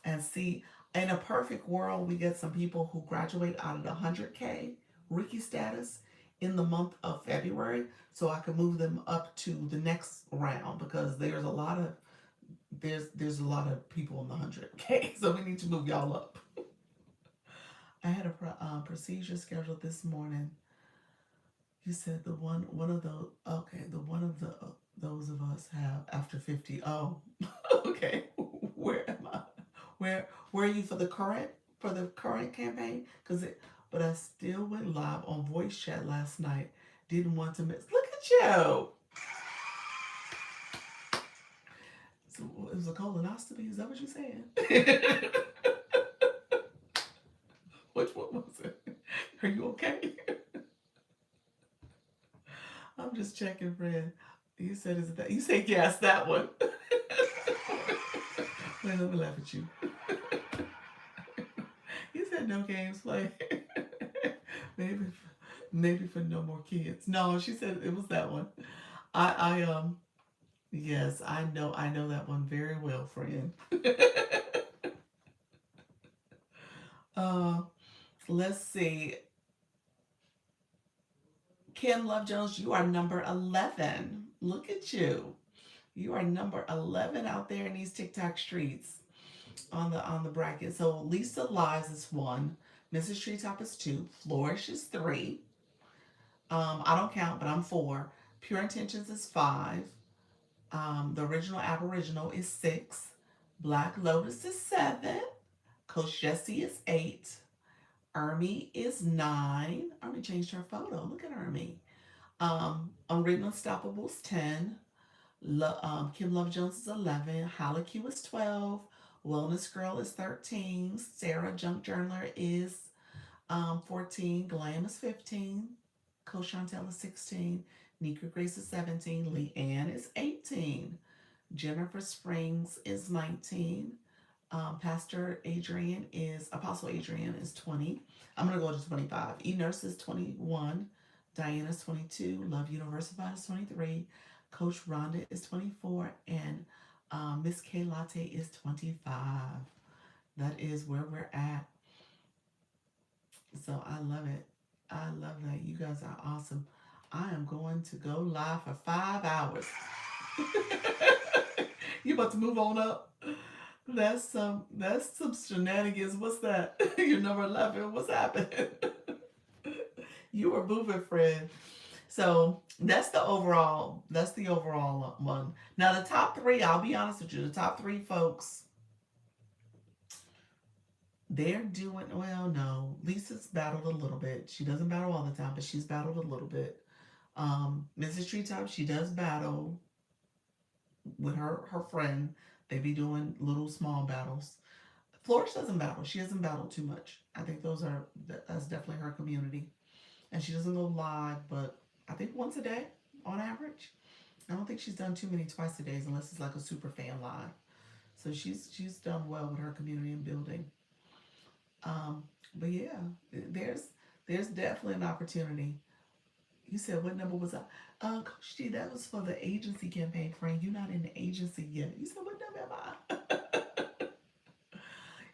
And see. In a perfect world, we get some people who graduate out of the 100K rookie status in the month of February, so I can move them up to the next round because there's a lot of people in the 100K, so we need to move y'all up. I had a procedure scheduled this morning. You said the one of the okay, the one of the those of us have after 50. Oh, okay. Where am I? Where are you for the current campaign? But I still went live on voice chat last night. Didn't want to miss. Look at you. So it was a colonoscopy. Is that what you're saying? Which one was it? Are you okay? I'm just checking, friend. You said is it that? You said yes, that one. Wait, let me laugh at you. You said no games played. maybe, maybe for no more kids. No, she said it was that one. I yes, I know that one very well, friend. uh, let's see. Kim Love Jones, you are number 11. Look at you. You are number 11 out there in these TikTok streets on the bracket. So Lisa Lies is 1, Mrs. Treetop is 2, Flourish is 3. I don't count, but I'm 4. Pure Intentions is 5. The Original Aboriginal is 6. Black Lotus is 7. Coach Jessie is 8. Ermi is 9. Ermi changed her photo. Look at Ermi. Unwritten Unstoppable is 10. Kim Love Jones is 11. Hala Q is 12. Wellness Girl is 13. Sarah Junk Journaler is 14. Glam is 15. Coach Chantel is 16. Nika Grace is 17. Lee Ann is 18. Jennifer Springs is 19. Apostle Adrian is 20. I'm going to go to 25. E-Nurse is 21. Diana's 22. Love Universified is 23. Coach Rhonda is 24. And Miss K Latte is 25. That is where we're at. So I love it. I love that. You guys are awesome. I am going to go live for 5 hours. You about to move on up? That's some shenanigans. What's that? You're number 11. What's happening? You are moving, friend. So that's the overall one. Now the top 3, I'll be honest with you, the top 3 folks, they're doing well. No, Lisa's battled a little bit. She doesn't battle all the time, but she's battled a little bit. Mrs. Treetop, she does battle with her friend. They be doing little small battles. Flourish doesn't battle. She doesn't battle too much. I think that's definitely her community. And she doesn't go live, but I think once a day on average. I don't think she's done too many twice a days unless it's like a super fan live. So she's done well with her community and building. Um, but yeah, there's definitely an opportunity. You said what number was I? Coach G, that was for the agency campaign, friend. You're not in the agency yet. You said what number am I?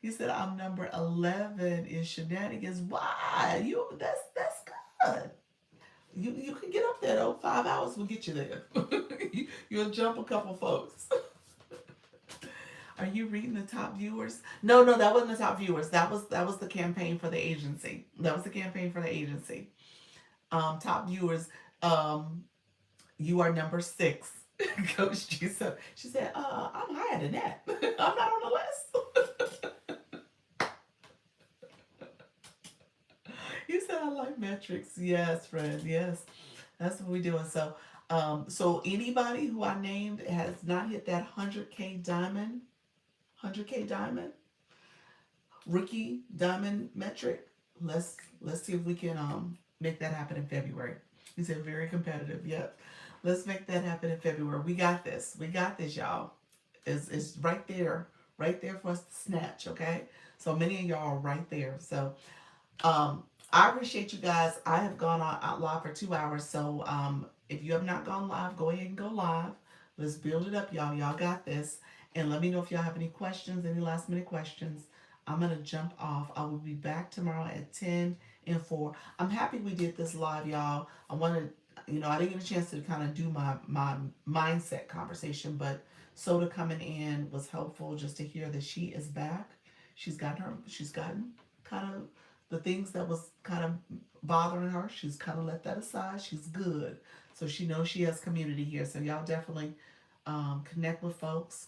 You said I'm number 11 in shenanigans. Why? That's good. You can get up there though. 5 hours will get you there. You'll jump a couple folks. Are you reading the top viewers? No, no, that wasn't the top viewers. That was the campaign for the agency. That was the campaign for the agency. Top viewers. Um, you are number 6. Coach G said. She said, I'm higher than that. I'm not on the list. You said I like metrics. Yes, friend. Yes, that's what we're doing. So anybody who I named has not hit that 100K diamond, rookie diamond metric. Let's see if we can make that happen in February. You said very competitive. Yep. Let's make that happen in February. We got this. We got this, y'all. It's right there for us to snatch. Okay. So many of y'all are right there. So I appreciate you guys. I have gone out live for 2 hours. So if you have not gone live, go ahead and go live. Let's build it up, y'all. Y'all got this. And let me know if y'all have any questions, any last minute questions. I'm going to jump off. I will be back tomorrow at 10 and 4. I'm happy we did this live, y'all. I wanted, I didn't get a chance to kind of do my mindset conversation, but Soda coming in was helpful just to hear that she is back. She's gotten kind of the things that was kind of bothering her. She's kind of let that aside. She's good. So she knows she has community here. So y'all definitely connect with folks.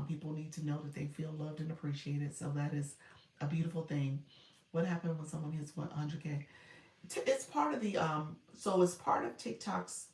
People need to know that they feel loved and appreciated. So that is a beautiful thing. What happened when someone hits 100K? It's part of so it's part of TikTok's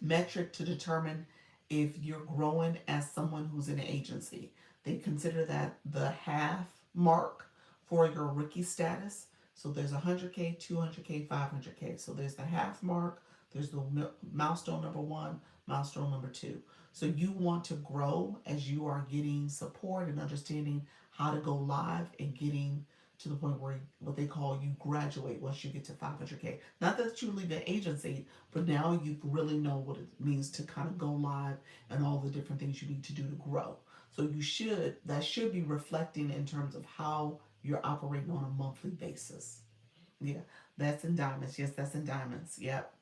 metric to determine if you're growing as someone who's in an agency. They consider that the half mark for your rookie status. So there's 100K, 200K, 500K. So there's the half mark, there's the milestone number 1, milestone number 2. So you want to grow as you are getting support and understanding how to go live and getting to the point where what they call you graduate once you get to 500K. Not that you leave the agency, but now you really know what it means to kind of go live and all the different things you need to do to grow. So that should be reflecting in terms of how you're operating on a monthly basis. Yeah, that's in diamonds. Yes, that's in diamonds. Yep.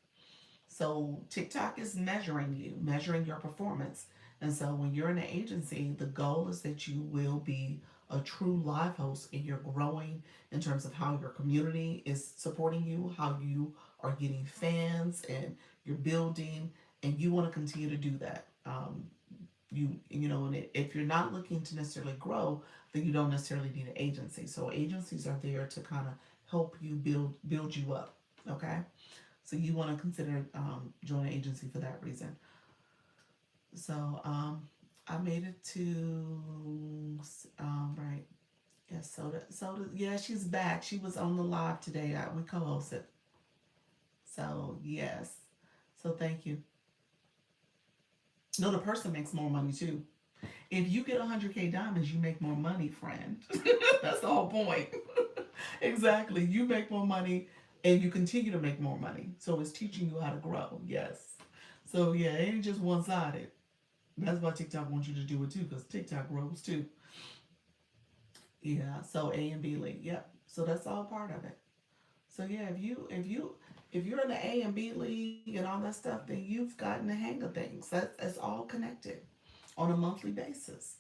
So TikTok is measuring your performance. And so when you're in an agency, the goal is that you will be a true live host and you're growing in terms of how your community is supporting you, how you are getting fans and you're building, and you want to continue to do that. And if you're not looking to necessarily grow, then you don't necessarily need an agency. So agencies are there to kind of help you build you up. Okay. So you want to consider joining an agency for that reason. So I made it to right. Yes, Soda. Yeah, she's back. She was on the live today. We co-hosted. So yes. So thank you. No, the person makes more money too. If you get 100K diamonds, you make more money, friend. That's the whole point. Exactly. You make more money and you continue to make more money. So it's teaching you how to grow. Yes. So yeah, it ain't just one sided. That's why TikTok wants you to do it too, because TikTok grows too. Yeah. So A and B league. Yep. So that's all part of it. So yeah, if you're in the A and B league and all that stuff, then you've gotten the hang of things. That's all connected on a monthly basis.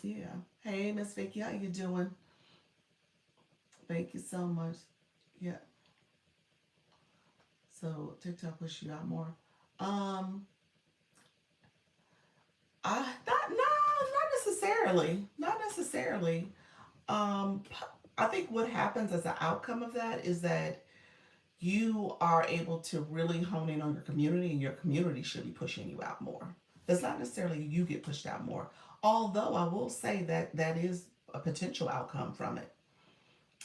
Yeah. Hey, Miss Vicky, how you doing? Thank you so much. Yeah. So TikTok push you out more. Um, I not no, not necessarily. Not necessarily. I think what happens as an outcome of that is that you are able to really hone in on your community, and your community should be pushing you out more. It's not necessarily you get pushed out more. Although I will say that that is a potential outcome from it.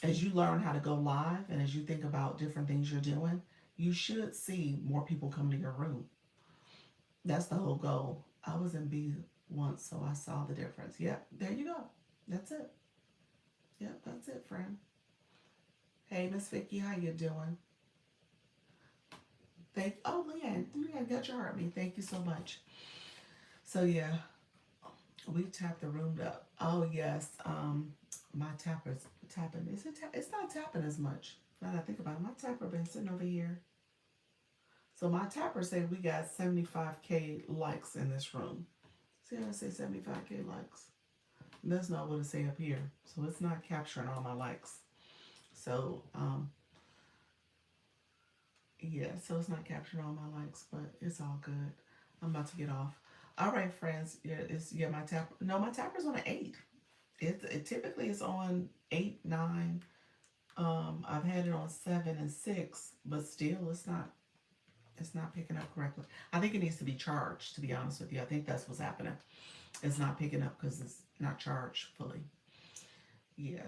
As you learn how to go live and as you think about different things you're doing, you should see more people come to your room. That's the whole goal. I was in B once, so I saw the difference. Yep, there you go. That's it. Yep, that's it, friend. Hey, Miss Vicky, how you doing? Leanne got your heart me. Thank you so much. So yeah, we tapped the room up. Oh yes, my tapper's tapping. Is it? It's not tapping as much. Now that I think about it, my tapper been sitting over here. So my tapper said we got 75K likes in this room. See how I say 75K likes? That's not what it say up here. So it's not capturing all my likes. So yeah, so it's not capturing all my likes, but it's all good. I'm about to get off. All right, friends. My tap. No, my tapper's on an 8. It typically is on 8, 9. I've had it on 7 and 6, but still, it's not picking up correctly. I think it needs to be charged. To be honest with you, I think that's what's happening. It's not picking up because it's not charged fully.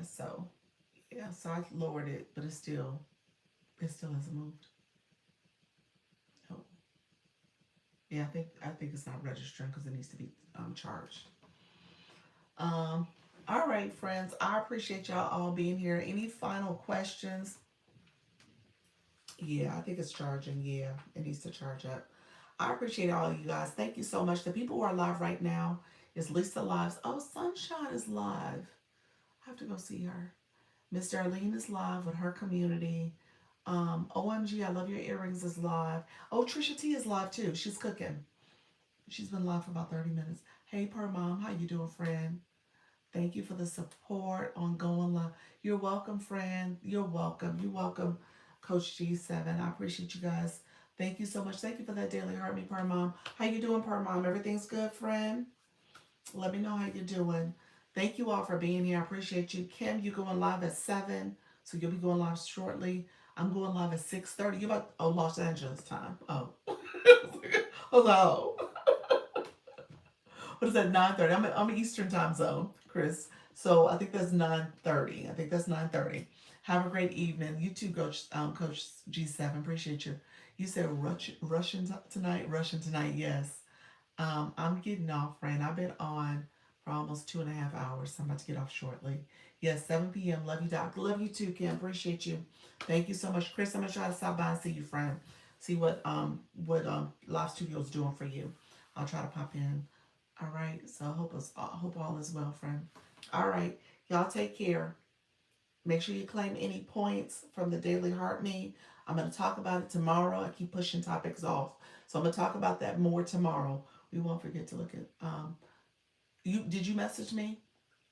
So I lowered it, but it still hasn't moved. Oh, yeah, I think it's not registering because it needs to be charged. Um, all right, friends. I appreciate y'all all being here. Any final questions? Yeah, I think it's charging. Yeah, it needs to charge up. I appreciate all of you guys. Thank you so much. The people who are live right now is Lisa Lives. Oh, Sunshine is live. I have to go see her. Miss Darlene is live with her community. OMG, I love your earrings is live. Oh, Trisha T is live too. She's cooking. She's been live for about 30 minutes. Hey, Per Mom, how you doing, friend? Thank you for the support on going live. You're welcome, friend. You're welcome. You're welcome, Coach G7. I appreciate you guys. Thank you so much. Thank you for that daily heart me, Per Mom. How you doing, Per Mom? Everything's good, friend? Let me know how you're doing. Thank you all for being here. I appreciate you. Kim, you going live at 7, so you'll be going live shortly. I'm going live at 6:30. You about Los Angeles time. Oh. Hello. What is that? 9:30. I'm Eastern time zone, Chris. So I think that's 9:30. I think that's 9:30. Have a great evening. You too, Coach G7. Appreciate you. You said Russian tonight. Russian tonight. Yes. I'm getting off, friend. I've been on for almost 2.5 hours. So I'm about to get off shortly. Yes, 7 p.m. Love you, Doc. Love you too, Kim. Appreciate you. Thank you so much, Chris. I'm gonna try to stop by and see you, friend. See what Live Studio's doing for you. I'll try to pop in. All right. So I hope all is well, friend. All right. Y'all take care. Make sure you claim any points from the Daily Heart Me. I'm going to talk about it tomorrow. I keep pushing topics off. So I'm going to talk about that more tomorrow. We won't forget to look at you. Did you message me?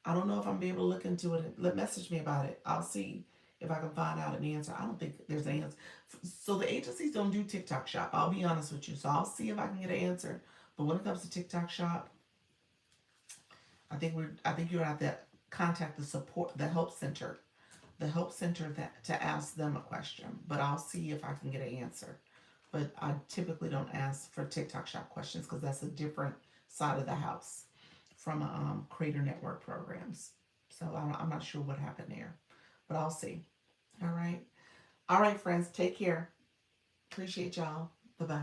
I don't know if I'm be able to look into it. Message me about it. I'll see if I can find out an answer. I don't think there's an answer. So the agencies don't do TikTok Shop. I'll be honest with you. So I'll see if I can get an answer. But when it comes to TikTok Shop, I think you're gonna have to contact the help center, that to ask them a question. But I'll see if I can get an answer. But I typically don't ask for TikTok Shop questions because that's a different side of the house from Creator Network programs. So I'm not sure what happened there, but I'll see. All right, friends. Take care. Appreciate y'all. Bye bye.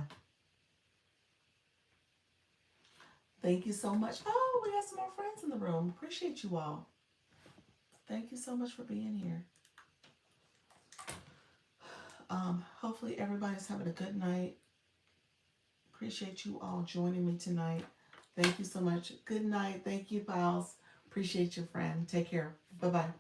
Thank you so much. Oh, we got some more friends in the room. Appreciate you all. Thank you so much for being here. Hopefully everybody's having a good night. Appreciate you all joining me tonight. Thank you so much. Good night. Thank you, pals. Appreciate you, friend. Take care. Bye-bye.